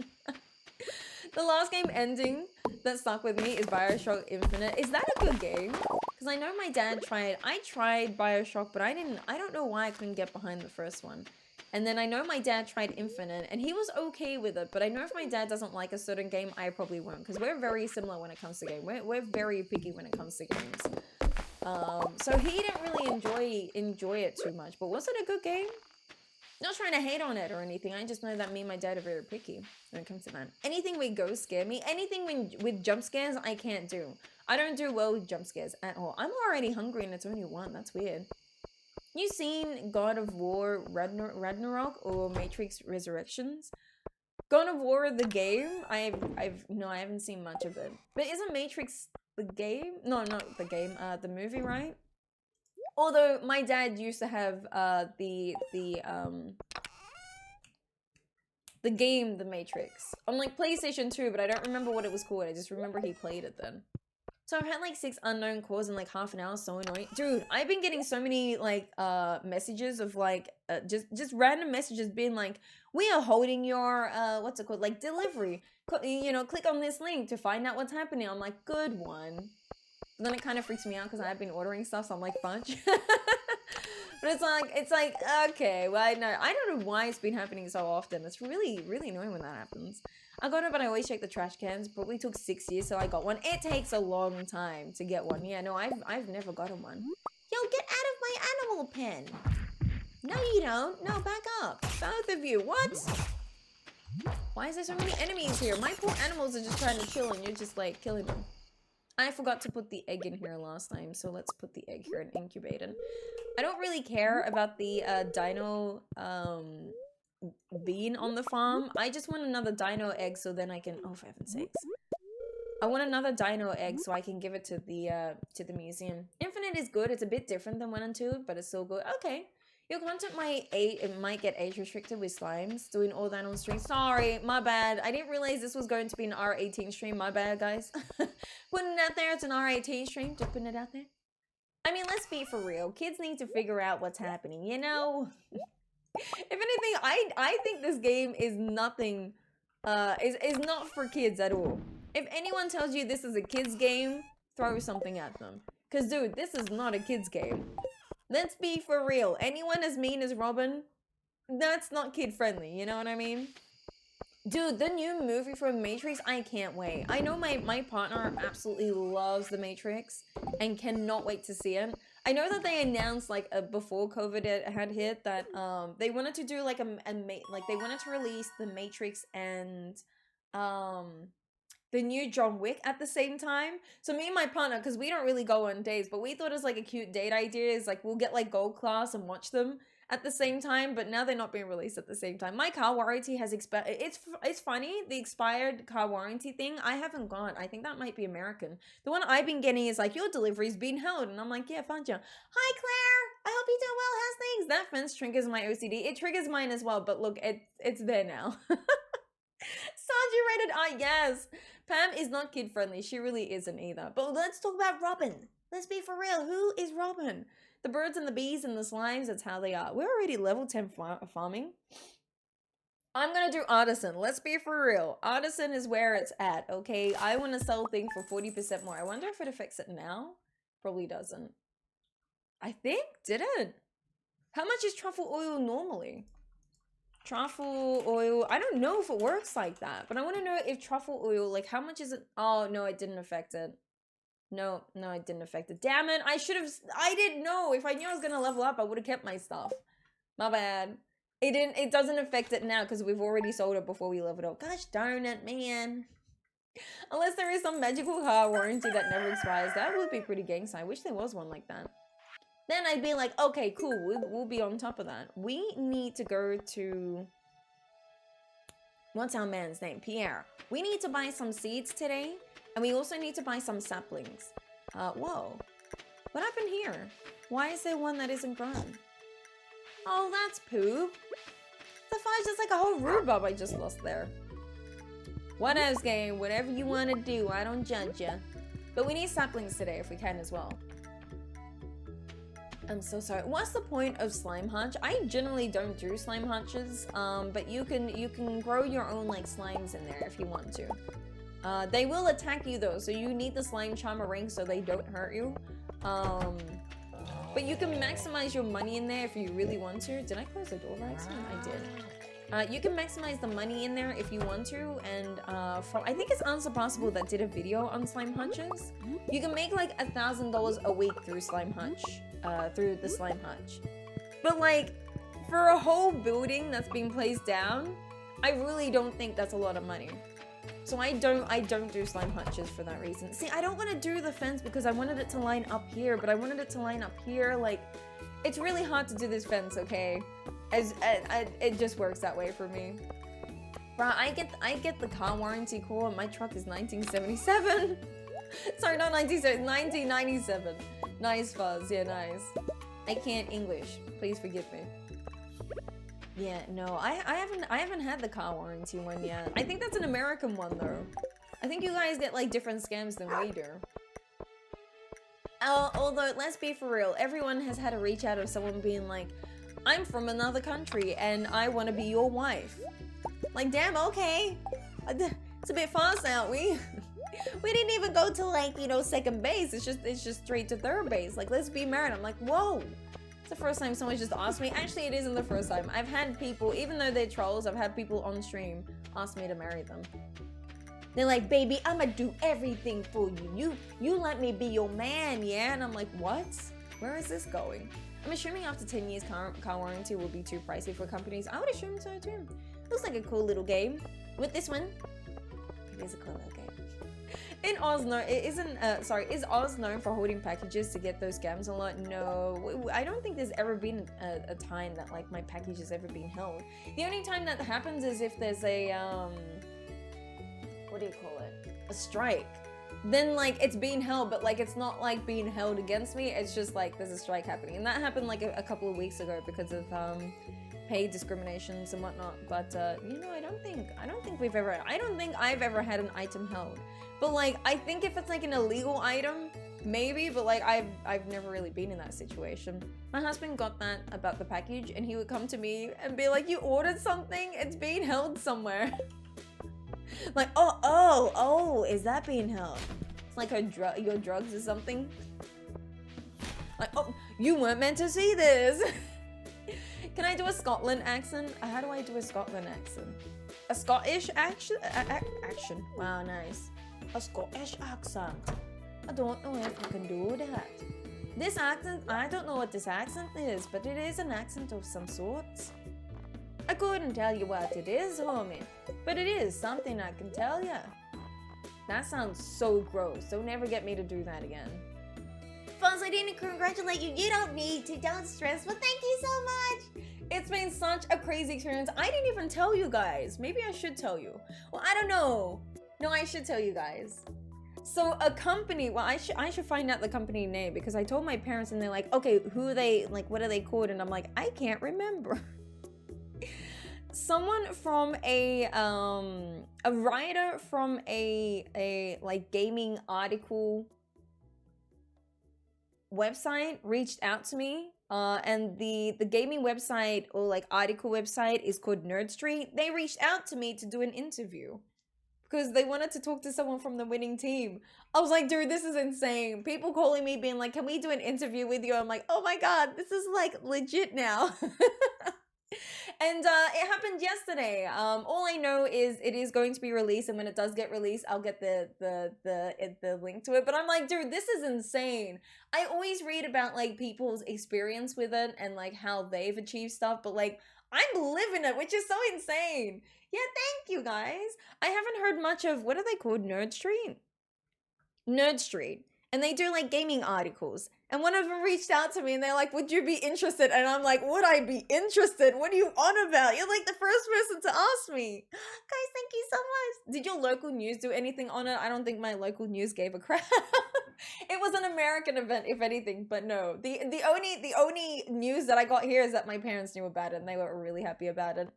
The last game ending that stuck with me is BioShock Infinite. Is that a good game? Because I know my dad tried. I tried BioShock, but I don't know why I couldn't get behind the first one. And then I know my dad tried Infinite, and he was okay with it. But I know if my dad doesn't like a certain game, I probably won't. Because we're very similar when it comes to games. We're very picky when it comes to games. So he didn't really enjoy it too much. But was it a good game? Not trying to hate on it or anything. I just know that me and my dad are very picky when it comes to that. Anything with ghosts scare me. Anything with jump scares, I can't do. I don't do well with jump scares at all. I'm already hungry and it's only 1. That's weird. You seen God of War Ragnarok or Matrix Resurrections? God of War the game? I haven't seen much of it. But isn't Matrix the game? No, not the game. The movie, right? Although my dad used to have the game The Matrix on like PlayStation 2, but I don't remember what it was called. I just remember he played it then. So I've had like 6 unknown calls in like half an hour. So annoying, dude. I've been getting so many like messages of like just random messages being like, we are holding your what's it called, like delivery. You know, click on this link to find out what's happening. I'm like, good one. But then it kind of freaks me out because I've been ordering stuff, so I'm like, fudge. But it's like, okay, well, I don't know why it's been happening so often. It's really, really annoying when that happens. I got it, but I always check the trash cans. Probably took 6 years till I got one. It takes a long time to get one. Yeah, no, I've never gotten one. Yo, get out of my animal pen. No, you don't. No, back up. Both of you. What? Why is there so many enemies here? My poor animals are just trying to chill and you're just like killing them. I forgot to put the egg in here last time, so let's put the egg here and incubate it. I don't really care about the dino being on the farm. I just want another dino egg so then I can, oh, for heaven's sakes. I want another dino egg so I can give it to the museum. Infinite is good. It's a bit different than 1 and 2, but it's still good. Okay. Your content might get age restricted with slimes. Doing all that on stream. Sorry, my bad. I didn't realize this was going to be an R18 stream. My bad, guys. Putting it out there, it's an R18 stream. Just putting it out there. I mean, let's be for real. Kids need to figure out what's happening, you know? If anything, I think this game is nothing, is not for kids at all. If anyone tells you this is a kid's game, throw something at them. Because, dude, this is not a kid's game. Let's be for real. Anyone as mean as Robin, that's not kid-friendly, you know what I mean? Dude, the new movie from Matrix, I can't wait. I know my partner absolutely loves The Matrix and cannot wait to see it. I know that they announced, like, before COVID had hit that they wanted to do, like, they wanted to release The Matrix and, the new John Wick at the same time. So me and my partner, because we don't really go on dates, but we thought it was like a cute date idea is like we'll get like gold class and watch them at the same time, but now they're not being released at the same time. My car warranty has expired. It's funny, the expired car warranty thing, I haven't got. I think that might be American. The one I've been getting is like, your delivery's been held. And I'm like, yeah, found you. Hi, Claire. I hope you do well. How's things? That fence triggers my OCD. It triggers mine as well, but look, it's there now. Sanji rated R, yes. Pam is not kid friendly. She really isn't either. But let's talk about Robin. Let's be for real. Who is Robin? The birds and the bees and the slimes, that's how they are. We're already level 10 farming. I'm gonna do artisan. Let's be for real. Artisan is where it's at, okay? I want to sell things for 40% more. I wonder if it affects it now. Probably doesn't. I think, did it? How much is truffle oil normally? Truffle oil, I don't know if it works like that, but I want to know if truffle oil, like how much is it? Oh, no, it didn't affect it. No, it didn't affect it. Damn it, I didn't know. If I knew I was gonna level up, I would have kept my stuff. My bad. It doesn't affect it now because we've already sold it before we leveled up. Gosh darn it, man. Unless there is some magical car warranty that never expires. That would be pretty gangsta. I wish there was one like that. Then I'd be like, okay, cool, we'll be on top of that. We need to go to... What's our man's name? Pierre. We need to buy some seeds today. And we also need to buy some saplings. Whoa. What happened here? Why is there one that isn't grown? Oh, that's poop. The fudge is like a whole rhubarb I just lost there. What else, game? Whatever you want to do, I don't judge you. But we need saplings today if we can as well. I'm so sorry. What's the point of slime hutch? I generally don't do slime hutches, but you can grow your own like slimes in there if you want to. They will attack you though, so you need the slime charmer ring so they don't hurt you. But you can maximize your money in there if you really want to. Did I close the door by accident? I did. You can maximize the money in there if you want to, and I think it's Unsurpassable that did a video on slime hutches. You can make like $1,000 a week through slime hutch, through the slime hutch. But like, for a whole building that's being placed down, I really don't think that's a lot of money. So I don't do slime hutches for that reason. See, I don't want to do the fence because I wanted it to line up here, but I wanted it to line up here. Like, it's really hard to do this fence, okay? It just works that way for me. Bruh, I get the car warranty cool, and my truck is 1977. Sorry, not 1997. Nice fuzz, yeah, nice. I can't English. Please forgive me. Yeah, no, I haven't had the car warranty one yet. I think that's an American one though. I think you guys get like different scams than we do. Although, let's be for real, everyone has had a reach out of someone being like, I'm from another country and I want to be your wife. Like, damn, okay. It's a bit fast, aren't we? We didn't even go to like, you know, second base. It's just straight to third base. Like, let's be married. I'm like, whoa. It's the first time someone just asked me. Actually, it isn't the first time. I've had people, even though they're trolls, I've had people on stream ask me to marry them. They're like, baby, I'ma do everything for you. You let me be your man, yeah? And I'm like, what? Where is this going? I'm assuming after 10 years, car warranty will be too pricey for companies. I would assume so too. Looks like a cool little game. With this one, it is a cool little game. In Oz, no, it isn't, is Oz known for holding packages to get those scams a lot? No, I don't think there's ever been a time that, like, my package has ever been held. The only time that happens is if there's a, what do you call it? A strike. Then, like, it's being held, but, like, it's not, like, being held against me. It's just, like, there's a strike happening. And that happened, like, a couple of weeks ago because of, pay discriminations and whatnot. But, you know, I don't think I've ever had an item held. But, like, I think if it's, like, an illegal item, maybe, but, like, I've never really been in that situation. My husband got that about the package, and he would come to me and be like, you ordered something? It's being held somewhere. Like, oh, is that being held? It's like your drugs or something. Like, oh, you weren't meant to see this. Can I do a Scotland accent? How do I do a Scotland accent? A Scottish action? Wow, nice. A Scottish accent. I don't know if I can do that. This accent, I don't know what this accent is, but it is an accent of some sort. I couldn't tell you what it is, homie, but it is something I can tell you. That sounds so gross. Don't ever get me to do that again. Fuzz, I didn't congratulate you. You don't need to. Don't stress. But thank you so much. It's been such a crazy experience. I didn't even tell you guys. Maybe I should tell you. Well, I don't know. No, I should tell you guys. So a company, well, I should find out the company name because I told my parents and they're like, okay, who are they, like, what are they called? And I'm like, I can't remember. Someone from a writer from a like gaming article website reached out to me. And the gaming website or like article website is called Nerd Street. They reached out to me to do an interview because they wanted to talk to someone from the winning team. I was like, dude, this is insane. People calling me being like, can we do an interview with you? I'm like, oh my God, this is like legit now. And it happened yesterday. All I know is it is going to be released, and when it does get released, I'll get the link to it. But I'm like, dude, this is insane. I always read about like people's experience with it and like how they've achieved stuff, but like I'm living it, which is so insane. Yeah, thank you guys. I haven't heard much of, what are they called? Nerd Street? Nerd Street. And they do like gaming articles. And one of them reached out to me and they're like, would you be interested? And I'm like, would I be interested? What are you on about? You're like the first person to ask me. Guys, thank you so much. Did your local news do anything on it? I don't think my local news gave a crap. It was an American event, if anything, but no. The only news that I got here is that my parents knew about it and they were really happy about it.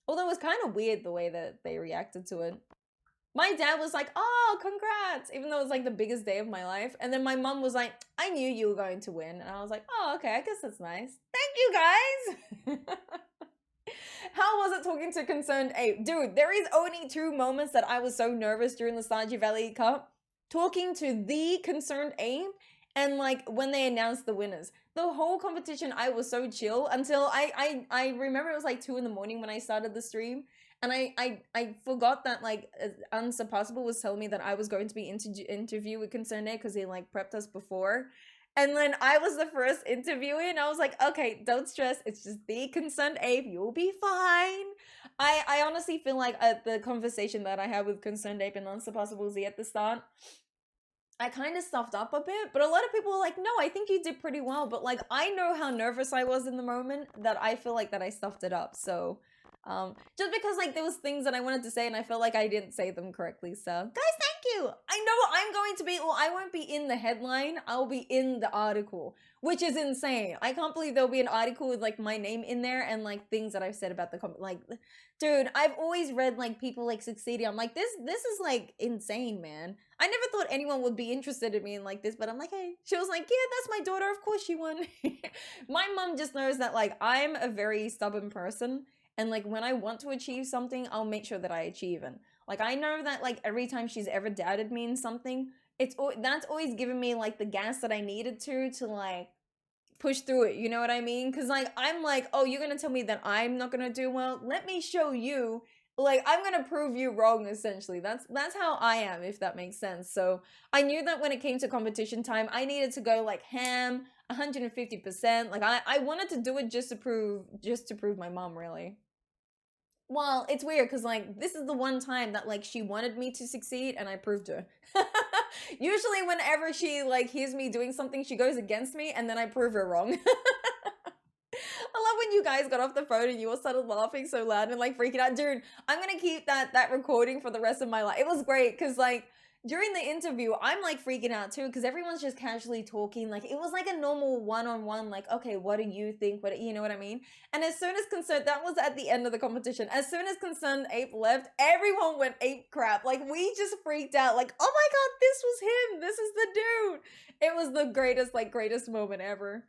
Although it was kind of weird the way that they reacted to it. My dad was like, oh, congrats, even though it was like the biggest day of my life. And then my mom was like, I knew you were going to win. And I was like, oh, okay, I guess that's nice. Thank you, guys. How was it talking to Concerned Ape? Dude, there is only 2 moments that I was so nervous during the Stardew Valley Cup. Talking to the Concerned Ape and like when they announced the winners. The whole competition, I was so chill until I remember it was like 2 in the morning when I started the stream. And I forgot that like Unsurpassable was telling me that I was going to be interview with Concerned Ape because he like prepped us before. And then I was the first interviewee and I was like, okay, don't stress. It's just the Concerned Ape. You'll be fine. I honestly feel like the conversation that I had with Concerned Ape and Unsurpassable Z at the start, I kind of stuffed up a bit, but a lot of people were like, no, I think you did pretty well. But like, I know how nervous I was in the moment that I feel like that I stuffed it up. So just because like there was things that I wanted to say and I felt like I didn't say them correctly. So guys, thank you. I know I'm going to be, well, I won't be in the headline. I'll be in the article, which is insane. I can't believe there'll be an article with like my name in there and like things that I've said about the like, dude, I've always read like people like succeeding. I'm like, this is like insane, man. I never thought anyone would be interested in me in like this, but I'm like, hey, she was like, yeah, that's my daughter. Of course she won. My mom just knows that like I'm a very stubborn person. And like when I want to achieve something, I'll make sure that I achieve it. Like I know that like every time she's ever doubted me in something, that's always given me like the gas that I needed to like push through it. You know what I mean? Because like I'm like, oh, you're gonna tell me that I'm not gonna do well? Let me show you. Like I'm gonna prove you wrong. Essentially, that's how I am, if that makes sense. So I knew that when it came to competition time, I needed to go like ham, 150%. Like I wanted to do it just to prove my mom, really. Well, it's weird because like this is the one time that like she wanted me to succeed and I proved her. Usually whenever she like hears me doing something, she goes against me and then I prove her wrong. I love when you guys got off the phone and you all started laughing so loud and like freaking out. Dude, I'm gonna keep that recording for the rest of my life. It was great because like during the interview, I'm like freaking out too because everyone's just casually talking. Like it was like a normal one-on-one, like, okay, what do you think? What, you know what I mean? And as soon as Concerned, that was at the end of the competition. As soon as Concerned Ape left, everyone went ape crap. Like we just freaked out. Like, oh my God, this was him. This is the dude. It was the greatest moment ever.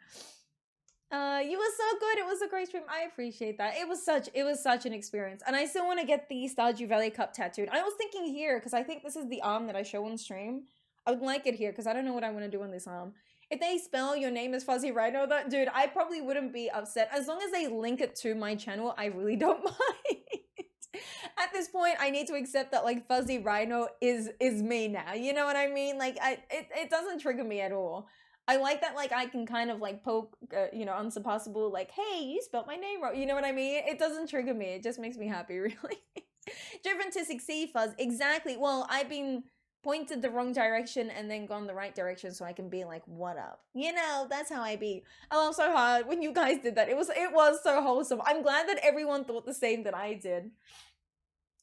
You were so good. It was a great stream. I appreciate that. It was such an experience. And I still want to get the Stardew Valley Cup tattooed. I was thinking here, because I think this is the arm that I show on stream. I would like it here, because I don't know what I want to do on this arm. If they spell your name as Fuzzireno, that dude, I probably wouldn't be upset. As long as they link it to my channel, I really don't mind. At this point, I need to accept that like Fuzzireno is me now. You know what I mean? Like it doesn't trigger me at all. I like that, like, I can kind of, like, poke, you know, Unsurpassable, like, hey, you spelled my name wrong. You know what I mean? It doesn't trigger me. It just makes me happy, really. Driven to succeed, Fuzz. Exactly. Well, I've been pointed the wrong direction and then gone the right direction so I can be like, what up? You know, that's how I be. I laughed so hard when you guys did that. It was so wholesome. I'm glad that everyone thought the same that I did.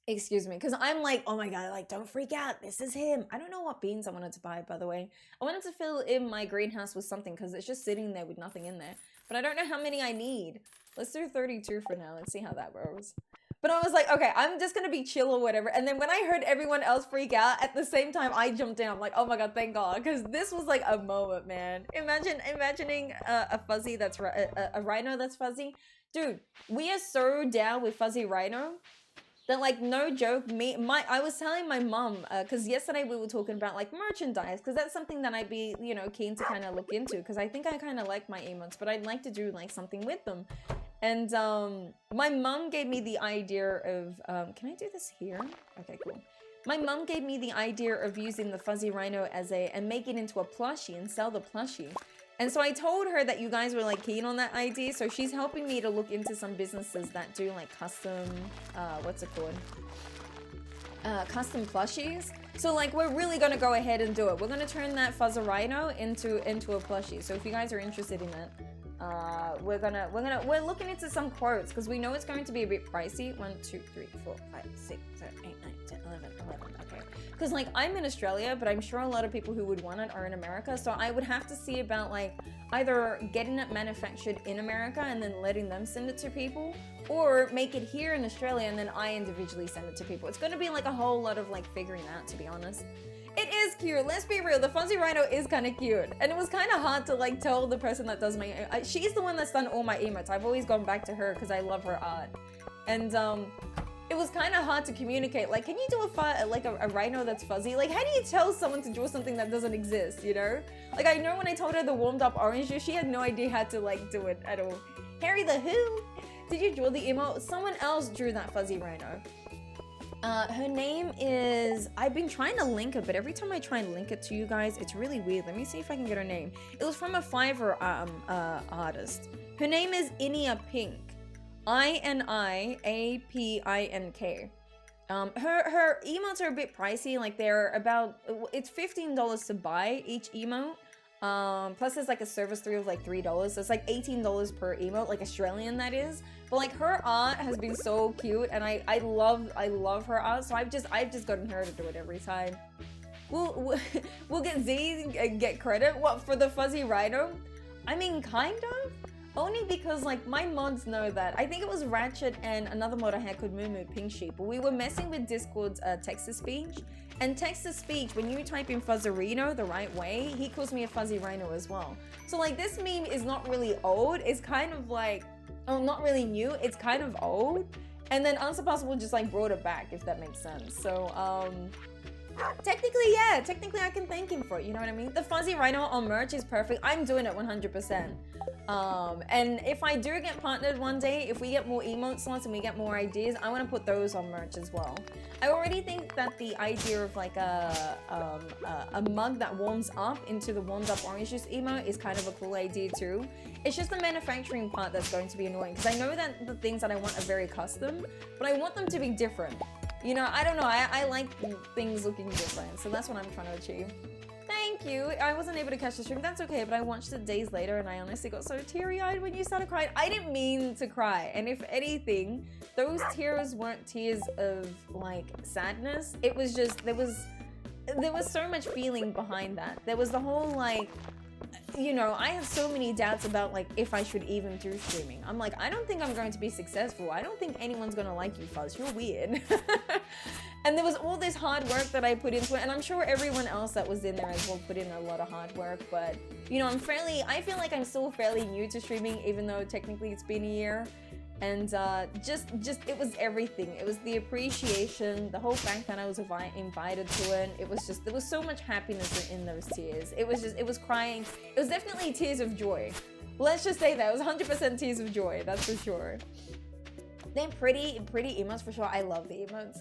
Excuse me, because I'm like, oh my god, like, don't freak out. This is him. I don't know what beans I wanted to buy, by the way. I wanted to fill in my greenhouse with something because it's just sitting there with nothing in there. But I don't know how many I need. Let's do 32 for now. Let's see how that goes. But I was like, okay, I'm just gonna be chill or whatever. And then when I heard everyone else freak out, at the same time, I jumped in. I'm like, oh my god, thank god, because this was like a moment, man. Imagining a fuzzy that's a rhino that's fuzzy, dude. We are so down with fuzzy rhino that, like, no joke, I was telling my mom, because yesterday we were talking about like merchandise, because that's something that I'd be, you know, keen to kind of look into, because I think I kind of like my emotes, but I'd like to do like something with them. And my mom gave me the idea of, can I do this here? Okay, cool. My mom gave me the idea of using the fuzzy rhino and make it into a plushie and sell the plushie. And so I told her that you guys were like keen on that idea, so she's helping me to look into some businesses that do like custom, what's it called? Custom plushies. So like we're really gonna go ahead and do it. We're gonna turn that Fuzzireno into a plushie. So if you guys are interested in that, we're looking into some quotes because we know it's going to be a bit pricey. 1, 2, 3, 4, 5, 6, 7, 8, 9, 10, 11. Okay. Because like I'm in Australia, but I'm sure a lot of people who would want it are in America. So I would have to see about like either getting it manufactured in America and then letting them send it to people, or make it here in Australia and then I individually send it to people. It's going to be like a whole lot of like figuring out, to be honest. It is cute. Let's be real. The fuzzy rhino is kind of cute. And it was kind of hard to like tell the person that does my... she's the one that's done all my emotes. I've always gone back to her because I love her art. And it was kind of hard to communicate. Like, can you do a rhino that's fuzzy? Like, how do you tell someone to draw something that doesn't exist, you know? Like, I know when I told her the warmed up orange juice, she had no idea how to like do it at all. Harry the Who? Did you draw the emote? Someone else drew that fuzzy rhino. Her name is... I've been trying to link it, but every time I try and link it to you guys, it's really weird. Let me see if I can get her name. It was from a Fiverr artist. Her name is Inia Pink. INIAPINK. Her emotes are a bit pricey. Like they're about... It's $15 to buy each emote. Plus there's like a service fee of like $3. So it's like $18 per emote, like Australian that is. But like her art has been so cute, and I love her art. So I've just gotten her to do it every time. We'll get Z get credit. What, for the fuzzy rhino? I mean, kind of. Only because like my mods know that. I think it was Ratchet and another mod I had called Moo Pink Sheep. But we were messing with Discord's text-to-speech. And text-to-speech, when you type in Fuzzireno the right way, he calls me a fuzzy rhino as well. So like this meme is not really old. It's kind of like, oh, not really new. It's kind of old. And then Unsurpassable just like brought it back, if that makes sense. So technically, yeah. Technically, I can thank him for it. You know what I mean? The fuzzy rhino on merch is perfect. I'm doing it 100%. And if I do get partnered one day, if we get more emote slots and we get more ideas, I want to put those on merch as well. I already think that the idea of like a mug that warms up into the warmed up orange juice emote is kind of a cool idea too. It's just the manufacturing part that's going to be annoying, because I know that the things that I want are very custom, but I want them to be different. You know, I don't know, I like things looking different, so that's what I'm trying to achieve. Thank you. I wasn't able to catch the stream. That's okay, but I watched it days later and I honestly got so teary-eyed when you started crying. I didn't mean to cry, and if anything, those tears weren't tears of like sadness. It was just, there was so much feeling behind that. There was the whole like, you know, I have so many doubts about like if I should even do streaming. I'm like, I don't think I'm going to be successful. I don't think anyone's gonna like you, Fuzz. You're weird. And there was all this hard work that I put into it, and I'm sure everyone else that was in there as well put in a lot of hard work. But you know, I feel like I'm still fairly new to streaming, even though technically it's been a year. And just it was everything. It was the appreciation, the whole fact that I was invited to it. It was just, there was so much happiness in those tears. It was crying. It was definitely tears of joy. Let's just say that. It was 100% tears of joy, that's for sure. They're pretty emotes for sure. I love the emotes.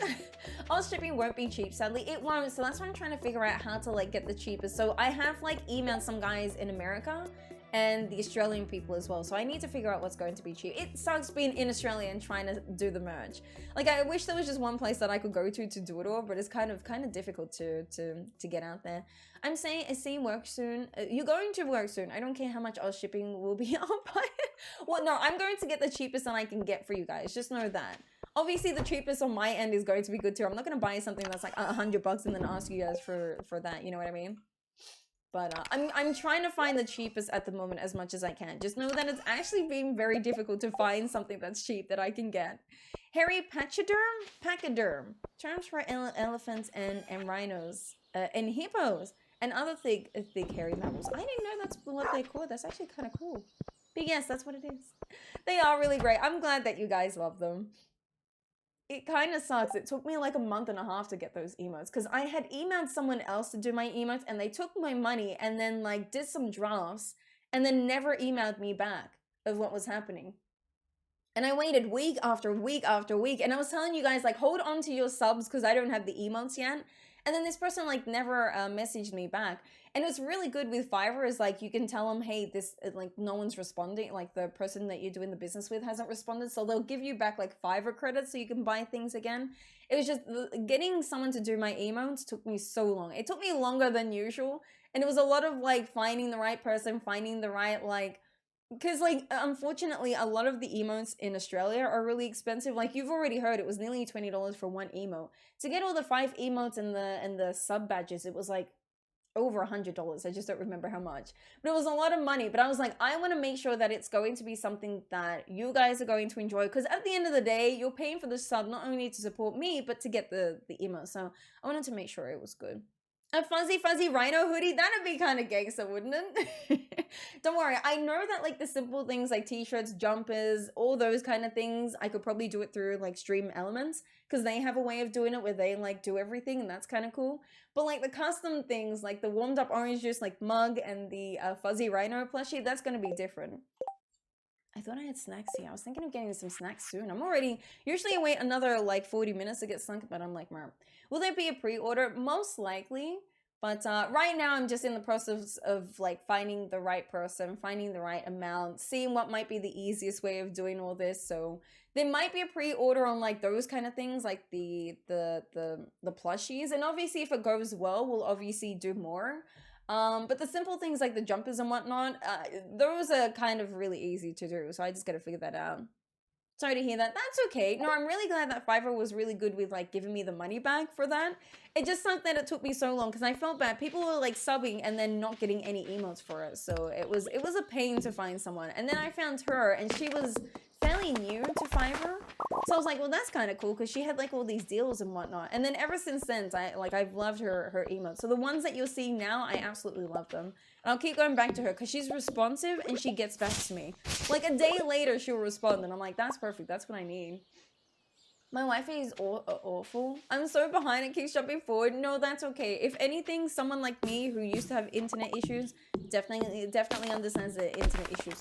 All shipping won't be cheap, sadly. It won't, so that's why I'm trying to figure out how to like get the cheapest. So I have like emailed some guys in America, and the Australian people as well. So I need to figure out what's going to be cheap. It sucks being in Australia and trying to do the merch. Like I wish there was just one place that I could go to do it all, but it's kind of difficult to get out there. I'm seeing work soon. You're going to work soon. I don't care how much Oz shipping will be. I'll buy it. Well, no, I'm going to get the cheapest that I can get for you guys. Just know that. Obviously, the cheapest on my end is going to be good too. I'm not going to buy something that's like $100 and then ask you guys for that. You know what I mean? But I'm trying to find the cheapest at the moment as much as I can. Just know that it's actually been very difficult to find something that's cheap that I can get. Hairy pachyderm. Terms for elephants and rhinos and hippos and other thick hairy mammals. I didn't know that's what they're called. That's actually kind of cool. But yes, that's what it is. They are really great. I'm glad that you guys love them. It kind of sucks. It took me like a month and a half to get those emotes because I had emailed someone else to do my emotes and they took my money and then like did some drafts and then never emailed me back of what was happening. And I waited week after week after week and I was telling you guys like hold on to your subs because I don't have the emotes yet. And then this person like never messaged me back. And it's really good with Fiverr is like you can tell them, hey, this like no one's responding. Like the person that you're doing the business with hasn't responded. So they'll give you back like Fiverr credits so you can buy things again. It was just getting someone to do my emotes took me so long. It took me longer than usual. And it was a lot of like finding the right person, finding the right like, because like unfortunately a lot of the emotes in Australia are really expensive. Like you've already heard, it was nearly $20 for one emote. To get all the 5 emotes and the sub badges, it was like over $100. I just don't remember how much, but it was a lot of money. But I was like, I want to make sure that it's going to be something that you guys are going to enjoy, because at the end of the day you're paying for the sub not only to support me but to get the emote. So I wanted to make sure it was good. A fuzzy rhino hoodie, that'd be kind of gangster, wouldn't it? Don't worry, I know that like the simple things like t-shirts, jumpers, all those kind of things, I could probably do it through like Stream Elements, because they have a way of doing it where they like do everything, and that's kind of cool. But like the custom things, like the warmed up orange juice like mug and the fuzzy rhino plushie, that's going to be different. I thought I had snacks here. I was thinking of getting some snacks soon. I'm already, usually I wait another like 40 minutes to get sunk, but I'm like, Merp. Will there be a pre-order? Most likely. But right now I'm just in the process of like finding the right person, finding the right amount, seeing what might be the easiest way of doing all this. So there might be a pre-order on like those kind of things, like the plushies. And obviously if it goes well, we'll obviously do more. But the simple things like the jumpers and whatnot, those are kind of really easy to do. So I just got to figure that out. Sorry to hear that. That's okay. No, I'm really glad that Fiverr was really good with like giving me the money back for that. It just sucked that it took me so long because I felt bad. People were like subbing and then not getting any emotes for it. So it was a pain to find someone. And then I found her and she was fairly new to Fiverr. So I was like, well, that's kind of cool because she had like all these deals and whatnot. And then ever since then, I've loved her emotes. So the ones that you're seeing now, I absolutely love them. And I'll keep going back to her because she's responsive and she gets back to me. Like a day later, she'll respond and I'm like, that's perfect. That's what I need. My Wi-Fi is awful. I'm so behind, it keeps jumping forward. No, that's okay. If anything, someone like me who used to have internet issues definitely understands the internet issues.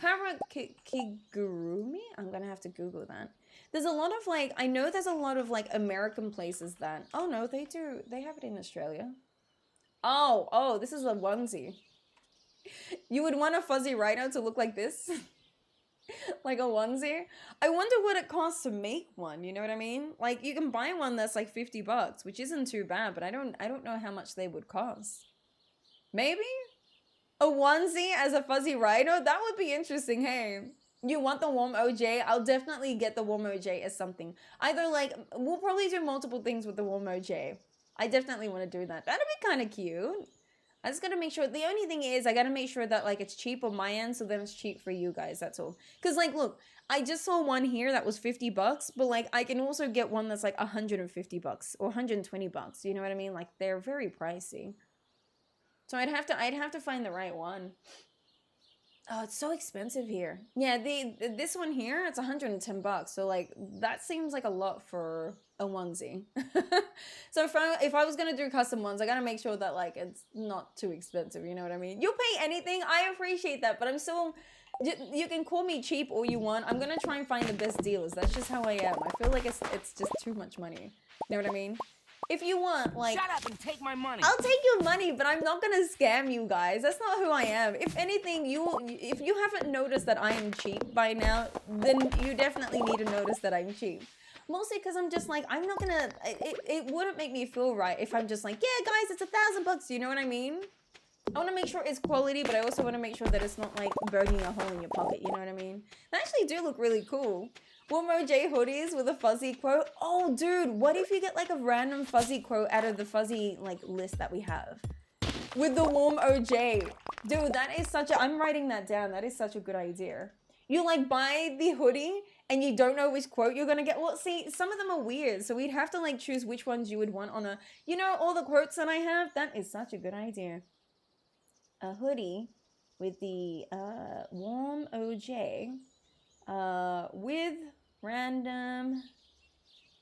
How about Kigurumi? I'm gonna have to Google that. There's a lot of like, I know there's a lot of like American places that, oh no, they do, they have it in Australia. Oh, this is a onesie. You would want a fuzzy rhino to look like this? Like a onesie? I wonder what it costs to make one, you know what I mean? Like you can buy one that's like $50, which isn't too bad, but I don't know how much they would cost. Maybe? A onesie as a fuzzy rhino? That would be interesting, hey. You want the warm OJ? I'll definitely get the warm OJ as something. Either like, we'll probably do multiple things with the warm OJ. I definitely want to do that. That'd be kind of cute. I just gotta make sure, the only thing is I gotta make sure that like it's cheap on my end so then it's cheap for you guys, that's all. Cause like, look, I just saw one here that was $50, but like I can also get one that's like $150 or $120, you know what I mean? Like they're very pricey. So I'd have to find the right one. Oh, it's so expensive here. Yeah, this one here, it's $110. So like that seems like a lot for a onesie. So if I was gonna do custom ones, I gotta make sure that like it's not too expensive. You know what I mean? You'll pay anything. I appreciate that, but I'm still. You can call me cheap all you want. I'm gonna try and find the best deals. That's just how I am. I feel like it's just too much money. You know what I mean? If you want, like, Shut up and take my money. I'll take your money, but I'm not gonna scam you guys. That's not who I am. If anything, if you haven't noticed that I am cheap by now, then you definitely need to notice that I'm cheap. Mostly because I'm just like, I'm not gonna, it wouldn't make me feel right if I'm just like, yeah, guys, it's $1,000. You know what I mean? I want to make sure it's quality, but I also want to make sure that it's not like burning a hole in your pocket. You know what I mean? They actually do look really cool. Wilmo J hoodies with a fuzzy quote. Oh, dude, what if you get like a random fuzzy quote out of the fuzzy like list that we have? With the warm OJ. Dude, that is such a... I'm writing that down. That is such a good idea. You like buy the hoodie and you don't know which quote you're going to get. Well, see, some of them are weird. So we'd have to like choose which ones you would want on a... You know, all the quotes that I have? That is such a good idea. A hoodie with the warm OJ with random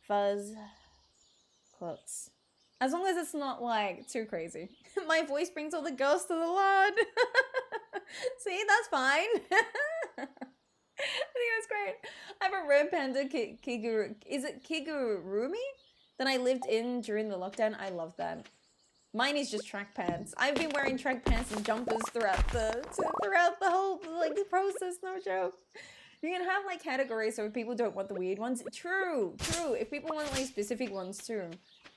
fuzz quotes. As long as it's not like too crazy. My voice brings all the girls to the lawn. See, that's fine. I think that's great. I have a red panda kiguru. Is it kigurumi? That I lived in during the lockdown. I love that. Mine is just track pants. I've been wearing track pants and jumpers throughout the whole like process. No joke. You can have like categories so if people don't want the weird ones. True. If people want like specific ones too.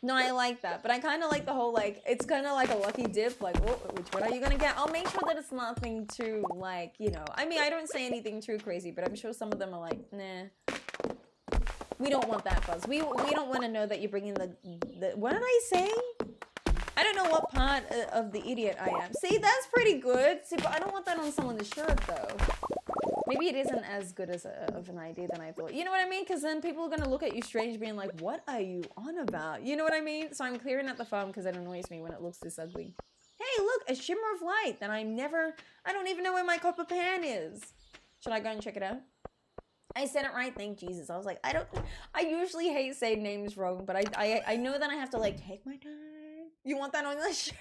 No, I like that. But I kind of like the whole like, it's kind of like a lucky dip. Like, oh, which one are you going to get? I'll make sure that it's nothing too like, you know. I mean, I don't say anything too crazy, but I'm sure some of them are like, nah. We don't want that fuzz. We don't want to know that you're bringing the what did I say? I don't know what part of the idiot I am. See, that's pretty good. See, but I don't want that on someone's shirt though. Maybe it isn't as good as of an idea than I thought. You know what I mean? Because then people are going to look at you strange being like, what are you on about? You know what I mean? So I'm clearing out the phone because it annoys me when it looks this ugly. Hey, look, a shimmer of light that I don't even know where my copper pan is. Should I go and check it out? I said it right, thank Jesus. I was like, I usually hate saying names wrong, but I know that I have to like take my time. You want that on the shirt?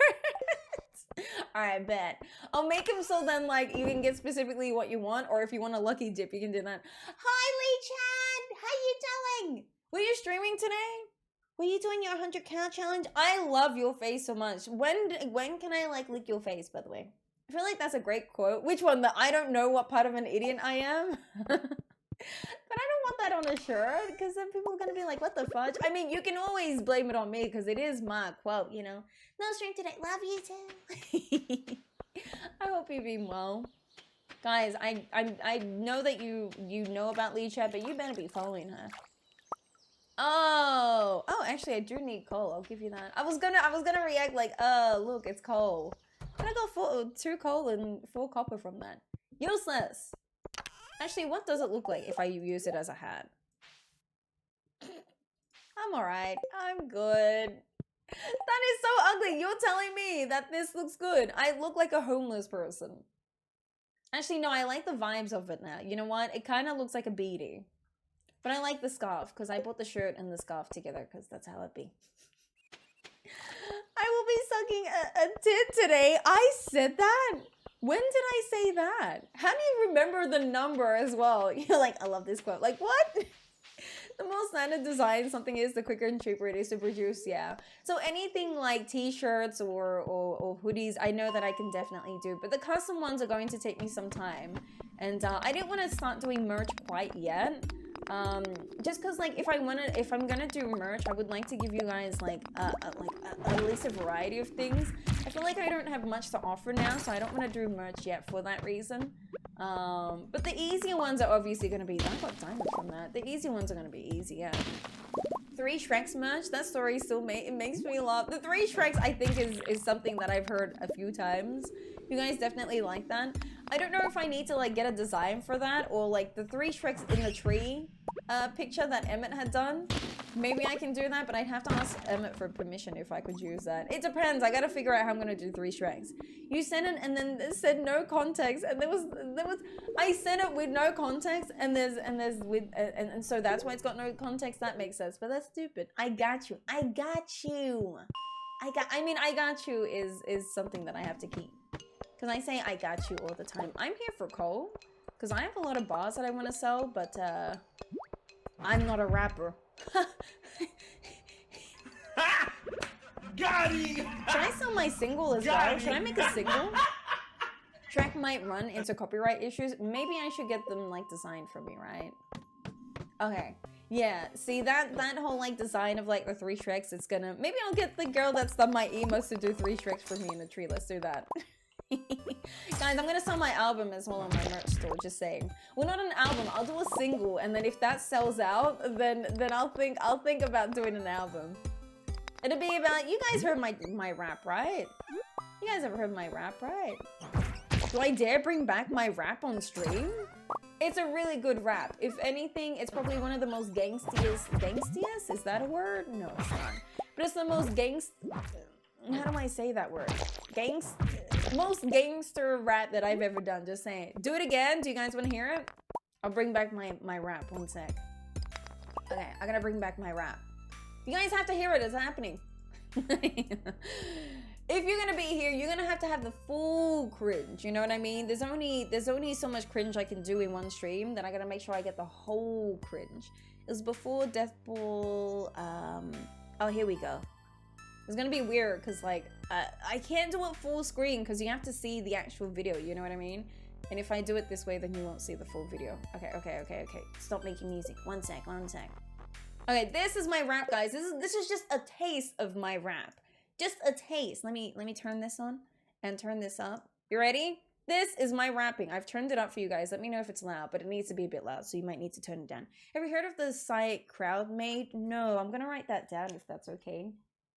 Alright, bet. I'll make him so then like you can get specifically what you want, or if you want a lucky dip, you can do that. Hi, Lee Chan! How you doing? Were you streaming today? Were you doing your 100 challenge? I love your face so much. When can I like lick your face, by the way? I feel like that's a great quote. Which one? That I don't know what part of an idiot I am? But I don't want that on a shirt because then people are going to be like, what the fudge? I mean, you can always blame it on me because it is my quote, you know. No stream today. Love you too. I hope you're being well. Guys, I know that you know about Lee Chat, but you better be following her. Oh, actually I do need coal. I'll give you that. I was gonna react like, look, it's coal. But I got 2 coal and 4 copper from that. Useless. Actually, what does it look like if I use it as a hat? I'm alright. I'm good. That is so ugly. You're telling me that this looks good. I look like a homeless person. Actually, no, I like the vibes of it now. You know what? It kind of looks like a beanie. But I like the scarf because I bought the shirt and the scarf together because that's how it be. I will be sucking a tit today. I said that? When did I say that? How do you remember the number as well? You're like, I love this quote. Like, what? The more standard design something is, the quicker and cheaper it is to produce, yeah. So anything like t-shirts or hoodies, I know that I can definitely do. But the custom ones are going to take me some time. And I didn't want to start doing merch quite yet. Just because like if I'm gonna do merch, I would like to give you guys like at least a variety of things. I feel like I don't have much to offer now, so I don't want to do merch yet for that reason. But the easier ones are obviously gonna be, I got diamonds from that. The easy ones are gonna be easy, yeah. 3 Shreks merch, that story still it makes me laugh. The 3 Shreks I think is something that I've heard a few times. You guys definitely like that. I don't know if I need to like get a design for that or like the 3 Shreks in the tree picture that Emmett had done. Maybe I can do that, but I'd have to ask Emmett for permission if I could use that. It depends. I gotta figure out how I'm gonna do 3 Shreks. You sent it and then it said no context, and there was I sent it with no context, and there's with and so that's why it's got no context. That makes sense, but that's stupid. I got you. I got you. I mean I got you is something that I have to keep. Because I say I got you all the time. I'm here for coal. Because I have a lot of bars that I want to sell, but I'm not a rapper. Got him! Should I sell my single as well? Should I make a single? Track might run into copyright issues. Maybe I should get them like designed for me, right? Okay. Yeah, see that whole like design of like the 3 Shreks, it's gonna, maybe I'll get the girl that's done my emos to do 3 Shreks for me in the tree. Let's do that. Guys, I'm gonna sell my album as well on my merch store, just saying. Well, not an album, I'll do a single, and then if that sells out, then I'll think about doing an album. It'll be about, you guys heard my rap, right? You guys ever heard my rap, right? Do I dare bring back my rap on stream? It's a really good rap. If anything, it's probably one of the most gangstiest, is that a word? No, it's not. But it's the most how do I say that word? Most gangster rap that I've ever done, just saying. Do it again, do you guys want to hear it? I'll bring back my rap, one sec. Okay, I gotta bring back my rap. You guys have to hear it, it's happening. If you're gonna be here, you're gonna have to have the full cringe, you know what I mean? There's only so much cringe I can do in one stream, then I gotta make sure I get the whole cringe. It was before Death Ball, oh, here we go. It's gonna be weird, because like, I can't do it full screen, because you have to see the actual video, you know what I mean? And if I do it this way, then you won't see the full video. Okay. Stop making music. One sec. Okay, this is my rap, guys. This is just a taste of my rap. Just a taste. Let me turn this on and turn this up. You ready? This is my rapping. I've turned it up for you guys. Let me know if it's loud, but it needs to be a bit loud, so you might need to turn it down. Have you heard of the site Crowdmade? No, I'm gonna write that down if that's okay.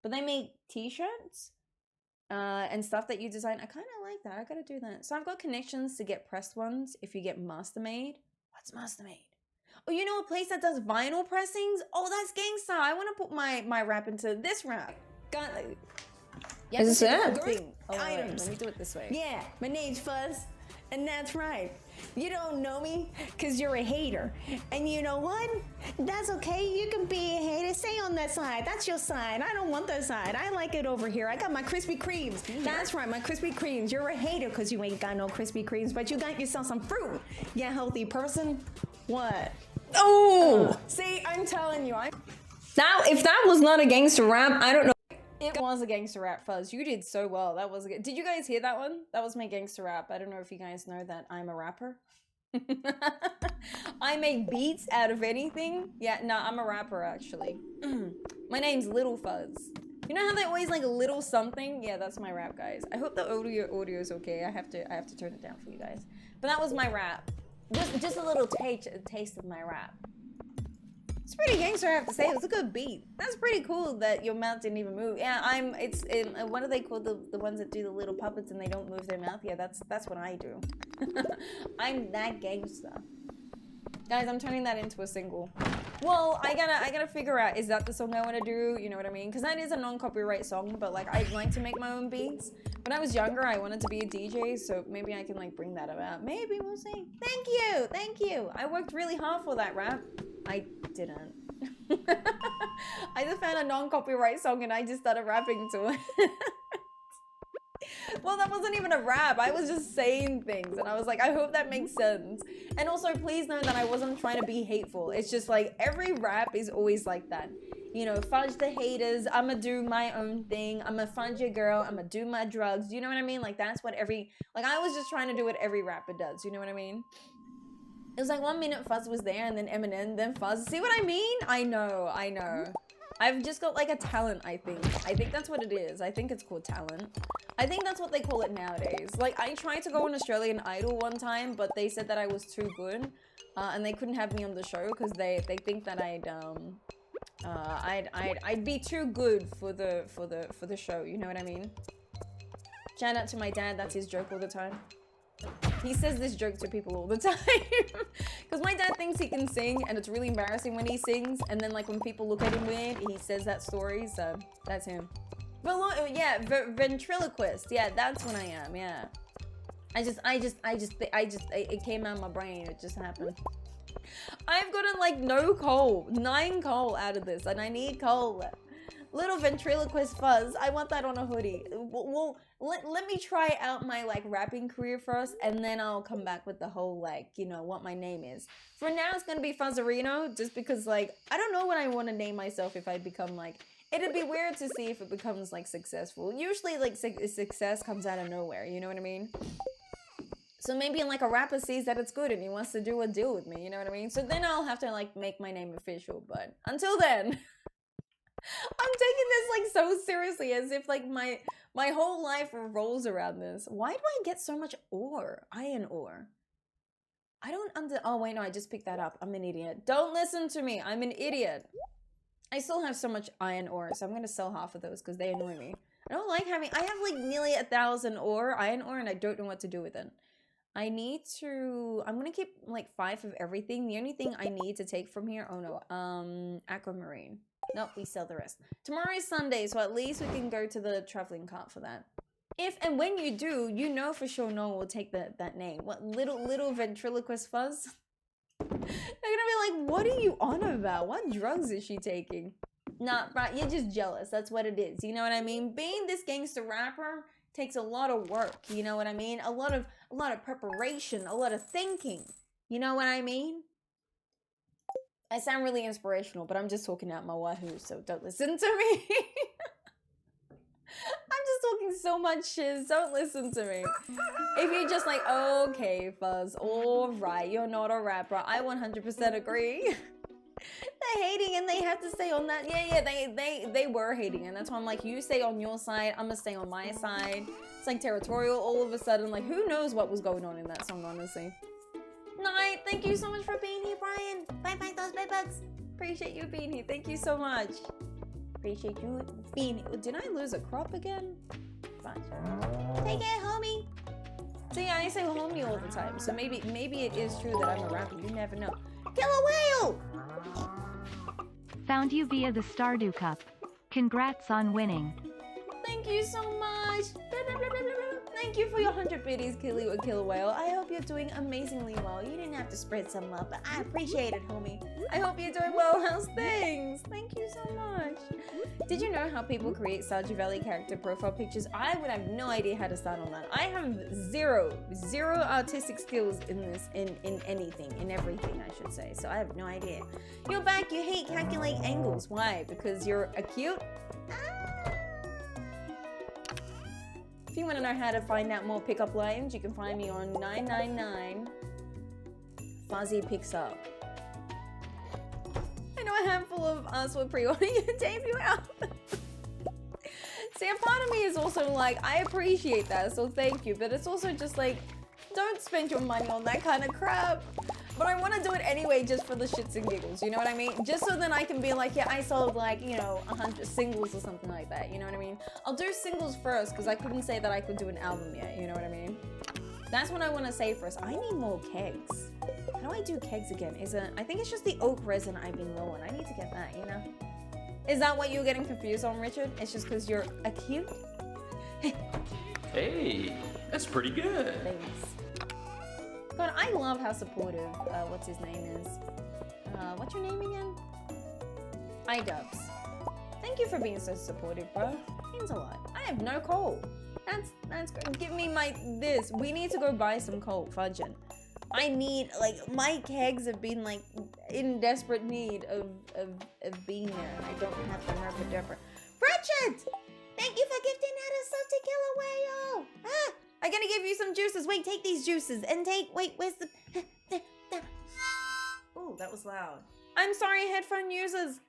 But they make t-shirts and stuff that you design. I kind of like that. I gotta do that. So I've got connections to get pressed ones if you get Mastermade. What's Mastermade? Oh, you know a place that does vinyl pressings? Oh, that's gangsta. I want to put my rap into this rap. Got it. Yeah, Is this it? Oh, Items. Let me do it this way. Yeah, my name's Fuzz, and that's right. You don't know me because you're a hater. And you know what? That's okay. You can be a hater. Stay on that side. That's your side. I don't want that side. I like it over here. I got my Krispy Kremes. That's right, my Krispy Kremes. You're a hater because you ain't got no Krispy Kremes, but you got yourself some fruit. You healthy person. What? Oh! See, I'm telling you. Now, if that was not a gangster rap, I don't know. It was a gangster rap, Fuzz. You did so well. That was did you guys hear that one? That was my gangster rap. I don't know if you guys know that I'm a rapper. I make beats out of anything. Yeah, no, I'm a rapper actually. My name's Little Fuzz. You know how they always like a little something? Yeah, that's my rap, guys. I hope the audio is okay. I have to turn it down for you guys. But that was my rap. Just a little taste of my rap. It's pretty gangster, I have to say. It was a good beat. That's pretty cool that your mouth didn't even move. Yeah, what are they called? The ones that do the little puppets and they don't move their mouth? Yeah, that's what I do. I'm that gangster. Guys, I'm turning that into a single. Well, I gotta figure out, is that the song I want to do? You know what I mean? Because that is a non-copyright song, but like I'd like to make my own beats. When I was younger, I wanted to be a DJ, so maybe I can like bring that about. Maybe, we'll see. Thank you. I worked really hard for that rap. I didn't. I just found a non-copyright song and I just started rapping to it. Well, that wasn't even a rap. I was just saying things and I was like, I hope that makes sense. And also, please know that I wasn't trying to be hateful. It's just like every rap is always like that. You know, fudge the haters. I'ma do my own thing. I'ma fudge your girl. I'ma do my drugs. Do you know what I mean? Like that's what I was just trying to do what every rapper does. You know what I mean? It was like 1 minute Fuzz was there and then Eminem, then Fuzz. See what I mean? I know. I've just got like a talent, I think. I think that's what it is. I think it's called talent. I think that's what they call it nowadays. Like I tried to go on Australian Idol one time, but they said that I was too good. And they couldn't have me on the show because they think that I'd be too good for the show, you know what I mean? Shout out to my dad, that's his joke all the time. He says this joke to people all the time. Because my dad thinks he can sing and it's really embarrassing when he sings. And then like when people look at him weird, he says that story. So that's him. But yeah, ventriloquist. Yeah, that's what I am. Yeah. It came out of my brain. It just happened. I've gotten like no coal, 9 coal out of this and I need coal. Little ventriloquist Fuzz. I want that on a hoodie. Well, let me try out my like rapping career first and then I'll come back with the whole like, you know, what my name is. For now, it's gonna be Fuzzireno just because like, I don't know what I want to name myself if I become like It'd be weird to see if it becomes like successful. Usually like success comes out of nowhere, you know what I mean? So maybe like a rapper sees that it's good and he wants to do a deal with me, you know what I mean? So then I'll have to like make my name official, but until then, I'm taking this like so seriously as if like my whole life revolves around this. Why do I get so much ore? Iron ore. I don't oh wait, no, I just picked that up. I'm an idiot. Don't listen to me. I'm an idiot. I still have so much iron ore, so I'm gonna sell half of those because they annoy me. I don't like having, I have like nearly 1,000 iron ore, and I don't know what to do with it. I need to, I'm gonna keep like 5 of everything. The only thing I need to take from here, oh no, aquamarine. Nope, we sell the rest. Tomorrow is Sunday, so at least we can go to the traveling cart for that. If and when you do, you know for sure no one will take that name. What, little ventriloquist fuzz? They're gonna be like, what are you on about? What drugs is she taking? Nah, right, you're just jealous. That's what it is. You know what I mean? Being this gangster rapper takes a lot of work. You know what I mean? A lot of preparation, a lot of thinking. You know what I mean? I sound really inspirational, but I'm just talking out my wahoo, so don't listen to me. I'm just talking so much shit, don't listen to me. If you're just like, okay, Fuzz, alright, you're not a rapper, I 100% agree. They're hating and they have to stay on that. Yeah, they were hating, and that's why I'm like, you stay on your side, I'm gonna stay on my side. It's like territorial all of a sudden, like who knows what was going on in that song, honestly. Night, thank you so much for being here, Brian. Bye those bedbugs. Appreciate you being here, thank you so much. Appreciate you being here. Did I lose a crop again? Fine. Take it, homie. See, I say homie all the time, so maybe it is true that I'm a rapper. You never know. Kill a whale! Found you via the Stardew Cup. Congrats on winning. Thank you so much. Thank you for your 100 biddies, Kill Whale. I hope you're doing amazingly well. You didn't have to spread some love, but I appreciate it, homie. I hope you're doing well. How's things? Thank you so much. Did you know how people create Stardew Valley character profile pictures? I would have no idea how to start on that. I have zero artistic skills in this, in anything, in everything, I should say. So I have no idea. You're back. You hate calculate angles. Why? Because you're acute? If you want to know how to find out more pickup lines, you can find me on 999 Fuzzy Picks Up. I know a handful of us were pre-ordering your debut album. See, a part of me is also like, I appreciate that, so thank you, but it's also just like, don't spend your money on that kind of crap. But I want to do it anyway just for the shits and giggles, you know what I mean? Just so then I can be like, yeah, I sold like, you know, 100 singles or something like that, you know what I mean? I'll do singles first because I couldn't say that I could do an album yet, you know what I mean? That's what I want to say first. I need more kegs. How do I do kegs again? I think it's just the oak resin I've been low on. I need to get that, you know? Is that what you're getting confused on, Richard? It's just because you're acute? Hey, that's pretty good. Thanks. God, I love how supportive, what's his name is. What's your name again? iDubbbz. Thank you for being so supportive, bro. Means a lot. I have no coal. That's good. Give me this. We need to go buy some coal, fudging. I need, like, my kegs have been, like, in desperate need of being there, and I don't have the nerve to depper. Richard! Thank you for gifting out a sub to Kill a Whale! Ah! I'm gonna give you some juices. Wait, take these juices and wait, where's the... Ooh, that was loud. I'm sorry, headphone users.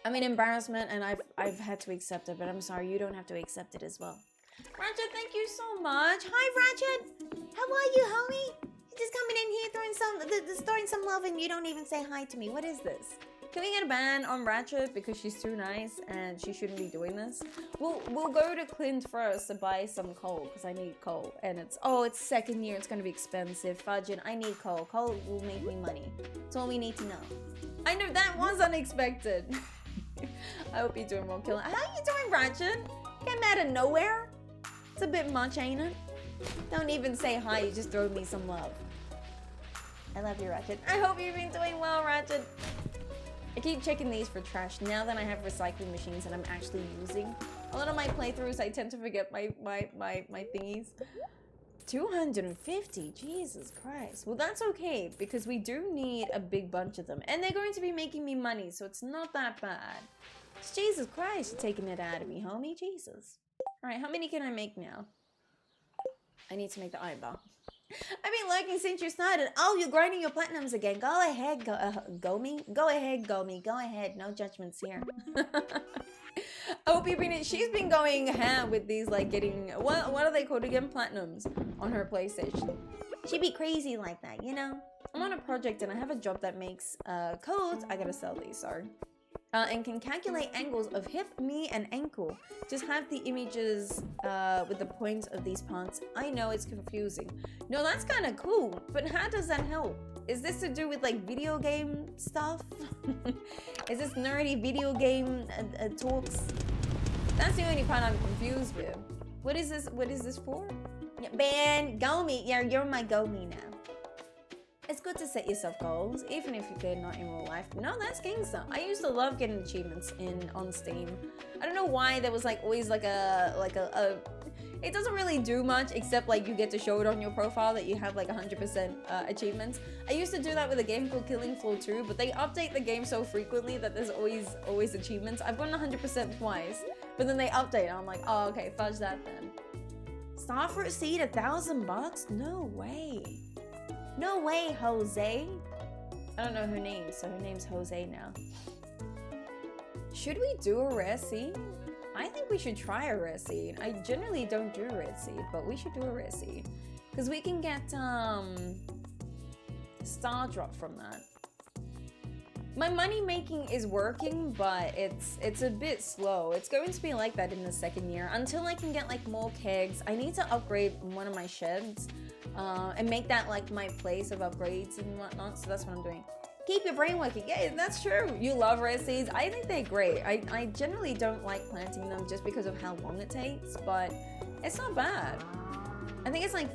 I'm in embarrassment and I've had to accept it, but I'm sorry, you don't have to accept it as well. Ratchet, thank you so much. Hi, Ratchet. How are you, homie? You're just coming in here throwing some love and you don't even say hi to me. What is this? Can we get a ban on Ratchet because she's too nice and she shouldn't be doing this? We'll go to Clint first to buy some coal because I need coal. And it's second year, it's gonna be expensive. Fudging, I need coal. Coal will make me money. That's all we need to know. I know that was unexpected. I hope you're doing well, Killer. How are you doing, Ratchet? Came out of nowhere? It's a bit much, ain't it? Don't even say hi, you just throw me some love. I love you, Ratchet. I hope you've been doing well, Ratchet. I keep checking these for trash now that I have recycling machines and I'm actually using. A lot of my playthroughs, I tend to forget my thingies. 250, Jesus Christ. Well, that's okay because we do need a big bunch of them and they're going to be making me money, so it's not that bad. Jesus Christ, you're taking it out of me, homie. Jesus. Alright, how many can I make now? I need to make the iron bar. I've been lurking since you started. Oh, you're grinding your platinums again. Go ahead, go me. Go ahead, go me. Go ahead. No judgments here. I hope you've been. She's been going ham with these, like, getting what are they called again? Platinums on her PlayStation. She'd be crazy like that, you know. I'm on a project and I have a job that makes codes. I gotta sell these. Sorry. And can calculate angles of hip, knee, and ankle. Just have the images with the points of these parts. I know it's confusing. No, that's kind of cool, but how does that help? Is this to do with like video game stuff? Is this nerdy video game talks? That's the only part I'm confused with. What is this? What is this for? Yeah, man, go me. Yeah, you're my go me now. It's good to set yourself goals, even if they're not in real life. No, that's gangster. I used to love getting achievements on Steam. I don't know why there was like always like a it doesn't really do much except like you get to show it on your profile that you have like 100% achievements. I used to do that with a game called Killing Floor 2, but they update the game so frequently that there's always achievements. I've gotten 100% twice, but then they update and I'm like, oh, okay, fudge that then. Starfruit seed, $1,000? No way. No way, Jose. I don't know her name, so her name's Jose now. Should we do a rare seed? I think we should try a rare seed. I generally don't do a rare seed, but we should do a rare seed. Because we can get star drop from that. My money making is working, but it's a bit slow. It's going to be like that in the second year. Until I can get like more kegs, I need to upgrade one of my sheds. And make that like my place of upgrades and whatnot. So that's what I'm doing. Keep your brain working. Yeah, that's true. You love rare seeds. I think they're great. I generally don't like planting them just because of how long it takes, but it's not bad. I think it's like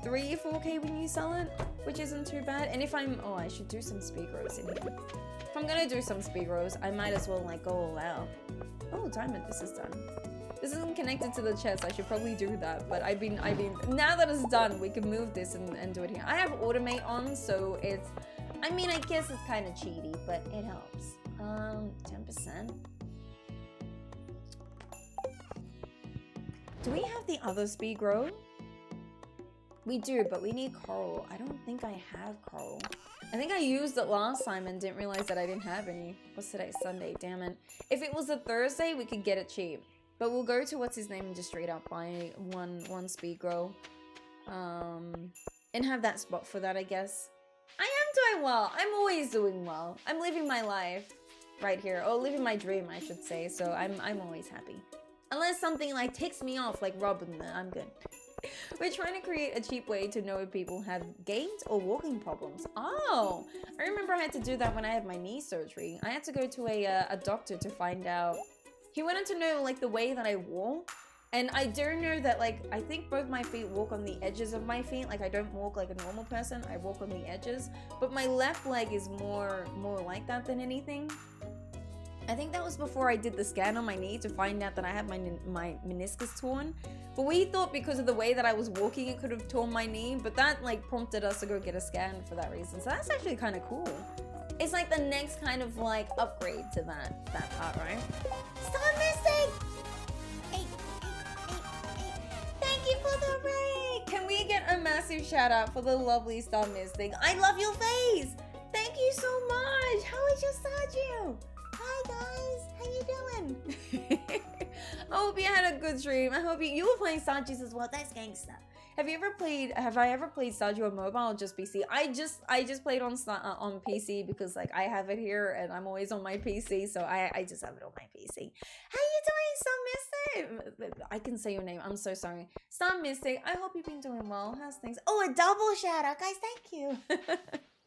3 or 4K when you sell it, which isn't too bad. And if oh, I should do some speed grows in here. If I'm gonna do some speed grows, I might as well like go all out. Oh, diamond, this is done. This isn't connected to the chest. I should probably do that, but I've been. Now that it's done, we can move this and do it here. I have automate on, so it's. I mean, I guess it's kind of cheaty, but it helps. 10%. Do we have the other speed grow? We do, but we need coral. I don't think I have coral. I think I used it last time and didn't realize that I didn't have any. What's today? Sunday. Damn it. If it was a Thursday, we could get it cheap. But we'll go to what's his name and just straight up buy one speed grow, and have that spot for that, I guess. I am doing well. I'm always doing well. I'm living my life right here, or living my dream, I should say. So I'm always happy, unless something like ticks me off, like Robin. Then I'm good. We're trying to create a cheap way to know if people have gait or walking problems. Oh, I remember I had to do that when I had my knee surgery. I had to go to a doctor to find out. He wanted to know like the way that I walk, and I do know that like I think both my feet walk on the edges of my feet. Like I don't walk like a normal person. I walk on the edges, but my left leg is more like that than anything. I think that was before I did the scan on my knee to find out that I had my meniscus torn. But we thought because of the way that I was walking, it could have torn my knee. But that like prompted us to go get a scan for that reason. So that's actually kind of cool. It's like the next kind of like upgrade to that part, right? Stop missing! Hey. Thank you for the raid! Can we get a massive shout out for the lovely Star Mystic? I love your face! Thank you so much! How is your Stardew? Hi guys, how you doing? I hope you had a good stream. I hope you were playing Stardews as well. That's gangsta. Have I ever played Stardew on mobile or just PC? I just played on PC because like I have it here and I'm always on my PC, so I just have it on my PC. How you doing, Star Mystic? I can say your name. I'm so sorry, Star Mystic. I hope you've been doing well. How's things? Oh, a double shout out, guys. Thank you.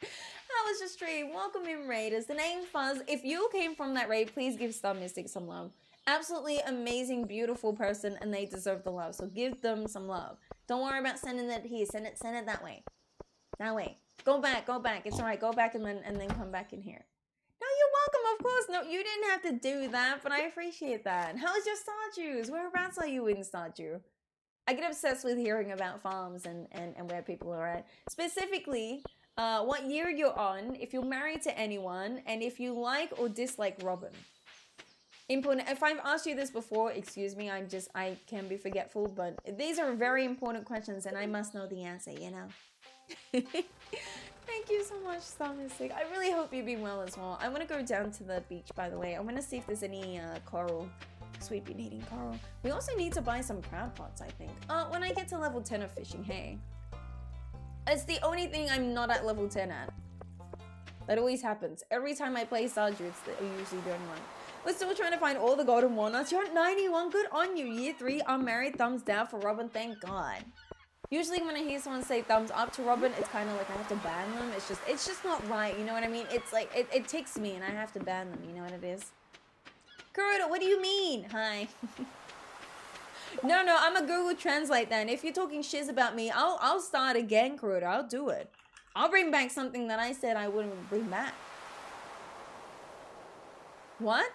How was your stream? Welcome in, Raiders. The name Fuzz. If you came from that raid, please give Star Mystic some love. Absolutely amazing, beautiful person, and they deserve the love. So give them some love. Don't worry about sending it here. Send it that way. That way. Go back. It's alright. Go back and then come back in here. No, you're welcome, of course. No, you didn't have to do that, but I appreciate that. How is your Stardews? Whereabouts are you in Stardew? I get obsessed with hearing about farms and where people are at. Specifically, what year you're on, if you're married to anyone, and if you like or dislike Robin. Important. If I've asked you this before, excuse me, I can be forgetful, but these are very important questions and I must know the answer, you know? Thank you so much, Star Mystic. I really hope you've been well as well. I want to go down to the beach, by the way. I want to see if there's any coral, because we've been eating coral. We also need to buy some crab pots, I think. When I get to level 10 of fishing, hey. It's the only thing I'm not at level 10 at. That always happens. Every time I play Stardew, it's usually doing one. We're still trying to find all the golden walnuts. You're at 91. Good on you. Year 3, unmarried. Thumbs down for Robin. Thank God. Usually when I hear someone say thumbs up to Robin, it's kind of like I have to ban them. It's just not right. You know what I mean? It's like, it ticks me and I have to ban them. You know what it is? Kuroda, what do you mean? Hi. No, I'm a Google Translate then. If you're talking shiz about me, I'll start again, Kuroda. I'll do it. I'll bring back something that I said I wouldn't bring back. What?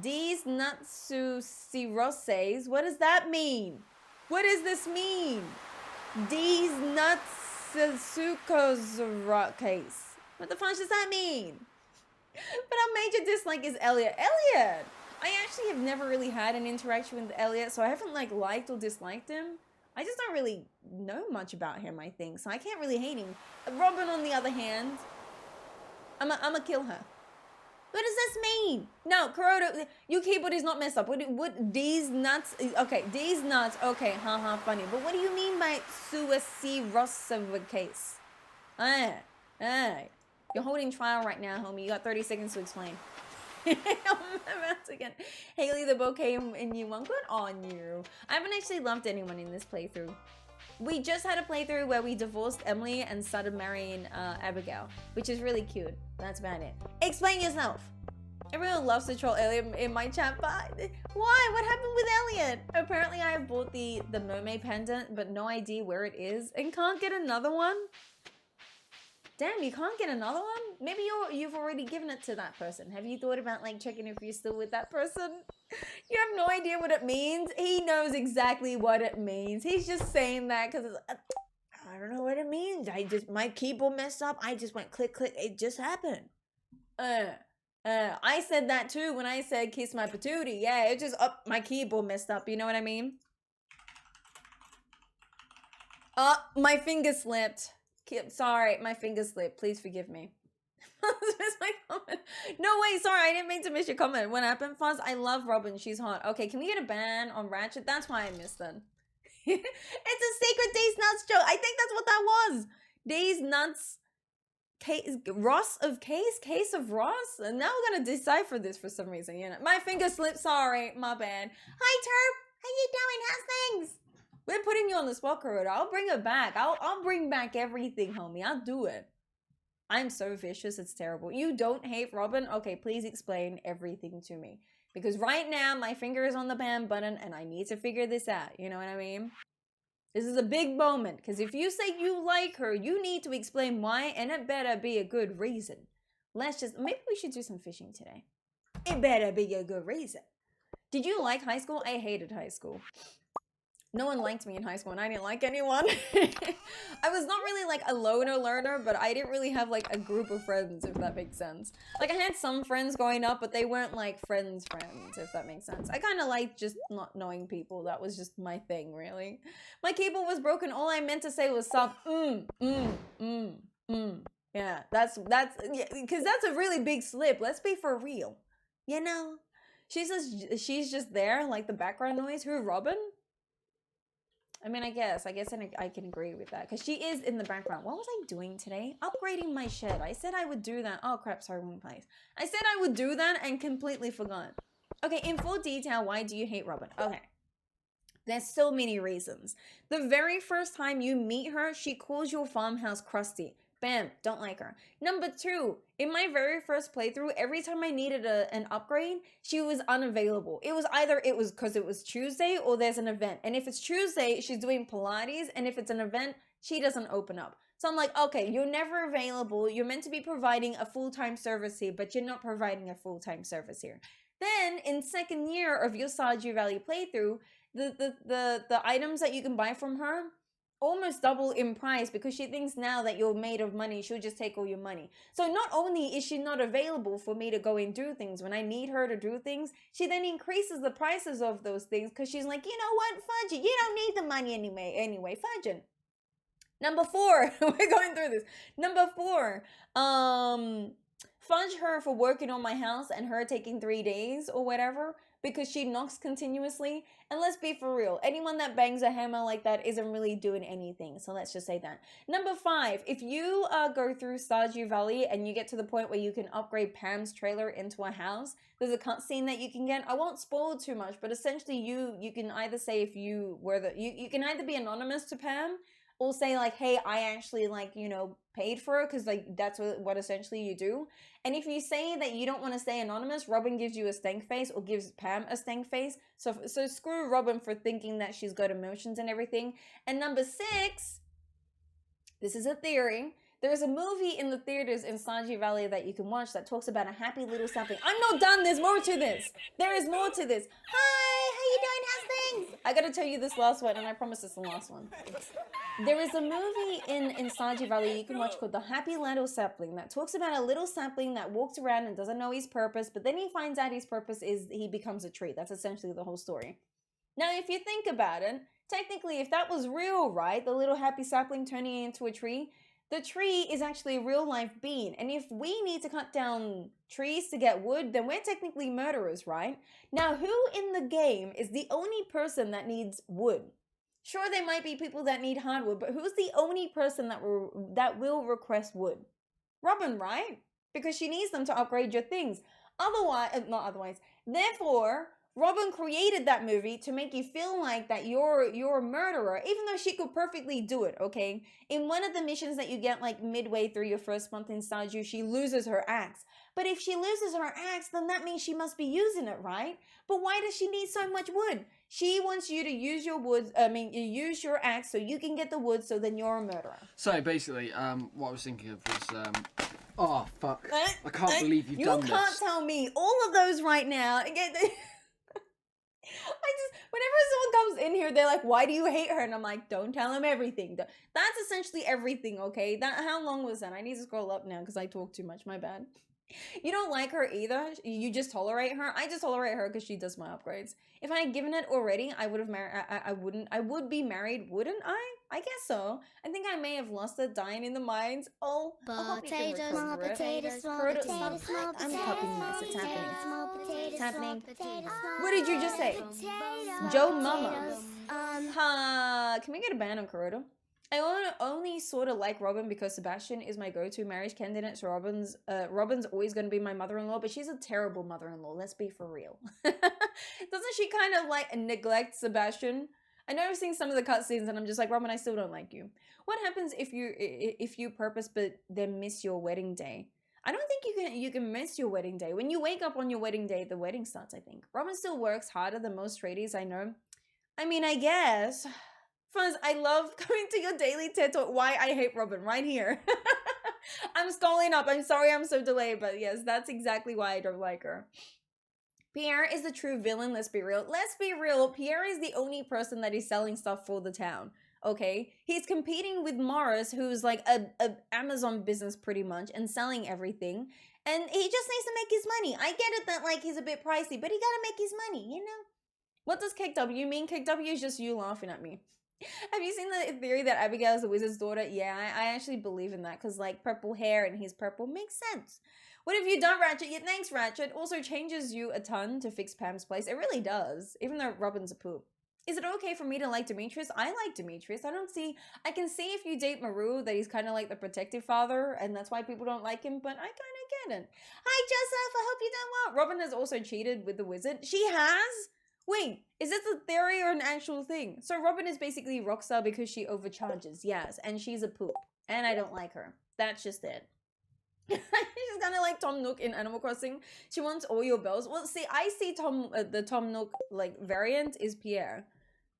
These Natsusiroses? What does that mean? What does this mean? These Natsusukos What the fuck does that mean? But our major dislike is Elliot. Elliot! I actually have never really had an interaction with Elliot, so I haven't like liked or disliked him. I just don't really know much about him, I think, so I can't really hate him. Robin, on the other hand, I'ma kill her. What does this mean? No, Kuroda, your keyboard is not messed up. What these nuts? Okay, these nuts. Okay, haha, funny. But what do you mean by Suicirosavacase? You're holding trial right now, homie. You got 30 seconds to explain. Again. Haley the bouquet in you one. Good on you. I haven't actually loved anyone in this playthrough. We just had a playthrough where we divorced Emily and started marrying Abigail, which is really cute. That's about it. Explain yourself. Everyone loves to troll Elliot in my chat, but why? What happened with Elliot? Apparently I have bought the mermaid pendant, but no idea where it is and can't get another one. Damn, you can't get another one? Maybe you've already given it to that person. Have you thought about like checking if you're still with that person? You have no idea what it means. He knows exactly what it means. He's just saying that because I don't know what it means. My keyboard messed up. I just went click, click. It just happened. I said that too when I said kiss my patootie. Yeah, it just my keyboard messed up. You know what I mean? My finger slipped. Sorry, my finger slipped. Please forgive me. My comment. No, wait, sorry, I didn't mean to miss your comment. What happened, Fuzz? I love Robin. She's hot. Okay, can we get a ban on Ratchet? That's why I missed them. It's a secret Days Nuts joke. I think that's what that was. Days Nuts. Case of Ross? And now we're gonna decipher this for some reason. You know, my finger slipped. Sorry, my bad. Hi, Terp. How you doing? How's things? We're putting you on the spot, Kuroda. I'll bring it back. I'll bring back everything, homie. I'll do it. I'm so vicious, it's terrible. You don't hate Robin? Okay, please explain everything to me. Because right now, my finger is on the ban button and I need to figure this out. You know what I mean? This is a big moment. Because if you say you like her, you need to explain why, and it better be a good reason. Maybe we should do some fishing today. It better be a good reason. Did you like high school? I hated high school. No one liked me in high school and I didn't like anyone. I was not really like a loner learner, but I didn't really have like a group of friends, if that makes sense. Like I had some friends growing up, but they weren't like friends, if that makes sense. I kind of liked just not knowing people. That was just my thing, really. My keyboard was broken. All I meant to say was stop. Yeah, that's yeah, because that's a really big slip. Let's be for real. You know? She says she's just there, like the background noise. Who, Robin? I mean, I guess I can agree with that because she is in the background. What was I doing today? Upgrading my shed. I said I would do that. Oh crap, sorry, wrong place. I said I would do that and completely forgot. Okay, in full detail, why do you hate Robin? Okay. There's so many reasons. The very first time you meet her, she calls your farmhouse crusty. Bam, don't like her. Number 2, in my very first playthrough, every time I needed an upgrade, she was unavailable. It was either because it was Tuesday or there's an event. And if it's Tuesday, she's doing Pilates. And if it's an event, she doesn't open up. So I'm like, okay, you're never available. You're meant to be providing a full-time service here, but you're not providing a full-time service here. Then in second year of your Stardew Valley playthrough, the items that you can buy from her, almost double in price because she thinks now that you're made of money, she'll just take all your money. So not only is she not available for me to go and do things when I need her to do things, she then increases the prices of those things because she's like, you know what, fudge it, you don't need the money anyway, fudge it. Number 4, we're going through this. Number 4, fudge her for working on my house and her taking 3 days or whatever because she knocks continuously. And let's be for real, anyone that bangs a hammer like that isn't really doing anything. So let's just say that. Number 5, if you go through Stardew Valley and you get to the point where you can upgrade Pam's trailer into a house, there's a cutscene that you can get. I won't spoil too much, but essentially you can either say if you were you can either be anonymous to Pam or say like, hey, I actually like, you know, paid for it, because like that's what essentially you do. And if you say that you don't want to stay anonymous, Robin gives you a stank face or gives Pam a stank face. So screw Robin for thinking that she's got emotions and everything. And number 6, this is a theory. There's a movie in the theaters in Stardew Valley that you can watch that talks about a happy little sapling. I'm not done. There's more to this. There is more to this. Hi, how you doing? How's things? I gotta tell you this last one, and I promise it's the last one. There is a movie in Stardew Valley you can watch called The Happy Little Sapling that talks about a little sapling that walks around and doesn't know his purpose, but then he finds out his purpose is he becomes a tree. That's essentially the whole story. Now, if you think about it, technically, if that was real, right, the little happy sapling turning into a tree, the tree is actually a real life being. And if we need to cut down trees to get wood, then we're technically murderers, right? Now, who in the game is the only person that needs wood? Sure, there might be people that need hardwood, but who's the only person that will request wood? Robin, right? Because she needs them to upgrade your things. Therefore, Robin created that movie to make you feel like that you're a murderer, even though she could perfectly do it, okay? In one of the missions that you get like midway through your first month in Stardew, she loses her axe. But if she loses her axe, then that means she must be using it, right? But why does she need so much wood? She wants you to use your wood, you use your axe so you can get the wood, so then you're a murderer. So basically, what I was thinking of was, oh fuck, I can't believe you've done this. You can't tell me all of those right now. Whenever someone comes in here, they're like, why do you hate her? And I'm like, don't tell him everything. That's essentially everything, okay? How long was that? I need to scroll up now because I talk too much, my bad. You don't like her either. You just tolerate her. I just tolerate her because she does my upgrades. If I had given it already, I would have married. I would be married, wouldn't I? I guess so. I think I may have lost it dying in the mines. Oh, Potatoes, small potatoes, small potatoes, small potatoes. I'm copying this. It's happening. Small potatoes, It's happening. small potatoes. What did you just say? Joe Mama. Can we get a ban on Kuroda? I only sort of like Robin because Sebastian is my go-to marriage candidate. So Robin's always going to be my mother-in-law, but she's a terrible mother-in-law. Let's be for real. Doesn't she kind of like neglect Sebastian? I know I've seen some of the cutscenes and I'm just like, Robin, I still don't like you. What happens if you purpose but then miss your wedding day? I don't think you can miss your wedding day. When you wake up on your wedding day, the wedding starts, I think. Robin still works harder than most tradies I know. I mean, I guess. Fuzz, I love coming to your daily TED Talk. Why I hate Robin, right here. I'm scrolling up. I'm sorry I'm so delayed, but yes, that's exactly why I don't like her. Pierre is the true villain, let's be real. Let's be real, Pierre is the only person that is selling stuff for the town, okay? He's competing with Morris, who's like a Amazon business pretty much, and selling everything. And he just needs to make his money. I get it that like he's a bit pricey, but he gotta make his money, you know? What does KW mean? KW is just you laughing at me. Have you seen the theory that Abigail is the wizard's daughter? Yeah, I actually believe in that because like purple hair and he's purple makes sense. What have you done, Ratchet? Yeah, thanks, Ratchet. Also changes you a ton to fix Pam's place. It really does, even though Robin's a poop. Is it okay for me to like Demetrius? I like Demetrius. I can see if you date Maru that he's kind of like the protective father and that's why people don't like him, but I kind of get it. Hi, Joseph. I hope you're doing well. Robin has also cheated with the wizard. She has? Wait, is this a theory or an actual thing? So Robin is basically Rockstar because she overcharges, yes, and she's a poop. And I don't like her. That's just it. She's kind of like Tom Nook in Animal Crossing. She wants all your bells. Well, see, I see the Tom Nook like variant is Pierre.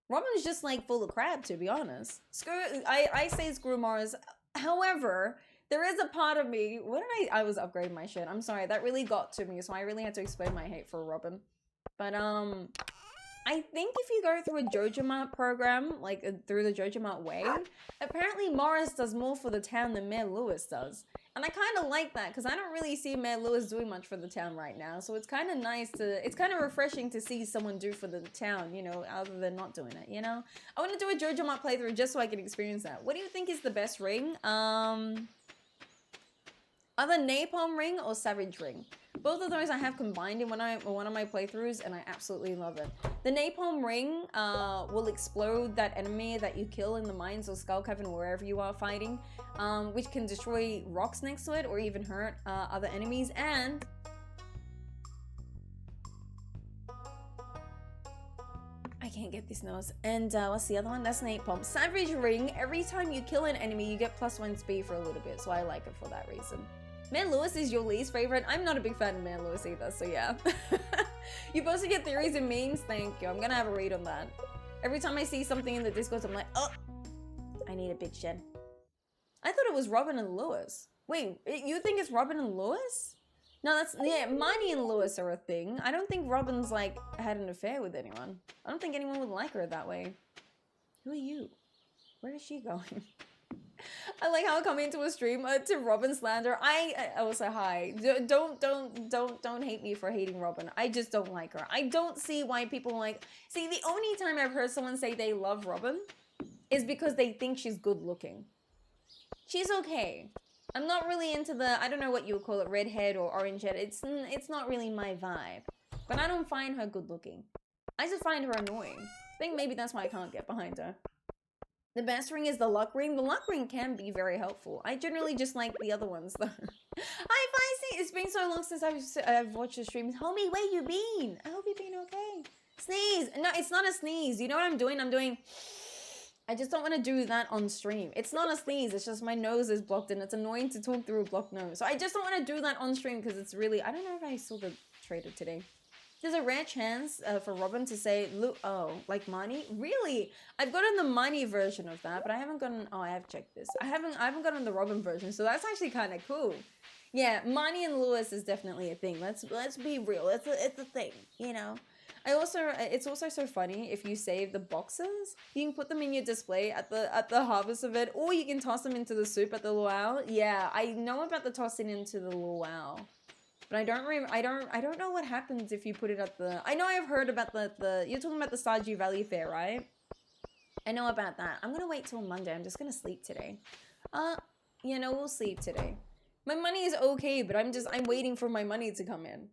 Robin's just like full of crap, to be honest. I say screw Morris. However, there is a part of me. When I was upgrading my shit. I'm sorry, that really got to me, so I really had to explain my hate for Robin. But I I think if you go through a JojaMart program, like through the JojaMart way, apparently Morris does more for the town than Mayor Lewis does. And I kind of like that because I don't really see Mayor Lewis doing much for the town right now. So it's kind of nice to, it's kind of refreshing to see someone do for the town, you know, other than not doing it, you know? I want to do a JojaMart playthrough just so I can experience that. What do you think is the best ring? Either Napalm Ring or Savage Ring. Both of those I have combined in one of my playthroughs and I absolutely love it. The Napalm Ring will explode that enemy that you kill in the mines or Skull Cavern or wherever you are fighting, which can destroy rocks next to it or even hurt other enemies. And I can't get this nose. And what's the other one? That's Napalm. Savage Ring, every time you kill an enemy you get +1 speed for a little bit, so I like it for that reason. Mayor Lewis is your least favorite? I'm not a big fan of Mayor Lewis either, so yeah. You posted your theories and memes? Thank you. I'm gonna have a read on that. Every time I see something in the Discord, I'm like, oh, I need a big shed. I thought it was Robin and Lewis. Wait, you think it's Robin and Lewis? No, that's, yeah, Marnie and Lewis are a thing. I don't think Robin's like had an affair with anyone. I don't think anyone would like her that way. Who are you? Where is she going? I like how I come into a stream to Robin slander. I also hi. Don't hate me for hating Robin. I just don't like her. I don't see why people like. See, the only time I've heard someone say they love Robin is because they think she's good looking. She's okay. I'm not really into the, I don't know what you would call it, redhead or orange head. It's not really my vibe. But I don't find her good looking. I just find her annoying. I think maybe that's why I can't get behind her. The best ring is the luck ring. The luck ring can be very helpful. I generally just like the other ones though. Hi Feisty! It's been so long since I've watched your streams. Homie, where you been? I hope you've been okay. Sneeze! No, it's not a sneeze. You know what I'm doing? I just don't want to do that on stream. It's not a sneeze, it's just my nose is blocked and it's annoying to talk through a blocked nose. So I just don't want to do that on stream because it's really, I don't know if I saw the trader today. There's a rare chance for Robin to say, oh, like Marnie? Really? I've gotten the Marnie version of that, but I haven't gotten, oh, I have checked this. I haven't gotten the Robin version, so that's actually kind of cool. Yeah, Marnie and Lewis is definitely a thing. Let's be real. It's a thing, you know? It's also so funny if you save the boxes, you can put them in your display at the harvest of it, or you can toss them into the soup at the luau. Yeah, I know about the tossing into the luau. But I don't know what happens if you put it at the, I know I've heard about the you're talking about the Stardew Valley Fair, right? I know about that. I'm gonna wait till Monday. I'm just gonna sleep today. You know, we'll sleep today. My money is okay, but I'm waiting for my money to come in.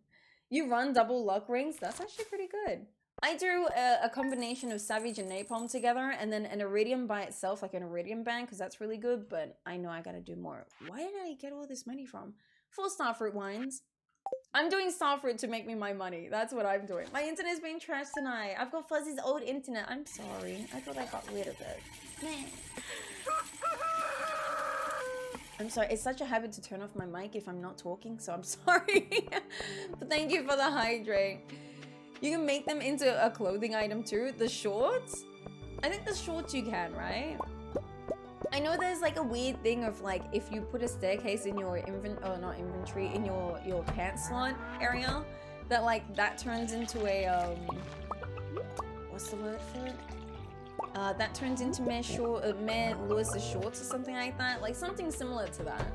You run double luck rings? That's actually pretty good. I do a combination of Savage and Napalm together, and then an Iridium by itself, like an Iridium band, because that's really good, but I know I gotta do more. Why did I get all this money from? 4 Starfruit wines. I'm doing Starfruit to make me my money. That's what I'm doing. My internet's being trashed tonight. I've got Fuzzy's old internet. I'm sorry. I thought I got rid of it. Man. I'm sorry. It's such a habit to turn off my mic if I'm not talking, so I'm sorry. But thank you for the hydrate. You can make them into a clothing item too. The shorts? I think the shorts you can, right? I know there's like a weird thing of like if you put a staircase in your inventory, in your pants slot area, that like that turns into a what's the word for it? That turns into Mayor Lewis's shorts or something like that, like something similar to that.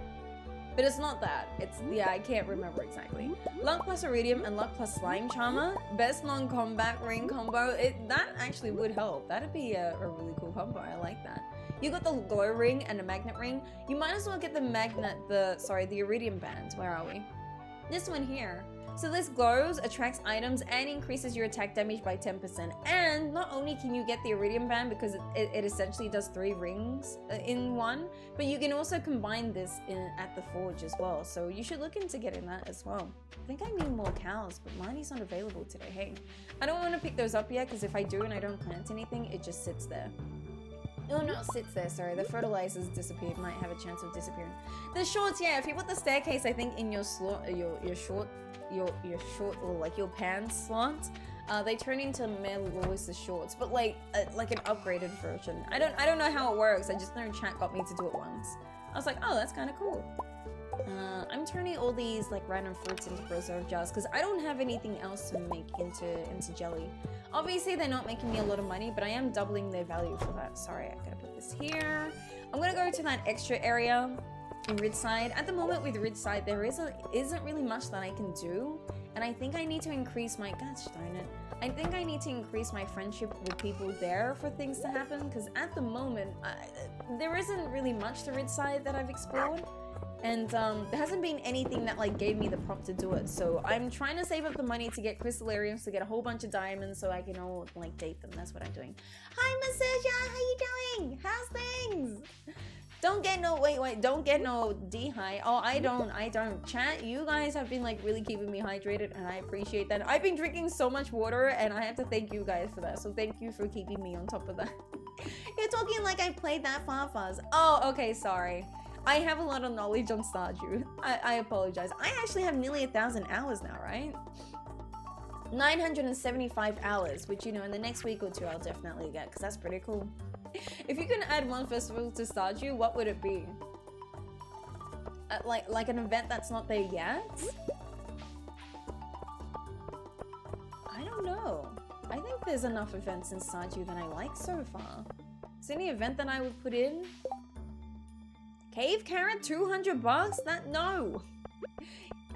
But it's not that. It's, yeah, I can't remember exactly. Luck plus Iridium and Luck plus Slime Charmer. Best non-combat ring combo. That actually would help. That'd be a really cool combo. I like that. You got the glow ring and a magnet ring. You might as well get the Iridium band. Where are we? This one here. So this glows, attracts items, and increases your attack damage by 10%. And not only can you get the Iridium band because it essentially does 3 rings in one, but you can also combine this at the forge as well. So you should look into getting that as well. I think I need more cows, but Marnie's not available today. Hey, I don't want to pick those up yet because if I do and I don't plant anything, it just sits there. Oh, not sits there, sorry. The fertilizers disappeared, might have a chance of disappearing. The shorts, yeah, if you put the staircase, I think, in your slot, your short, or like your pants slot, they turn into Mayor Lewis's shorts, but like an upgraded version. I don't know how it works. I just know chat got me to do it once. I was like, oh, that's kind of cool. I'm turning all these like random fruits into preserve jars because I don't have anything else to make into jelly. Obviously, they're not making me a lot of money, but I am doubling their value for that. Sorry, I'm gonna put this here. I'm gonna go to that extra area in RIDGESIDE. At the moment with RIDGESIDE, there isn't really much that I can do, and I think I need to increase my gosh darn it. I think I need to increase my friendship with people there for things to happen, because at the moment, there isn't really much to RIDGESIDE that I've explored. And there hasn't been anything that like gave me the prompt to do it. So I'm trying to save up the money to get crystallariums, to get a whole bunch of diamonds so I can all like date them. That's what I'm doing. Hi Masuja, how you doing? How's things? Don't get no don't get no dehy. Oh, I don't. Chat, you guys have been like really keeping me hydrated and I appreciate that. I've been drinking so much water and I have to thank you guys for that. So thank you for keeping me on top of that. You're talking like I played that Far. Oh, okay, sorry. I have a lot of knowledge on Stardew. I apologize. I actually have nearly 1,000 hours now, right? 975 hours, which, you know, in the next week or two I'll definitely get, because that's pretty cool. If you can add one festival to Stardew, what would it be? Like an event that's not there yet? I don't know. I think there's enough events in Stardew that I like so far. Is there any event that I would put in? Cave carrot, 200 bucks? No.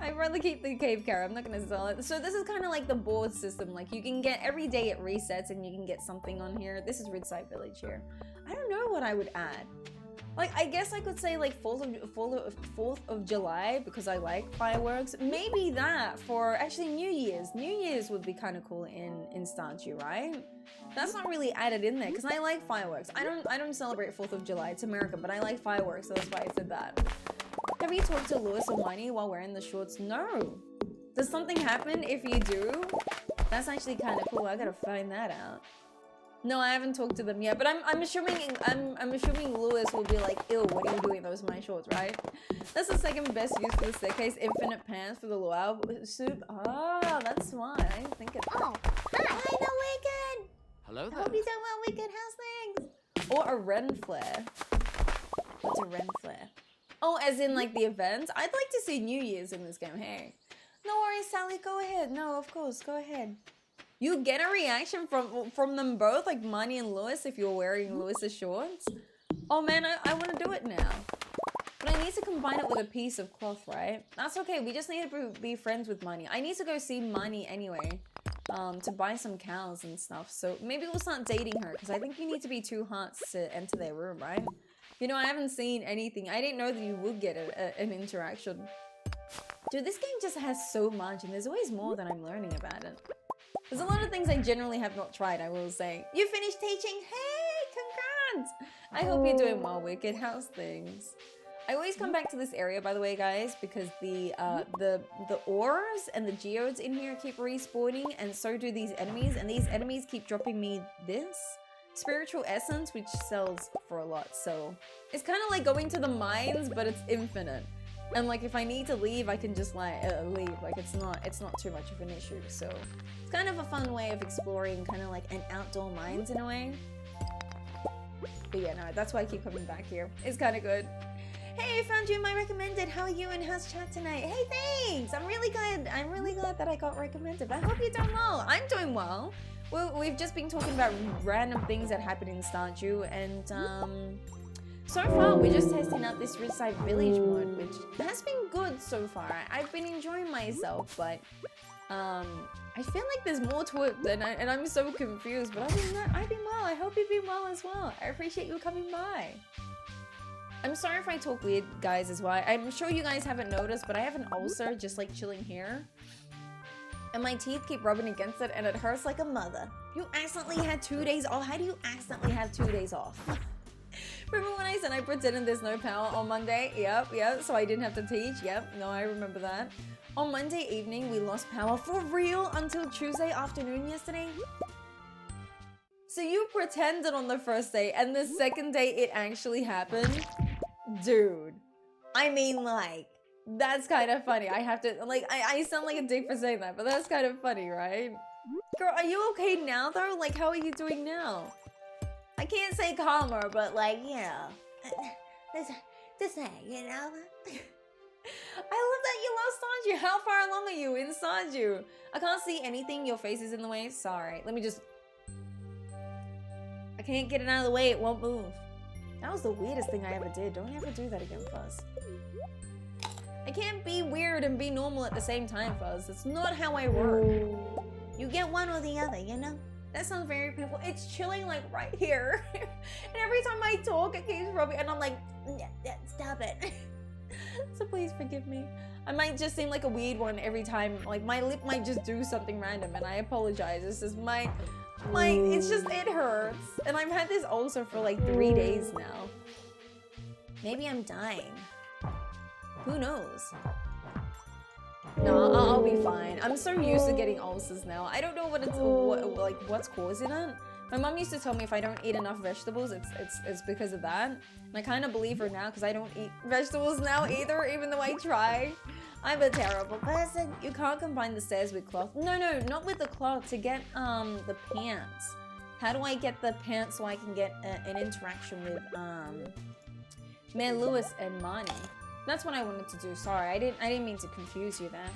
I'd rather keep the cave carrot. I'm not gonna sell it. So this is kind of like the board system. Like you can get every day it resets and you can get something on here. This is RIDGESIDE Village here. I don't know what I would add. Like I guess I could say like 4th of July because I like fireworks. Maybe that for actually New Year's. New Year's would be kind of cool in Stardew, right? That's not really added in there because I like fireworks. I don't celebrate 4th of July. It's America, but I like fireworks, so that's why I said that. Have you talked to Lewis or Miney while wearing the shorts? No. Does something happen if you do? That's actually kind of cool. I gotta find that out. No, I haven't talked to them yet, but I'm assuming Lewis will be like, ew, what are you doing? Those are my shorts, right? That's the second best use for the staircase. Infinite pants for the luau soup. Ah, that's smart. I didn't think of that. Oh, hi, the Wicked. Hello there. Hope you're doing well, Wicked. How's things? Or a Ren flare. What's a Ren flare? Oh, as in like the event? I'd like to see New Year's in this game. Hey, no worries, Sally. Go ahead. No, of course, go ahead. You get a reaction from them both, like Money and Lewis, if you're wearing Lewis's shorts. Oh man, I want to do it now. But I need to combine it with a piece of cloth, right? That's okay. We just need to be friends with Money. I need to go see Money anyway, to buy some cows and stuff. So maybe we'll start dating her, because I think you need to be 2 hearts to enter their room, right? You know, I haven't seen anything. I didn't know that you would get an interaction. Dude, this game just has so much, and there's always more that I'm learning about it. There's a lot of things I generally have not tried, I will say. You finished teaching? Hey, congrats! I hope you're doing well, Wicked. How's things? I always come back to this area, by the way, guys, because the ores and the geodes in here keep respawning, and so do these enemies, and these enemies keep dropping me this spiritual essence, which sells for a lot. So it's kind of like going to the mines, but it's infinite. And like if I need to leave, I can just like leave. Like it's not too much of an issue. So it's kind of a fun way of exploring, kind of like an outdoor mines in a way. But yeah, no, that's why I keep coming back here. It's kind of good. Hey, I found you in my recommended. How are you and how's chat tonight? Hey, thanks. I'm really glad that I got recommended. I hope you're doing well. I'm doing well. Well, we've just been talking about random things that happen in Stardew, and so far we're just testing out this RIDGESIDE Village mod, which has been good so far. I've been enjoying myself, but I feel like there's more to it and I'm so confused. But I've been well. I hope you've been well as well. I appreciate you coming by. I'm sorry if I talk weird, guys, as well. I'm sure you guys haven't noticed, but I have an ulcer just like chilling here. And my teeth keep rubbing against it and it hurts like a mother. You accidentally had 2 days off? How do you accidentally have 2 days off? Remember when I said I pretended there's no power on Monday? Yep, so I didn't have to teach. Yep, no, I remember that. On Monday evening, we lost power for real until Tuesday afternoon yesterday. So you pretended on the first day and the second day it actually happened? Dude, I mean like, that's kind of funny. I have to, like, I sound like a dick for saying that, but that's kind of funny, right? Girl, are you okay now, though? Like, how are you doing now? I can't say calmer, but, like, you know, this thing, you know? love that you love Stardew. How far along are you in Stardew? I can't see anything. Your face is in the way. Sorry. Let me just... I can't get it out of the way. It won't move. That was the weirdest thing I ever did. Don't ever do that again, Fuzz. I can't be weird and be normal at the same time, Fuzz. That's not how I work. You get one or the other, you know? That sounds very painful. It's chilling like right here. And every time I talk, it keeps rubbing, and I'm like, Stop it. so please forgive me. I might just seem like a weird one every time. Like my lip might just do something random, and I apologize. It's just it's just, it hurts. And I've had this ulcer for like 3 days now. Maybe I'm dying. Who knows? No, I'll be fine. I'm so used to getting ulcers now. I don't know what's causing it. My mom used to tell me if I don't eat enough vegetables, it's because of that. And I kind of believe her now because I don't eat vegetables now either, even though I try. I'm a terrible person. You can't combine the stairs with cloth. No, not with the cloth. To get the pants. How do I get the pants so I can get an interaction with Mayor Lewis and Marnie? That's what I wanted to do. Sorry, I didn't mean to confuse you there.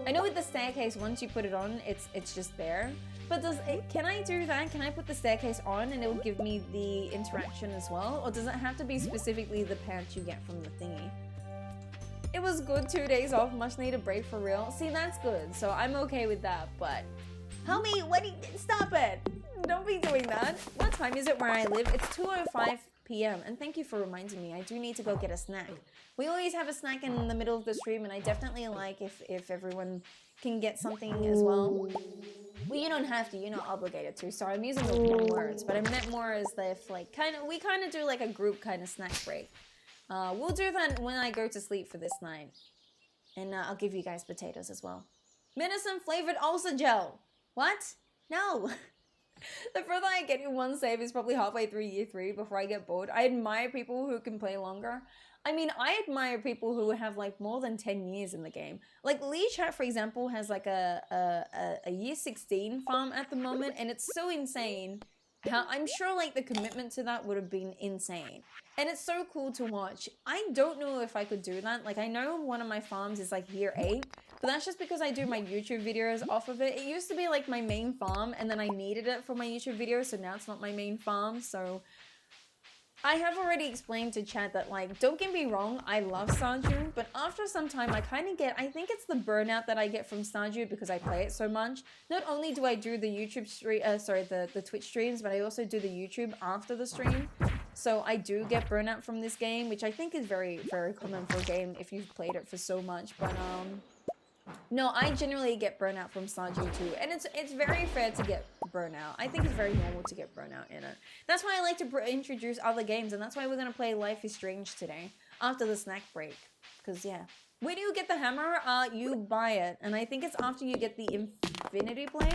I know with the staircase, once you put it on, it's just there. But can I do that? Can I put the staircase on and it will give me the interaction as well? Or does it have to be specifically the pants you get from the thingy? It was good, 2 days off, much needed break for real. See, that's good, so I'm okay with that, but... Homie, stop it. Don't be doing that. What time is it where I live? It's 2:05 p.m. and thank you for reminding me. I do need to go get a snack. We always have a snack in the middle of the stream, and I definitely like if everyone can get something as well. Well, you don't have to. You're not obligated to. Sorry, I'm using the wrong words, but I meant more as if like we kind of do like a group kind of snack break. We'll do that when I go to sleep for this night, and I'll give you guys potatoes as well. Medicine flavored ulcer gel. What? No. The further I get in one save is probably halfway through year 3 before I get bored. I admire people who can play longer. I mean, I admire people who have like more than 10 years in the game. Like Lee Chat, for example, has like a year 16 farm at the moment, and it's so insane. How I'm sure like the commitment to that would have been insane. And it's so cool to watch. I don't know if I could do that. Like I know one of my farms is like year 8, but that's just because I do my YouTube videos off of it. It used to be like my main farm, and then I needed it for my YouTube videos, so now it's not my main farm. So I have already explained to chat that, like, don't get me wrong, I love Stardew, but after some time I kind of get, I think it's the burnout that I get from Stardew because I play it so much. Not only do I do the YouTube stream, the Twitch streams, but I also do the YouTube after the stream. So I do get burnout from this game, which I think is very, very common for a game if you've played it for so much, but no, I generally get burnout from Stardew too, and it's very fair to get burnout. I think it's very normal to get burnout in it. That's why I like to introduce other games, and that's why we're gonna play Life is Strange today after the snack break. Cause yeah, where do you get the hammer? You buy it, and I think it's after you get the Infinity Blade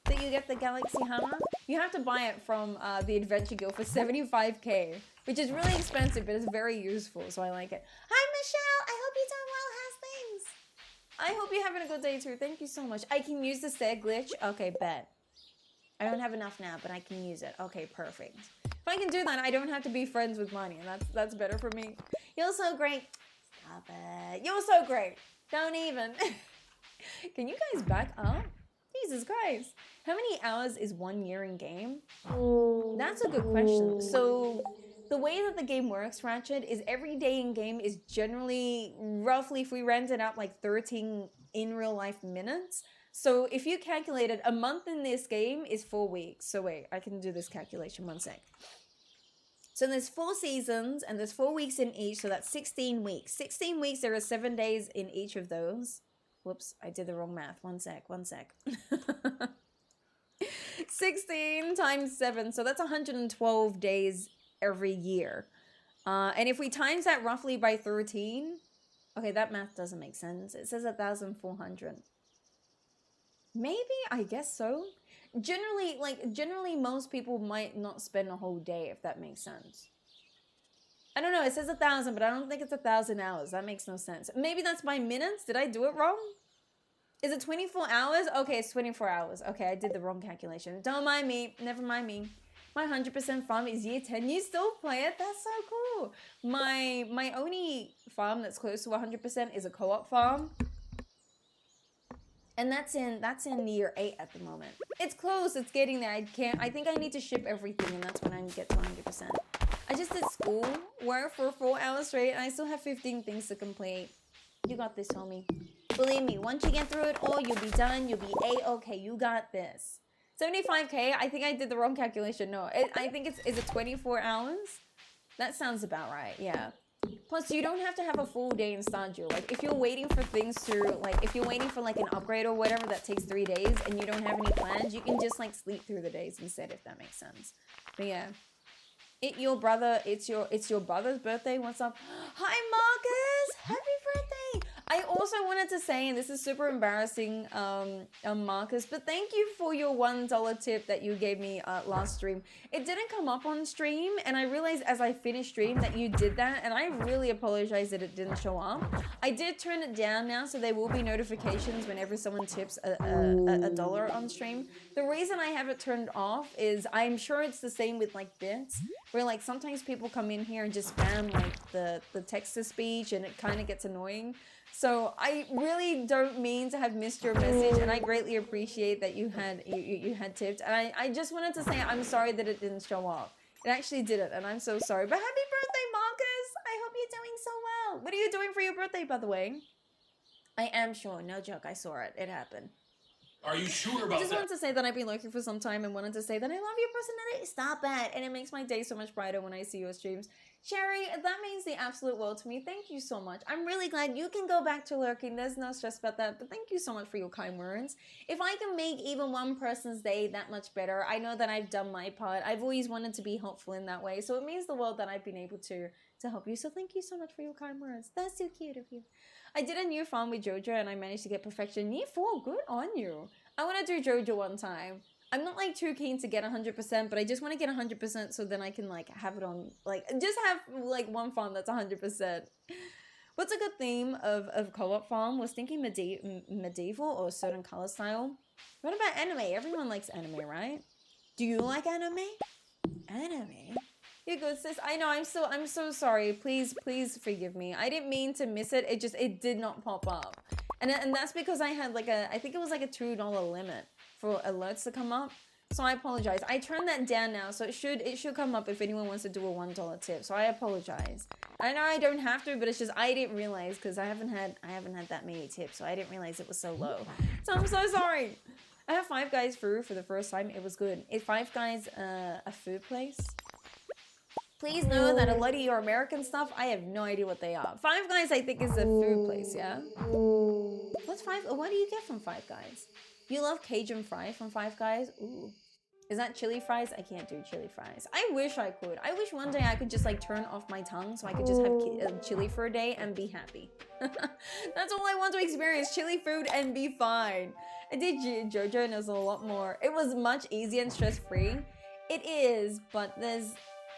that you get the Galaxy Hammer. You have to buy it from the Adventure Guild for 75k, which is really expensive, but it's very useful, so I like it. Hi, Michelle. I hope you're doing well. How's things? I hope you're having a good day too. Thank you so much. I can use the stair glitch. Okay, bet. I don't have enough now, but I can use it. Okay, perfect. If I can do that, I don't have to be friends with Marnie, and that's better for me. You're so great. Stop it. You're so great. Don't even. Can you guys back up? Jesus Christ. How many hours is 1 year in game? That's a good question. So the way that the game works, Ratchet, is every day in game is generally roughly, if we rent it out, like 13 in real life minutes. So if you calculated a month in this game is 4 weeks. So wait, I can do this calculation, 1 sec. So there's 4 seasons and there's 4 weeks in each. So that's 16 weeks. 16 weeks, there are 7 days in each of those. Whoops, I did the wrong math. 1 sec. 16 times 7. So that's 112 days every year. And if we times that roughly by 13, okay, that math doesn't make sense. It says 1,400. Maybe, I guess so. Generally most people might not spend a whole day, if that makes sense. I don't know, it says 1,000, but I don't think it's 1,000 hours. That makes no sense. Maybe that's by minutes. Did I do it wrong? Is it 24 hours? Okay, it's 24 hours. Okay, I did the wrong calculation. Don't mind me. Never mind me. My 100% farm is year 10. You still play it? That's so cool. My only farm that's close to 100% is a co-op farm. And that's in year 8 at the moment. It's close, it's getting there. I think I need to ship everything and that's when I get to 100%. I just did school work for 4 hours straight and I still have 15 things to complete. You got this, homie. Believe me, once you get through it all, you'll be done, you'll be A-okay, you got this. 75k, I think I did the wrong calculation. No, I think is it 24 hours? That sounds about right, yeah. Plus, you don't have to have a full day in Stardew. Like, if you're waiting for things to, like, if you're waiting for, like, an upgrade or whatever that takes 3 days and you don't have any plans, you can just, like, sleep through the days instead, if that makes sense. But, yeah. It's your brother's birthday. What's up? Hi, Marcus! Happy birthday! I also wanted to say, and this is super embarrassing, Marcus, but thank you for your $1 tip that you gave me last stream. It didn't come up on stream, and I realized as I finished stream that you did that, and I really apologize that it didn't show up. I did turn it down now, so there will be notifications whenever someone tips a dollar on stream. The reason I have it turned off is I'm sure it's the same with like bits, where like sometimes people come in here and just spam like the text-to-speech, and it kind of gets annoying. So I really don't mean to have missed your message, and I greatly appreciate that you had tipped. And I just wanted to say I'm sorry that it didn't show up. It actually didn't, and I'm so sorry. But happy birthday, Marcus! I hope you're doing so well. What are you doing for your birthday, by the way? I am sure. No joke. I saw it. It happened. Are you sure about that? I just wanted to say that I've been lurking for some time and wanted to say that I love your personality. Stop it. And it makes my day so much brighter when I see your streams. Sherry, that means the absolute world to me. Thank you so much. I'm really glad you can go back to lurking. There's no stress about that. But thank you so much for your kind words. If I can make even one person's day that much better, I know that I've done my part. I've always wanted to be helpful in that way. So it means the world that I've been able to help you. So thank you so much for your kind words. That's so cute of you. I did a new farm with Jojo and I managed to get perfection. Year 4, good on you. I want to do Jojo one time. I'm not like too keen to get 100%, but I just want to get 100% so then I can like have it on, like just have like one farm that's 100%. What's a good theme of co-op farm? Was thinking medieval or certain color style. What about anime? Everyone likes anime, right? Do you like anime? Anime? You're good, sis. I know, I'm so sorry. Please forgive me. I didn't mean to miss it. It did not pop up. And that's because I had like I think it was like a $2 limit for alerts to come up. So I apologize. I turned that down now, so it should come up if anyone wants to do a $1 tip. So I apologize. I know I don't have to, but it's just I didn't realize because I haven't had that many tips, so I didn't realize it was so low. So I'm so sorry. I have Five Guys through for the first time. It was good. Is Five Guys a food place? Please know that a lot of your American stuff, I have no idea what they are. Five Guys, I think, is a food place, yeah? What do you get from Five Guys? You love Cajun fry from Five Guys? Ooh. Is that chili fries? I can't do chili fries. I wish I could. I wish one day I could just like turn off my tongue so I could just have chili for a day and be happy. That's all I want to experience, chili food and be fine. I did Jojo and it was a lot more. It was much easier and stress-free. It is, but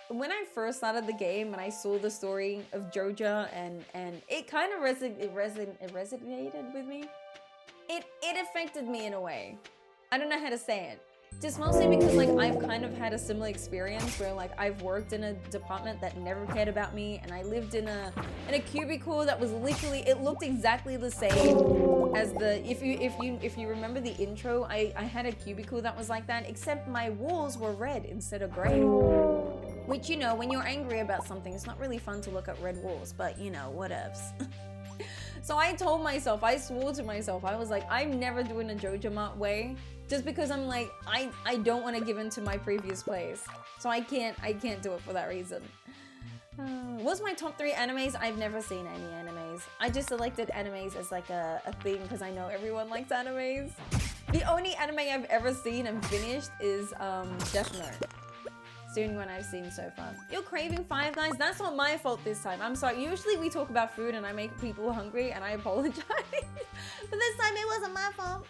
when I first started the game and I saw the story of Jojo and it kind of resonated with me. It affected me in a way. I don't know how to say it. Just mostly because like I've kind of had a similar experience where like I've worked in a department that never cared about me, and I lived in a cubicle that was literally, it looked exactly the same as the if you remember the intro, I had a cubicle that was like that, except my walls were red instead of gray. Which, you know, when you're angry about something, it's not really fun to look at red walls, but you know, whatevs. So I told myself, I swore to myself, I was like, I'm never doing a Jojo Mart way, just because I'm like, I don't want to give in to my previous place. So I can't do it for that reason. What's my top 3 animes? I've never seen any animes. I just selected animes as like a thing because I know everyone likes animes. The only anime I've ever seen and finished is Death Note. It's the only one I've seen so far. You're craving Five Guys? That's not my fault this time. I'm sorry. Usually we talk about food and I make people hungry and I apologize. But this time it wasn't my fault.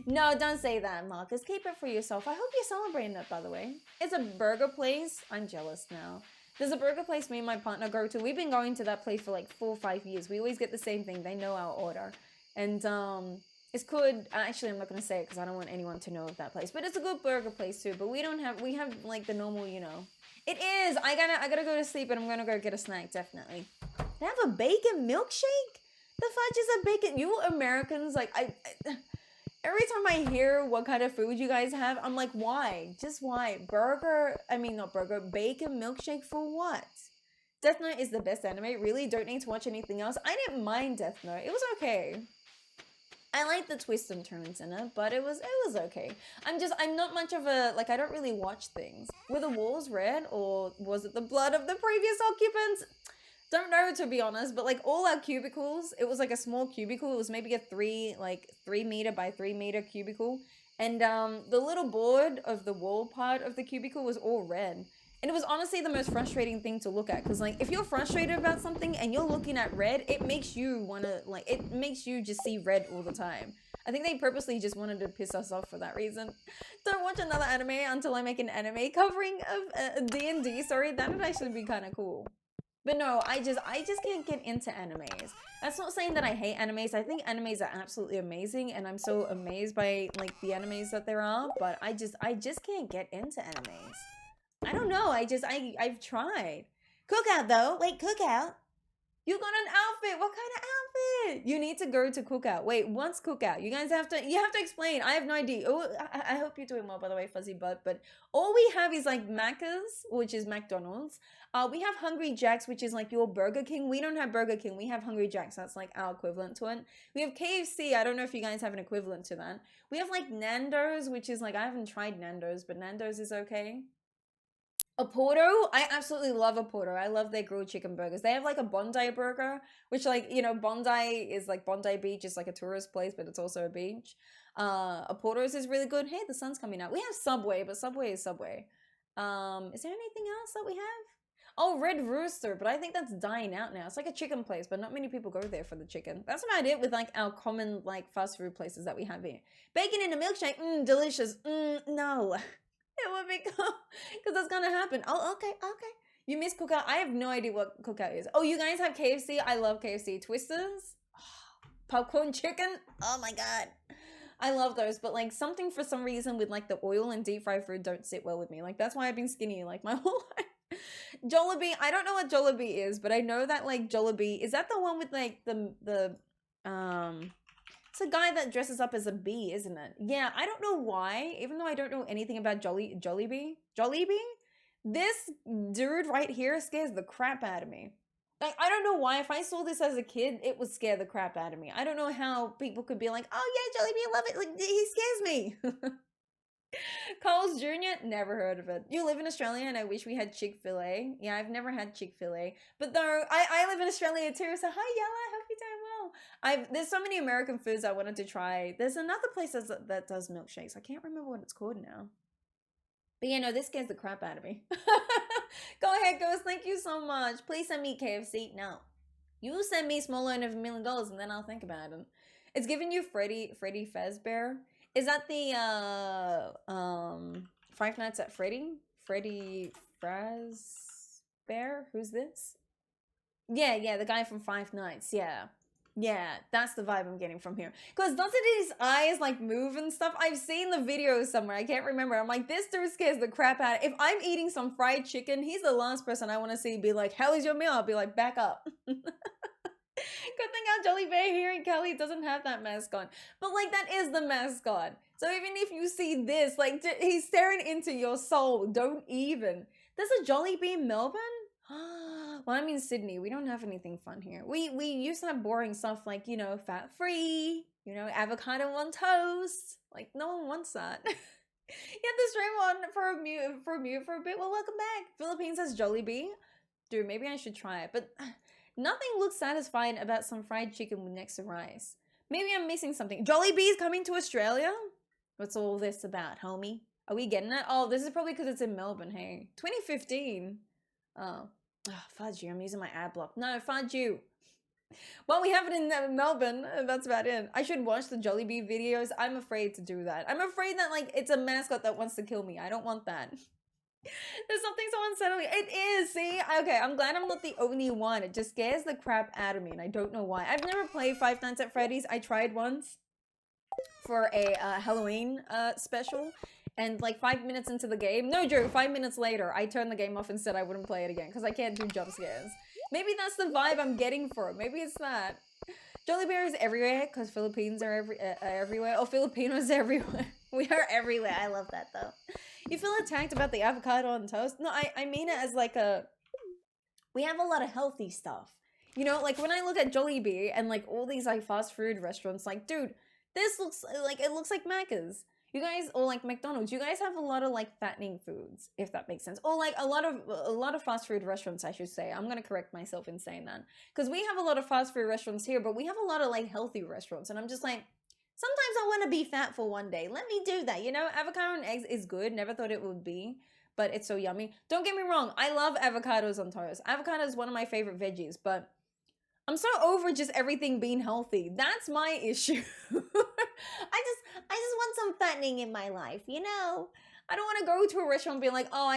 No, don't say that, Marcus. Keep it for yourself. I hope you're celebrating it, by the way. It's a burger place. I'm jealous now. There's a burger place me and my partner go to. We've been going to that place for like 4 or 5 years. We always get the same thing. They know our order. And It's good. Actually, I'm not gonna say it because I don't want anyone to know of that place. But it's a good burger place too. But we have like the normal, you know. It is. I gotta go to sleep and I'm gonna go get a snack definitely. They have a bacon milkshake. The fudge is a bacon. You Americans, like every time I hear what kind of food you guys have, I'm like, why? Just why? Not burger, bacon milkshake for what? Death Note is the best anime. Really, don't need to watch anything else. I didn't mind Death Note. It was okay. I like the twists and turns in it, but it was okay. I'm not much of a, like, I don't really watch things. Were the walls red, or was it the blood of the previous occupants? Don't know, to be honest, but like all our cubicles, it was like a small cubicle. It was maybe a 3 meter by 3 meter cubicle. And the little board of the wall part of the cubicle was all red. And it was honestly the most frustrating thing to look at. Because like, if you're frustrated about something and you're looking at red, it makes you it makes you just see red all the time. I think they purposely just wanted to piss us off for that reason. Don't watch another anime until I make an anime covering of D&D. Sorry, that would actually be kind of cool. But no, I just can't get into animes. That's not saying that I hate animes. I think animes are absolutely amazing, and I'm so amazed by like the animes that there are. But I just can't get into animes. I don't know. I've tried. Cookout though. Wait, Cookout? You got an outfit. What kind of outfit? You need to go to Cookout. Wait, what's Cookout? You have to explain. I have no idea. Oh, I hope you're doing well, by the way, Fuzzy Butt. But all we have is like Macca's, which is McDonald's. We have Hungry Jack's, which is like your Burger King. We don't have Burger King. We have Hungry Jack's. That's like our equivalent to it. We have KFC. I don't know if you guys have an equivalent to that. We have like Nando's, which is like, I haven't tried Nando's, but Nando's is okay. A Porto, I absolutely love a Porto. I love their grilled chicken burgers. They have like a Bondi burger, which like, you know, Bondi is like Bondi Beach is like a tourist place, but it's also a beach. A Porto's is really good. Hey, the sun's coming out. We have Subway, but Subway is Subway. Is there anything else that we have? Oh, Red Rooster, but I think that's dying out now. It's like a chicken place, but not many people go there for the chicken. That's about it with like our common like fast food places that we have here. Bacon in a milkshake, delicious. No. It would be cool, because that's gonna happen. Oh, okay. You miss Cookout? I have no idea what Cookout is. Oh, you guys have KFC? I love KFC. Twisters? Popcorn chicken? Oh my god. I love those, but like something for some reason with like the oil and deep fried food don't sit well with me. Like that's why I've been skinny like my whole life. Jollibee, I don't know what Jollibee is, but I know that like Jollibee, is that the one with like it's a guy that dresses up as a bee, isn't it? Yeah, I don't know why, even though I don't know anything about Jollibee. This dude right here scares the crap out of me. Like, I don't know why. If I saw this as a kid, it would scare the crap out of me. I don't know how people could be like, oh yeah, Jollibee, I love it. Like, he scares me. Carl's Jr., never heard of it. You live in Australia and I wish we had Chick-fil-A. Yeah, I've never had Chick-fil-A. But though, I live in Australia too, so hi Yella, hope you're doing well. There's so many American foods I wanted to try. There's another place that does milkshakes. I can't remember what it's called now. But yeah, no, this scares the crap out of me. Go ahead, Ghost, thank you so much. Please send me KFC. No. You send me small loan of $1 million and then I'll think about it. It's giving you Freddy Fazbear. Is that the Five Nights at Freddy? Freddy Fazbear? Who's this? Yeah, the guy from Five Nights. Yeah, that's the vibe I'm getting from here. Because doesn't his eyes like move and stuff? I've seen the video somewhere. I can't remember. I'm like, this dude scares the crap out of. If I'm eating some fried chicken, he's the last person I want to see be like, hell is your meal? I'll be like, back up. Good thing our Jelly Bear here in Cali doesn't have that mascot. But like, that is the mascot. So even if you see this, like, he's staring into your soul. Don't even. There's a Jollibee in Melbourne? Well, I'm in Sydney. We don't have anything fun here. We used to have boring stuff like, you know, fat-free, you know, avocado on toast. Like, no one wants that. You had the stream on for a mute for a bit. Well, welcome back. Philippines has Jollibee. Dude, maybe I should try it. But nothing looks satisfying about some fried chicken with next to rice. Maybe I'm missing something. Jollibee's coming to Australia? What's all this about, homie? Are we getting it? Oh, this is probably because it's in Melbourne, hey. 2015. Oh, fudge you. I'm using my ad block. No, fudge you. Well, we have it in Melbourne. That's about it. I should watch the Jollibee videos. I'm afraid to do that. I'm afraid that, like, it's a mascot that wants to kill me. I don't want that. There's something so unsettling. It is, see? Okay, I'm glad I'm not the only one. It just scares the crap out of me, and I don't know why. I've never played Five Nights at Freddy's. I tried once. for a Halloween special, and like 5 minutes into the game, no joke, 5 minutes later, I turned the game off and said I wouldn't play it again because I can't do jump scares. Maybe that's the vibe I'm getting for it. Maybe it's that. Jollibee is everywhere because Philippines are everywhere. Or Filipinos everywhere. We are everywhere. I love that though. You feel attacked about the avocado on toast? No, I mean it as like a... We have a lot of healthy stuff. You know, like when I look at Jollibee and like all these like fast food restaurants, like dude, this looks like, it looks like Macca's. You guys, or like McDonald's, you guys have a lot of like fattening foods, if that makes sense. Or like a lot of fast food restaurants, I should say. I'm gonna correct myself in saying that. Because we have a lot of fast food restaurants here, but we have a lot of like healthy restaurants. And I'm just like, sometimes I want to be fat for one day. Let me do that. You know, avocado and eggs is good. Never thought it would be, but it's so yummy. Don't get me wrong. I love avocados on toast. Avocado is one of my favorite veggies, but I'm so over just everything being healthy. That's my issue. I just want some fattening in my life, you know? I don't want to go to a restaurant and be like, oh,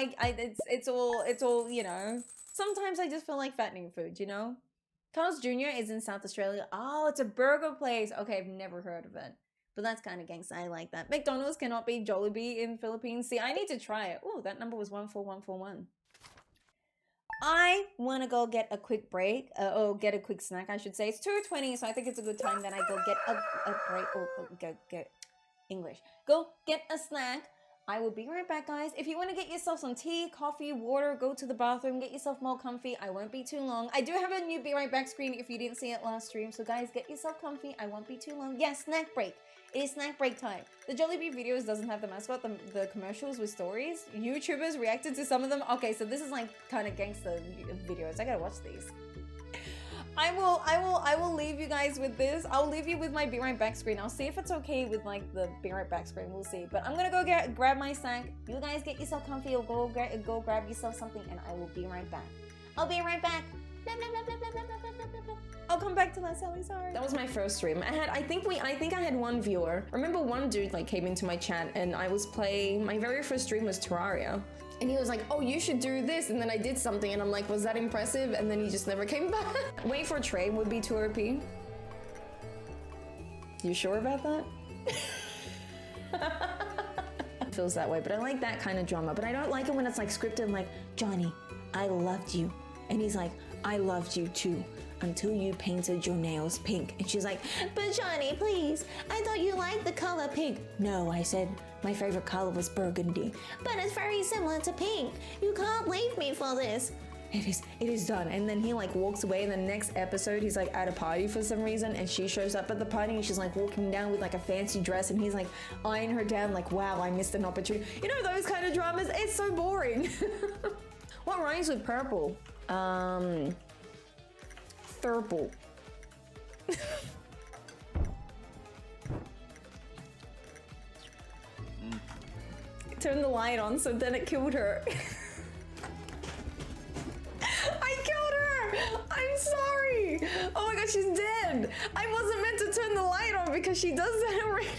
it's all, you know. Sometimes I just feel like fattening food, you know? Carl's Jr. is in South Australia. Oh, it's a burger place. Okay, I've never heard of it. But that's kind of gangsta. I like that. McDonald's cannot be Jollibee in Philippines. See, I need to try it. Oh, that number was 14141. I want to go get a quick break, or get a quick snack, I should say. It's 2:20, so I think it's a good time that I go get a break. Oh, go get English. Go get a snack. I will be right back, guys. If you want to get yourself some tea, coffee, water, go to the bathroom, get yourself more comfy. I won't be too long. I do have a new Be Right Back screen if you didn't see it last stream. So guys, get yourself comfy. I won't be too long. Yes, snack break. It is snack break time. The Jollibee videos doesn't have the mascot, the commercials with stories. YouTubers reacted to some of them. Okay, so this is like kind of gangster videos. I gotta watch these. I will leave you guys with this. I'll leave you with my Be Right Back screen. I'll see if it's okay with like the Be Right Back screen. We'll see. But I'm gonna go grab my snack. You guys get yourself comfy or go grab yourself something, and I will be right back. I'll be right back. I'll come back to that, Sally, sorry. That was my first stream. I think I had one viewer. I remember one dude like came into my chat and I was playing, my very first stream was Terraria. And he was like, oh, you should do this. And then I did something and I'm like, was that impressive? And then he just never came back. Wait for trade would be too OP. You sure about that? It feels that way, but I like that kind of drama. But I don't like it when it's like scripted, like, Johnny, I loved you. And he's like, I loved you too, until you painted your nails pink. And she's like, but Johnny, please, I thought you liked the color pink. no, I said, my favorite color was burgundy. But it's very similar to pink. You can't leave me for this. It is done. And then he like walks away. In the next episode, he's like at a party for some reason, and she shows up at the party and she's like walking down with like a fancy dress, and he's like eyeing her down like, wow, I missed an opportunity. You know, those kind of dramas, it's so boring. What rhymes with purple? Thurple. Turn the light on, so then it killed her. I killed her! I'm sorry! Oh my god, she's dead! I wasn't meant to turn the light on because she does that already.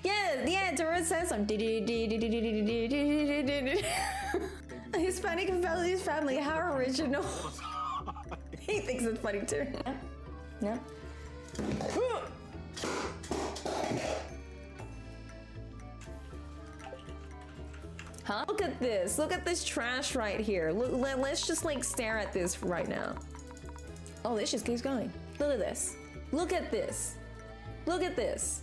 Yeah, Doris says something. A Hispanic family, how original. He thinks it's funny too. Yeah. Huh? Look at this. Look at this trash right here. Look, let's just like stare at this right now. Oh, this just keeps going. Look at this. Look at this. Look at this.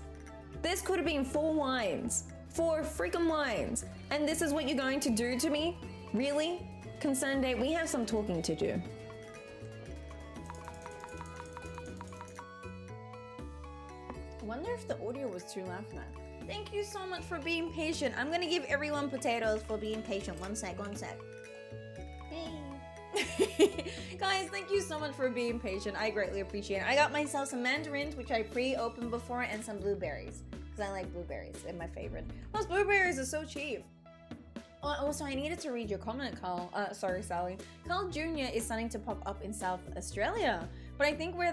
This could have been 4 lines. 4 freaking lines. And this is what you're going to do to me? Really? Concerned Date, we have some talking to do. I wonder if the audio was too loud for that. Thank you so much for being patient. I'm gonna give everyone potatoes for being patient. One sec. Hey. Guys, thank you so much for being patient. I greatly appreciate it. I got myself some mandarins, which I pre-opened before, and some blueberries. Because I like blueberries. They're my favorite. Plus, blueberries are so cheap. Also, I needed to read your comment, Carl. Sorry, Sally. Carl Jr. is starting to pop up in South Australia. But I think where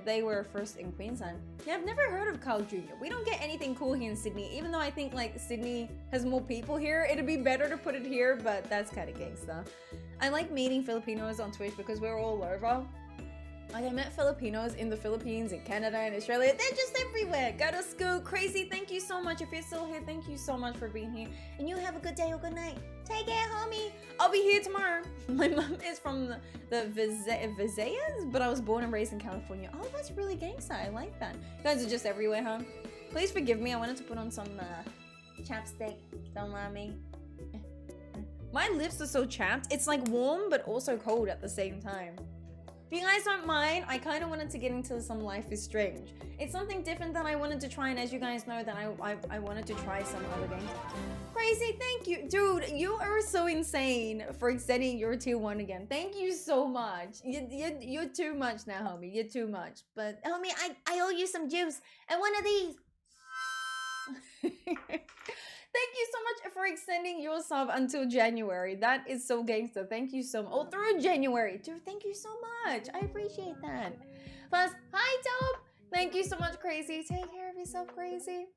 they were first in Queensland. Yeah, I've never heard of Carl Jr. We don't get anything cool here in Sydney. Even though I think like Sydney has more people here, it'd be better to put it here, but that's kind of gangsta. I like meeting Filipinos on Twitch because we're all over. Like, I met Filipinos in the Philippines, in Canada, and Australia. They're just everywhere. Go to school. Crazy, thank you so much. If you're still here, thank you so much for being here. And you have a good day or good night. Take care, homie. I'll be here tomorrow. My mom is from the Visayas, but I was born and raised in California. Oh, that's really gangsta. I like that. You guys are just everywhere, huh? Please forgive me. I wanted to put on some chapstick. Don't mind me. My lips are so chapped. It's like warm, but also cold at the same time. If you guys don't mind, I kind of wanted to get into some Life is Strange. It's something different that I wanted to try, and as you guys know, that I wanted to try some other games. Crazy, thank you. Dude, you are so insane for extending your tier 1 again. Thank you so much. You're too much now, homie. You're too much. But, Homie, I owe you some juice and one of these. thank you so much for extending your sub until January. That is so gangster. Thank you so much. Oh, through January. Dude, thank you so much. I appreciate that. Plus, hi, Dope. Thank you so much, Crazy. Take care of yourself, Crazy.